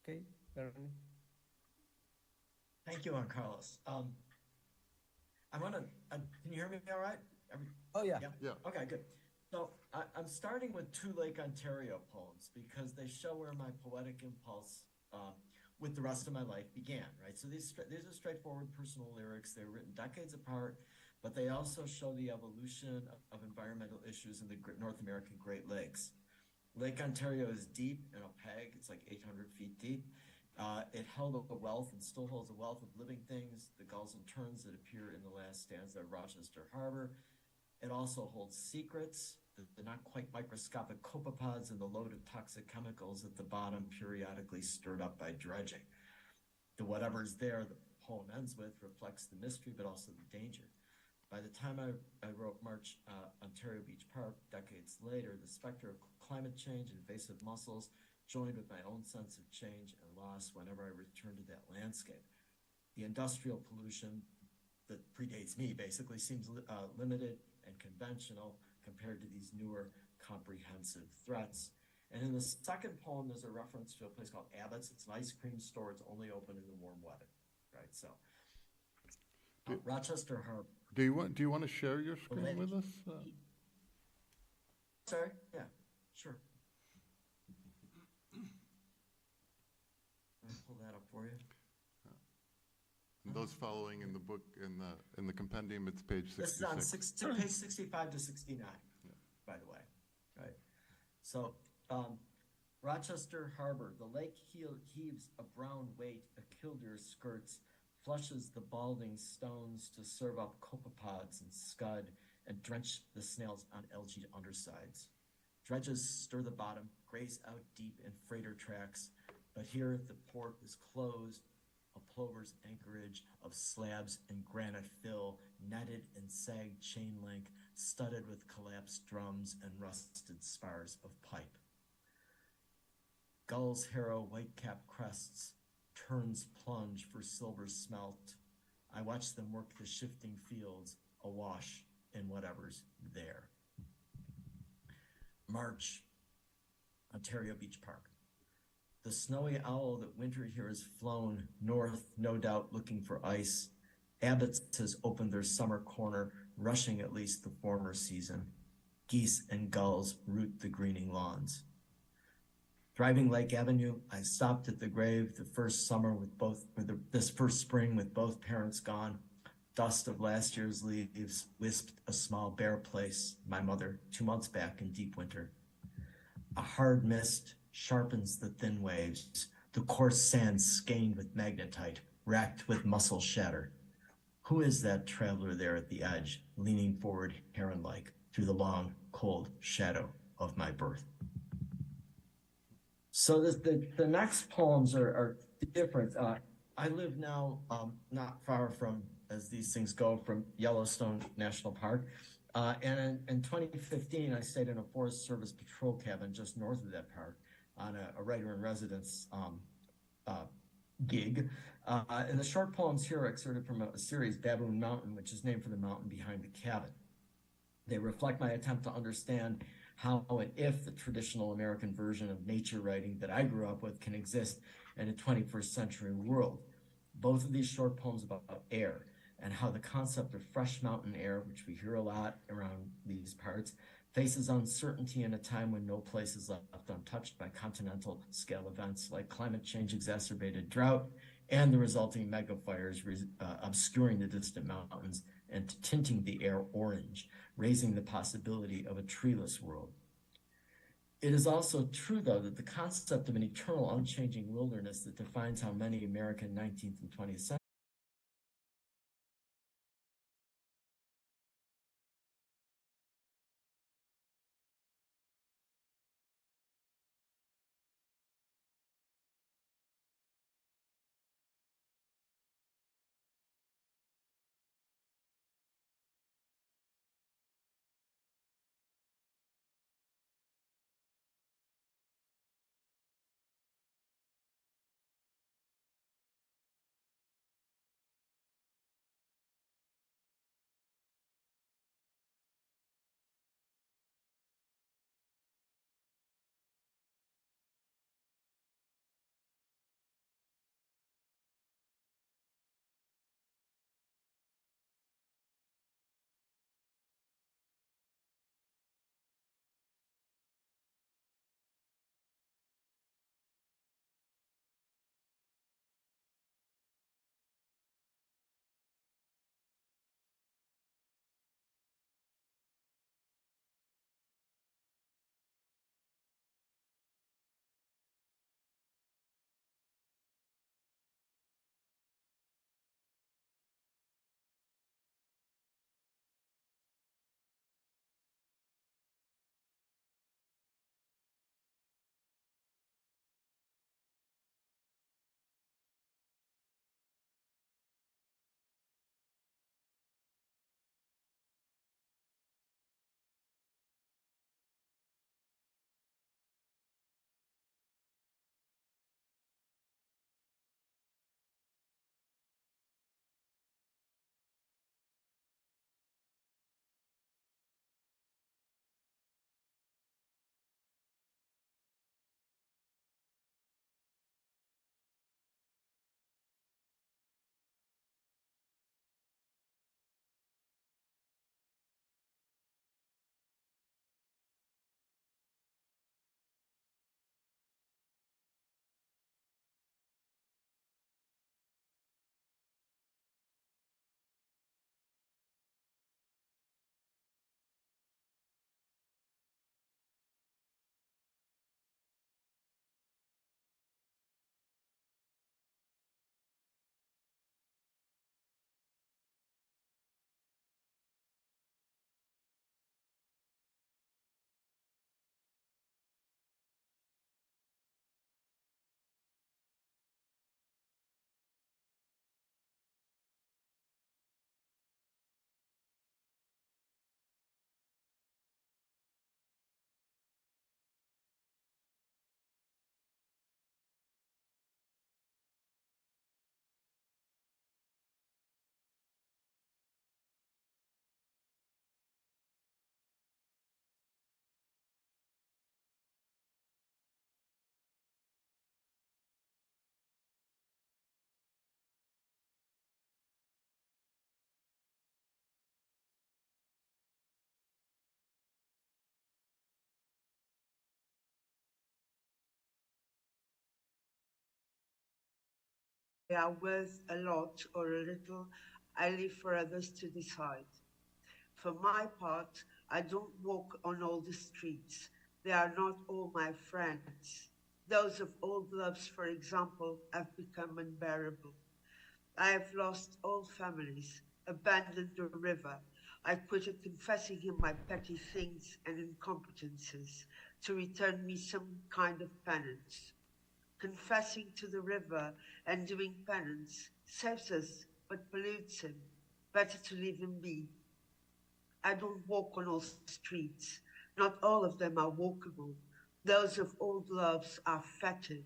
okay, Bernie. Thank you, Juan Carlos. I'm gonna. Can you hear me all right? Oh yeah. Yeah. Okay, good. So I'm starting with two Lake Ontario poems because they show where my poetic impulse with the rest of my life began. Right. So these are straightforward personal lyrics. They're written decades apart, but they also show the evolution of environmental issues in the North American Great Lakes. Lake Ontario is deep and opaque. It's like 800 feet deep. It held a wealth and still holds a wealth of living things, the gulls and terns that appear in the last stanza of Rochester Harbor. It also holds secrets, the not quite microscopic copepods and the load of toxic chemicals at the bottom periodically stirred up by dredging. The whatever's there, the poem ends with, reflects the mystery but also the danger. By the time I wrote March, Ontario Beach Park, decades later, the specter of climate change and invasive mussels joined with my own sense of change and loss whenever I return to that landscape. The industrial pollution that predates me basically seems limited and conventional compared to these newer comprehensive threats. And in the second poem, there's a reference to a place called Abbott's. It's an ice cream store. It's only open in the warm weather, right? So Rochester Harbor. Do you want to share your screen with us? Sorry? Yeah, sure. I'll pull that up for you. And those following in the book, in the compendium, it's page 66. This is on page 65 to 69, by the way. Right. So, Rochester Harbor, the lake heaves a brown weight, a killdeer skirts, flushes the balding stones to serve up copepods and scud, and drench the snails on algae undersides. Dredges stir the bottom, graze out deep in freighter tracks, but here the port is closed, a plover's anchorage of slabs and granite fill, netted in sag chain link, studded with collapsed drums and rusted spars of pipe. Gulls harrow white-capped crests, terns plunge for silver smelt. I watch them work the shifting fields, awash in whatever's there. March, Ontario Beach Park. The snowy owl that winter here has flown north, no doubt looking for ice. Abbott's has opened their summer corner, rushing at least the former season. Geese and gulls root the greening lawns. Driving Lake Avenue, I stopped at the grave this first spring with both parents gone. Dust of last year's leaves wisped a small bare place, my mother, 2 months back in deep winter. A hard mist sharpens the thin waves, the coarse sand skeined with magnetite, racked with mussel shatter. Who is that traveler there at the edge, leaning forward heron-like through the long, cold shadow of my birth? So the next poems are different. I live now not far from, as these things go, from Yellowstone National Park. And in 2015, I stayed in a Forest Service patrol cabin just north of that park on a writer-in-residence gig. And the short poems here are excerpted from a series, Baboon Mountain, which is named for the mountain behind the cabin. They reflect my attempt to understand how and if the traditional American version of nature writing that I grew up with can exist in a 21st century world. Both of these short poems about air and how the concept of fresh mountain air, which we hear a lot around these parts, faces uncertainty in a time when no place is left untouched by continental scale events like climate change exacerbated drought and the resulting mega fires obscuring the distant mountains and tinting the air orange, raising the possibility of a treeless world. It is also true, though, that the concept of an eternal, unchanging wilderness that defines how many American 19th and 20th century they are worth a lot or a little, I leave for others to decide. For my part, I don't walk on all the streets. They are not all my friends. Those of old loves, for example, have become unbearable. I have lost old families, abandoned the river. I quitted confessing him my petty things and incompetences to return me some kind of penance. Confessing to the river and doing penance saves us but pollutes him. Better to leave him be. I don't walk on all streets. Not all of them are walkable. Those of old loves are fetid.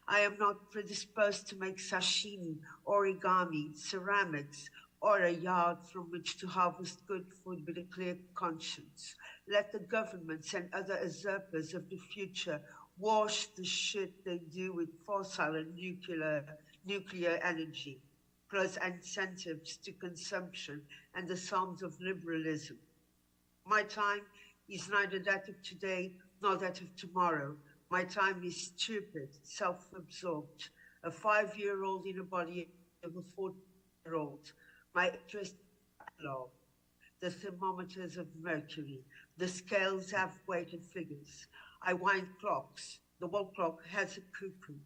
I am not predisposed to make sashimi, origami, ceramics, or a yard from which to harvest good food with a clear conscience. Let the governments and other usurpers of the future wash the shit they do with fossil and nuclear energy, plus incentives to consumption and the psalms of liberalism. My time is neither that of today nor that of tomorrow. My time is stupid, self-absorbed, a 5-year-old in a body of a 40-year-old. My interest is law. The thermometers of mercury, the scales have weighted figures. I wind clocks. The wall clock has a cuckoo.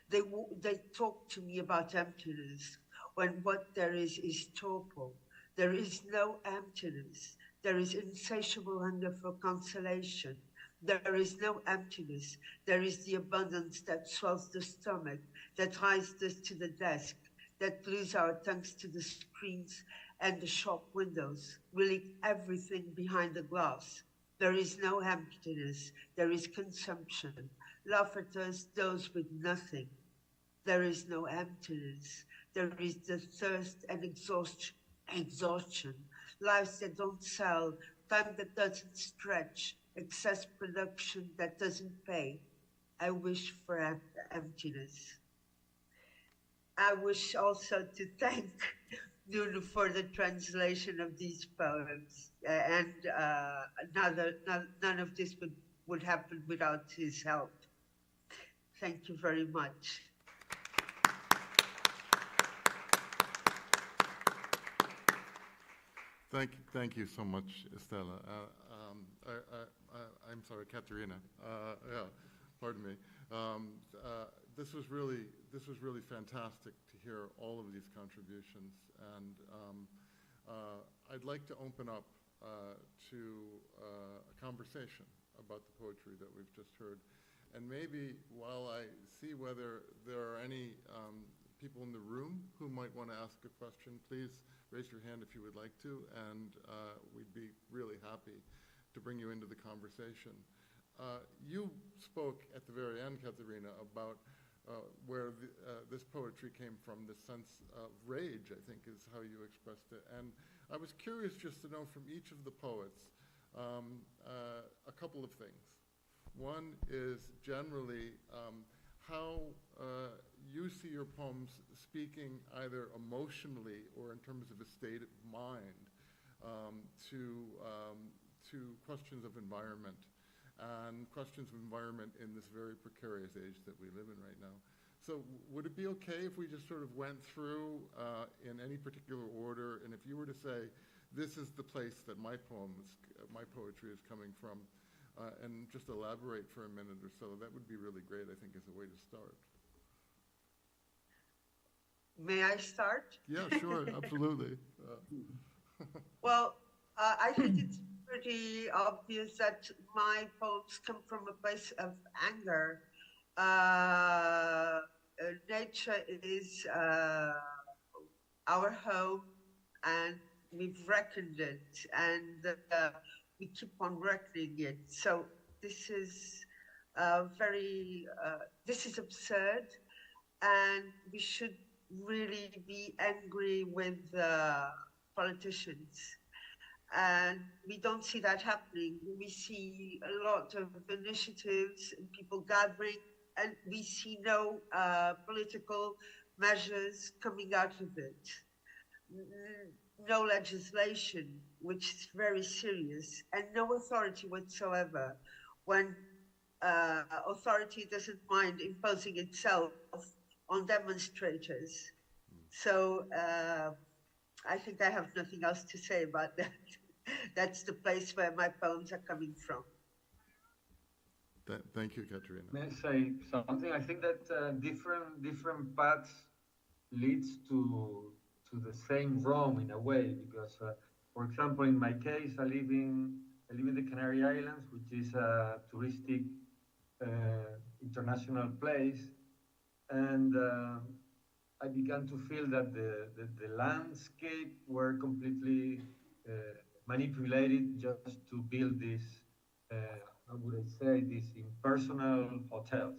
They talk to me about emptiness, when what there is torpor. There is no emptiness. There is insatiable hunger for consolation. There is no emptiness. There is the abundance that swells the stomach, that rises us to the desk, that glues our tongues to the screens and the shop windows, really everything behind the glass. There is no emptiness. There is consumption. Laugh at us, those with nothing. There is no emptiness. There is the thirst and exhaustion. Lives that don't sell, time that doesn't stretch, excess production that doesn't pay. I wish for emptiness. I wish also to thank Nuno for the translation of these poems, and none of this would happen without his help. Thank you very much. Thank you so much, Esthela. I'm sorry, Catarina. Yeah, pardon me. This was really fantastic to hear all of these contributions, and I'd like to open up to a conversation about the poetry that we've just heard. And maybe while I see whether there are any people in the room who might want to ask a question, please raise your hand if you would like to, and we'd be really happy to bring you into the conversation. You spoke at the very end, Catarina, about where this poetry came from, this sense of rage, I think is how you expressed it. And I was curious just to know from each of the poets a couple of things. One is generally how you see your poems speaking either emotionally or in terms of a state of mind to questions of environment and questions of environment in this very precarious age that we live in right now. So would it be okay if we just sort of went through in any particular order, and if you were to say, this is the place that my poetry is coming from, and just elaborate for a minute or so, that would be really great, I think, as a way to start. May I start? Yeah, sure, absolutely. Well, I think it's pretty obvious that my poems come from a place of anger. Nature is our home, and we've reckoned it, and we keep on reckoning it. So this is this is absurd, and we should really be angry with politicians. And we don't see that happening. We see a lot of initiatives and people gathering, and we see no political measures coming out of it. No legislation, which is very serious, and no authority whatsoever when authority doesn't mind imposing itself on demonstrators. So I think I have nothing else to say about that. That's the place where my poems are coming from. Thank you, Catarina. May I say something? I think that different paths leads to the same Rome in a way, because, for example, in my case, I live in the Canary Islands, which is a touristic international place, and I began to feel that the landscape were completely manipulated just to build this, how would I say, these impersonal hotels.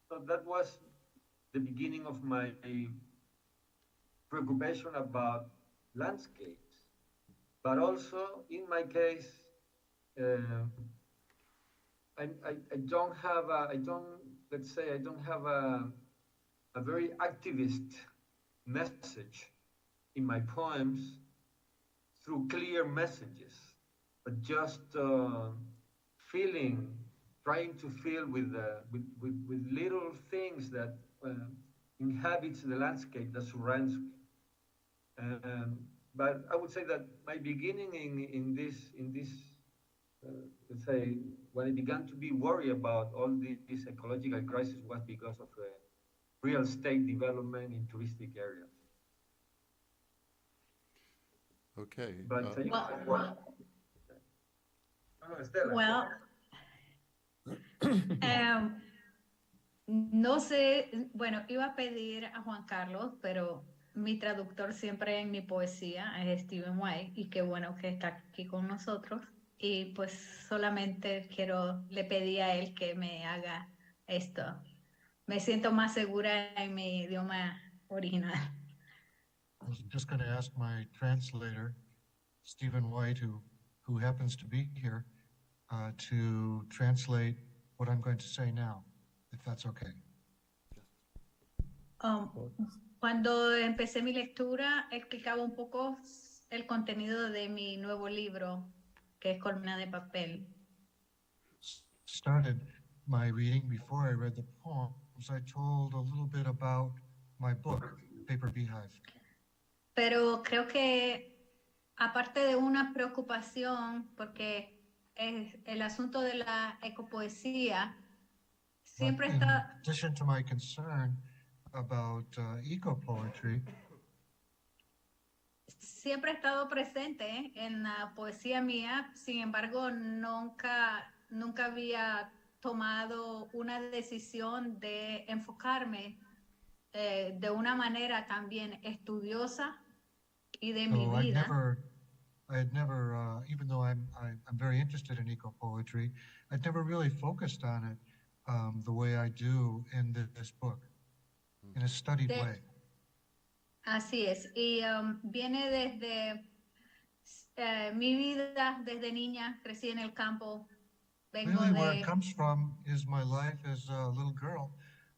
So that was the beginning of my preoccupation about landscapes. But also, in my case, I don't have a very activist message in my poems through clear messages. but just feeling, trying to feel with little things that inhabits the landscape that surrounds me. But I would say that my beginning in this let's say, when I began to be worried about all this ecological crisis was because of real estate development in touristic areas. Okay. But Esthela. Well, no sé, bueno, iba a pedir a Juan Carlos, pero mi traductor siempre en mi poesía es Stephen White, y qué bueno que está aquí con nosotros. Y pues solamente le pedí a él que me haga esto. Me siento más segura en mi idioma original. I was just going to ask my translator, Stephen White, who happens to be here, to translate what I'm going to say now, if that's okay. Cuando empecé mi lectura, explicaba un poco el contenido de mi nuevo libro, que es Colmena de Papel. Started my reading before I read the poems. I told a little bit about my book, Paper Beehive. Pero creo que, aparte de una preocupación, porque el asunto de la ecopoesía siempre está... In addition to my concern about ecopoetry, siempre ha estado presente en la poesía mía, sin embargo, nunca había tomado una decisión de enfocarme de una manera también estudiosa y de mi vida. I had never, even though I'm very interested in ecopoetry, I'd never really focused on it the way I do in this book, in a studied way. Así es, y viene desde mi vida, desde niña, crecí en el campo. Really, where it comes from is my life as a little girl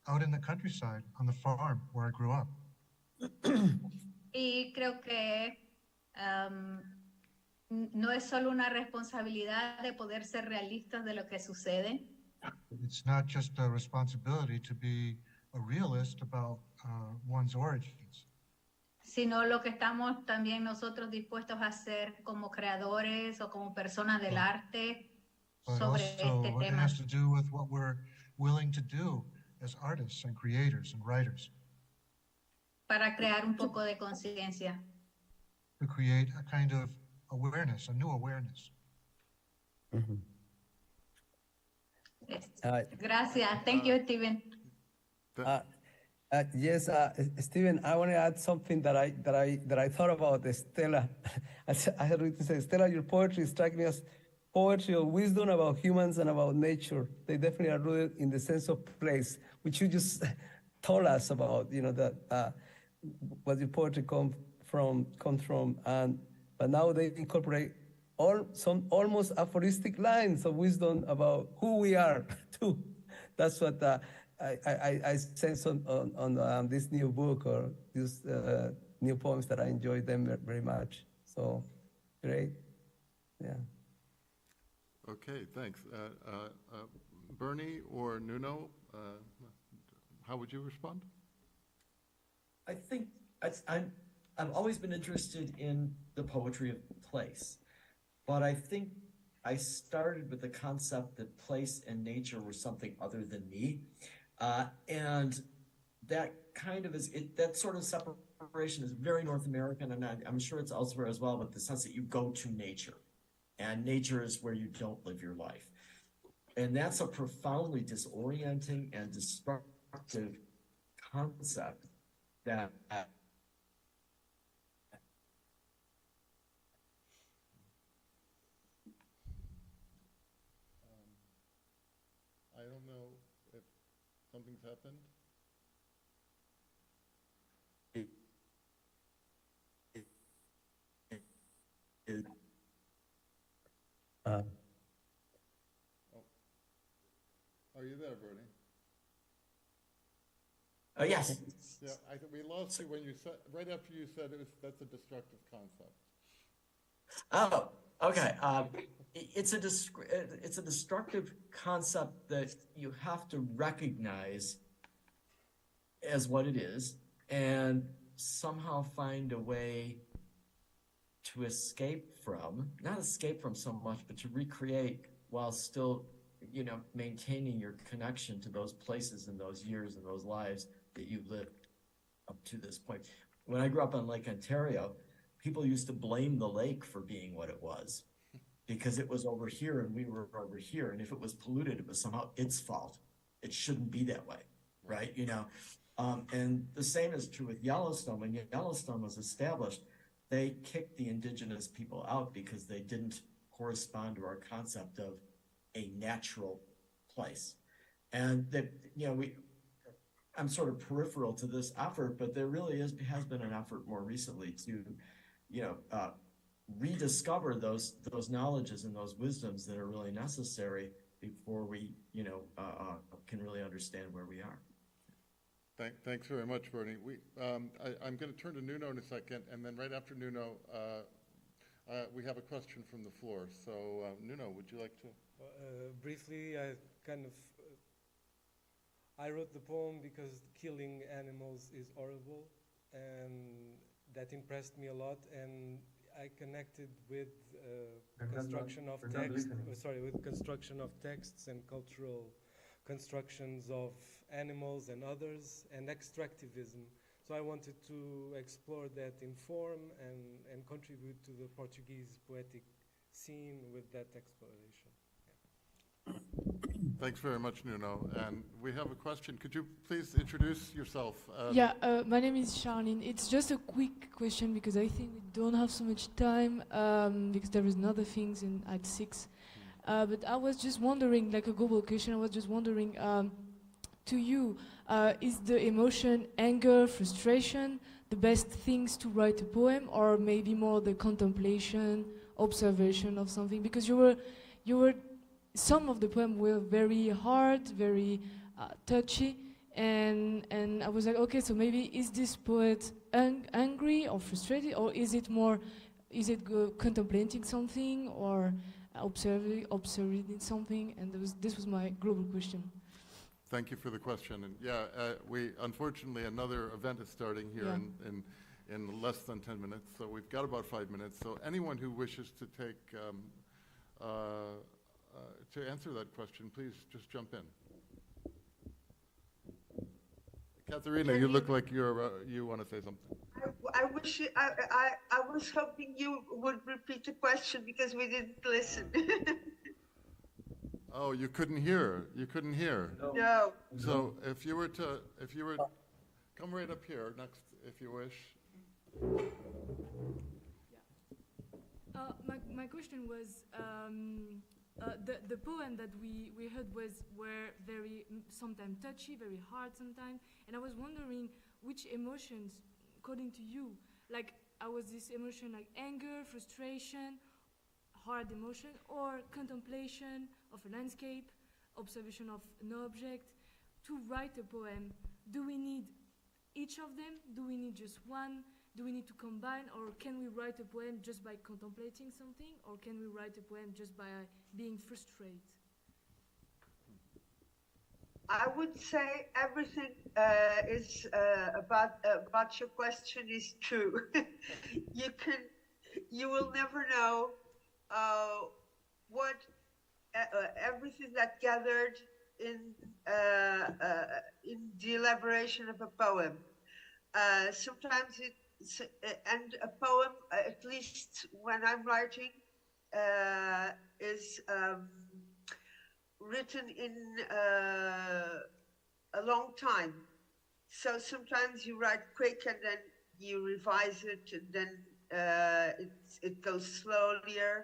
out in the countryside, on the farm where I grew up. Y creo que no es solo una responsabilidad de poder ser realistas de lo que sucede. It's not just a responsibility to be a realist about one's origins, sino lo que estamos también nosotros dispuestos a hacer como creadores o como personas del arte sobre este it tema. has to do with what we're willing to do as artists and creators and writers. Para crear un poco de conciencia. To create a kind of awareness, a new awareness. Gracias. Thank you, Steven. Yes, Steven, I want to add something that I thought about Esthela. I had written to say, Esthela, your poetry strikes me as poetry of wisdom about humans and about nature. They definitely are rooted in the sense of place, which you just told us about. You know that what your poetry comes from, but now they incorporate some almost aphoristic lines of wisdom about who we are too. That's what I sense on this new book or these new poems that I enjoy them very much. So great, yeah. Okay, thanks. Bernie or Nuno, how would you respond? I think I've always been interested in the poetry of place, but I think I started with the concept that place and nature were something other than me. And that kind of that sort of separation is very North American, and I'm sure it's elsewhere as well, but the sense that you go to nature, and nature is where you don't live your life. And that's a profoundly disorienting and destructive concept that I don't know if something's happened. Are you there, Bernie? Yes. Yeah, I think we lost you when you said, right after you said that's a destructive concept. Oh, Okay, it's a destructive concept that you have to recognize as what it is and somehow find a way to escape from, not escape from so much, but to recreate while still, you know, maintaining your connection to those places and those years and those lives that you lived up to this point. When I grew up on Lake Ontario, people used to blame the lake for being what it was because it was over here and we were over here. And if it was polluted, it was somehow its fault. It shouldn't be that way, right? You know, and the same is true with Yellowstone. When Yellowstone was established, they kicked the indigenous people out because they didn't correspond to our concept of a natural place. And that, you know, I'm sort of peripheral to this effort, but there really has been an effort more recently to, you know, rediscover those knowledges and those wisdoms that are really necessary before we, you know, can really understand where we are. Thanks very much, Bernie. I'm going to turn to Nuno in a second, and then right after Nuno, we have a question from the floor. So, Nuno, would you like to? Briefly, I wrote the poem because killing animals is horrible, and that impressed me a lot. And I connected with construction of texts and cultural constructions of animals and others, and extractivism. So I wanted to explore that in form and contribute to the Portuguese poetic scene with that exploration. Thanks very much, Nuno. And we have a question. Could you please introduce yourself? My name is Charlene. It's just a quick question because I think we don't have so much time because there is other things at 6. But I was just wondering, like a global question, I was just wondering, to you, is the emotion, anger, frustration, the best things to write a poem, or maybe more the contemplation, observation of something? Because you were, some of the poems were very hard, very touchy, and I was like, okay, so maybe is this poet angry or frustrated, or is it more, contemplating something, or observing something? And this was my global question. Thank you for the question. And we unfortunately another event is starting here in less than 10 minutes. So we've got about 5 minutes. So anyone who wishes to take to answer that question, please just jump in. Catarina, you look like you want to say something. I wish I was hoping you would repeat the question because we didn't listen. Oh, you couldn't hear. You couldn't hear. No. So if you were come right up here next, if you wish. My question was, the poem that we heard were very sometimes touchy, very hard sometimes, and I was wondering which emotions, according to you, like was this emotion like anger, frustration, hard emotion, or contemplation of a landscape, observation of an object? To write a poem, do we need each of them? Do we need just one? Do we need to combine, or can we write a poem just by contemplating something, or can we write a poem just by being frustrated? I would say everything is about your question is true. You will never know what everything that gathered in the elaboration of a poem. Sometimes and a poem, at least when I'm writing, is written in a long time. So sometimes you write quick and then you revise it, and then it goes slowlier,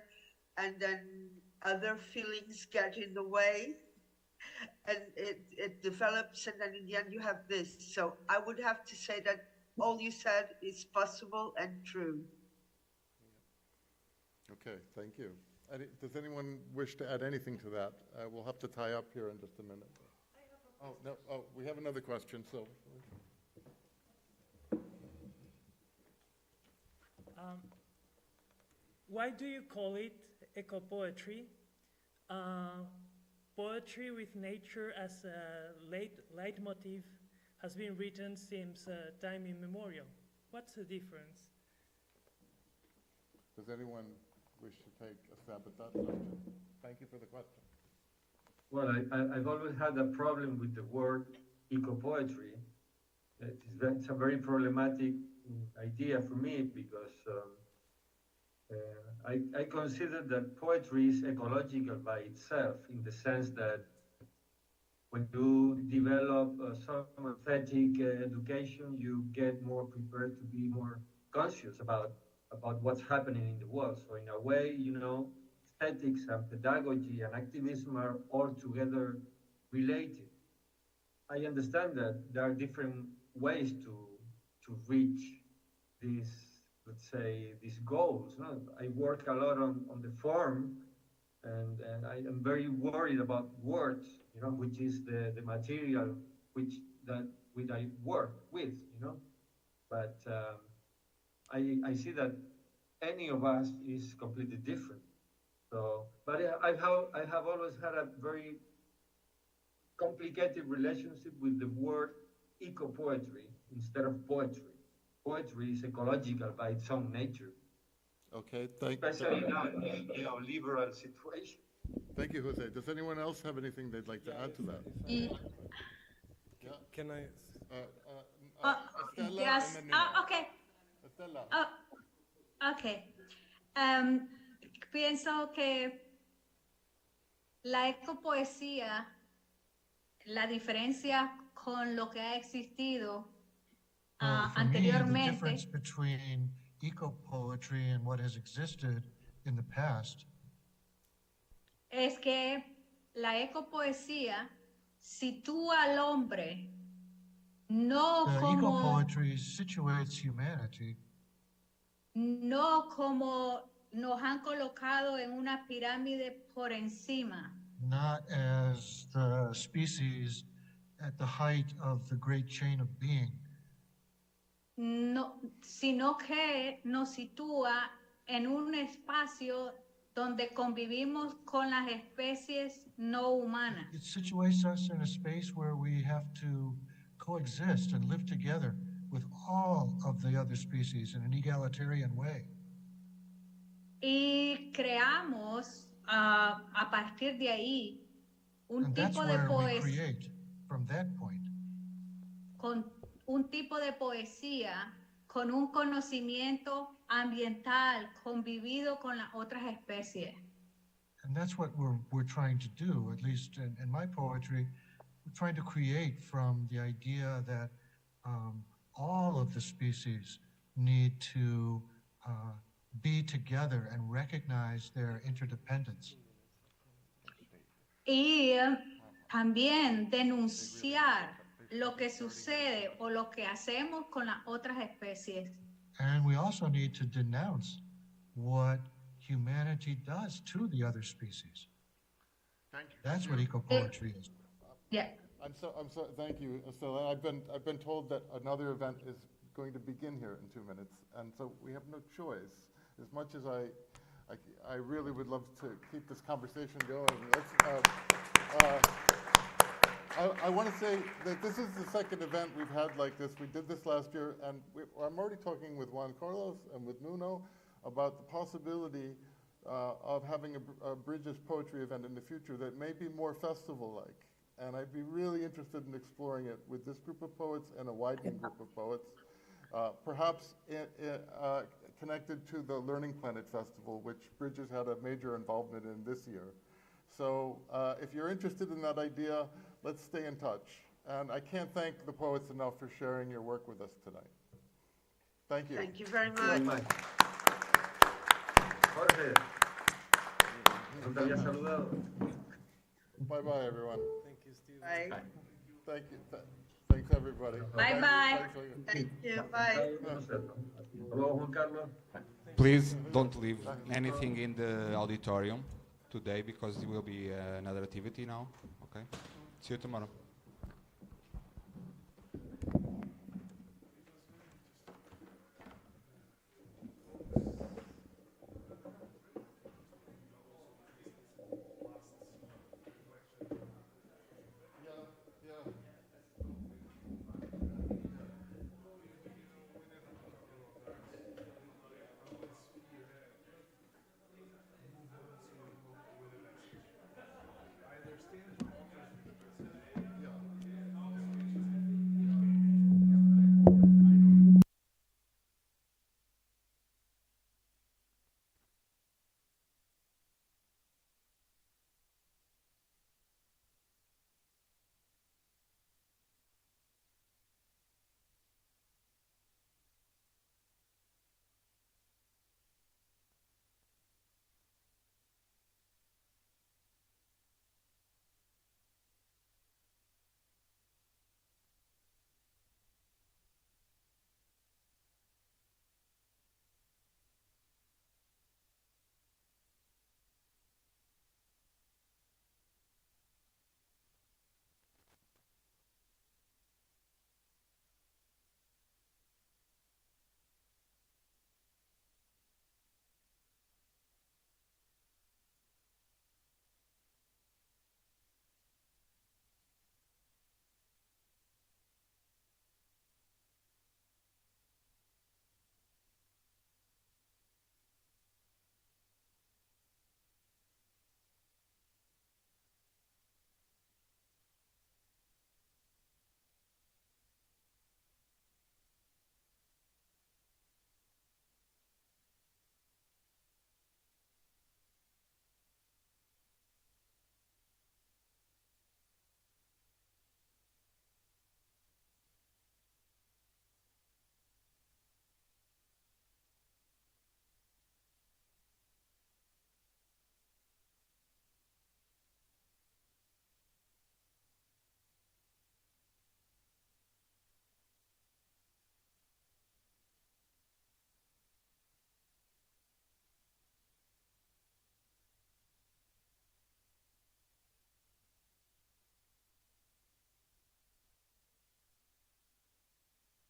and then other feelings get in the way, and it develops, and then in the end you have this. So I would have to say that all you said is possible and true. Okay, thank you. Does anyone wish to add anything to that? We'll have to tie up here in just a minute. Oh, no. Oh, we have another question, so. why do you call it eco-poetry? Poetry with nature as a leitmotif has been written since time immemorial. What's the difference? Does anyone wish to take a stab at that question? Thank you for the question. Well, I've always had a problem with the word eco-poetry. It's a very problematic idea for me because I consider that poetry is ecological by itself, in the sense that when you develop some aesthetic education, you get more prepared to be more conscious about what's happening in the world. So in a way, you know, aesthetics and pedagogy and activism are all together related. I understand that there are different ways to reach these, let's say, these goals. No? I work a lot on the form, and I am very worried about words, you know, which is the material which I work with, you know. But I see that any of us is completely different. So, but I have always had a very complicated relationship with the word eco-poetry instead of poetry. Poetry is ecological by its own nature. Okay, especially in our liberal situation. Thank you, Jose. Does anyone else have anything they'd like to add to that? Yeah. Can I? Esthela, Yes. and then Nuno. Okay. Esthela. Okay. Pienso que la ecopoesía, la diferencia con lo que ha existido anteriormente. The anteriormente. difference between eco-poetry and what has existed in the past Es que la ecopoesía sitúa al hombre no como eco-poetry situates humanity no como nos han colocado en una pirámide por encima. Not as the species at the height of the great chain of being. No, sino que nos sitúa en un espacio donde convivimos con las especies no humanas. It situates us in a space where we have to coexist and live together with all of the other species in an egalitarian way. Y creamos a partir de ahí un tipo de poesía. From that point. Con un tipo de poesía con un conocimiento ambiental convivido con las otras especies. And that's what we're trying to do, at least in my poetry. We're trying to create from the idea that all of the species need to be together and recognize their interdependence. Y también denunciar lo que sucede o lo que hacemos con las otras especies. And we also need to denounce what humanity does to the other species. Thank you. That's what eco-poetry is. Yeah. I'm so thank you, Esthela. I've been told that another event is going to begin here in 2 minutes, and so we have no choice. As much as I really would love to keep this conversation going. I want to say that this is the second event we've had like this. We did this last year, and I'm already talking with Juan Carlos and with Nuno about the possibility of having a Bridges poetry event in the future that may be more festival-like. And I'd be really interested in exploring it with this group of poets and a widening group of poets, perhaps connected to the Learning Planet Festival, which Bridges had a major involvement in this year. So if you're interested in that idea, let's stay in touch. And I can't thank the poets enough for sharing your work with us tonight. Thank you. Thank you very much. Jorge, no te había saludado. Bye-bye, everyone. Thank you, Steve. Bye. Thank you. Thanks, everybody. Bye-bye. Thank you. Bye. Hello, Juan Carlos. Please don't leave anything in the auditorium today because there will be another activity now. Okay? See you tomorrow.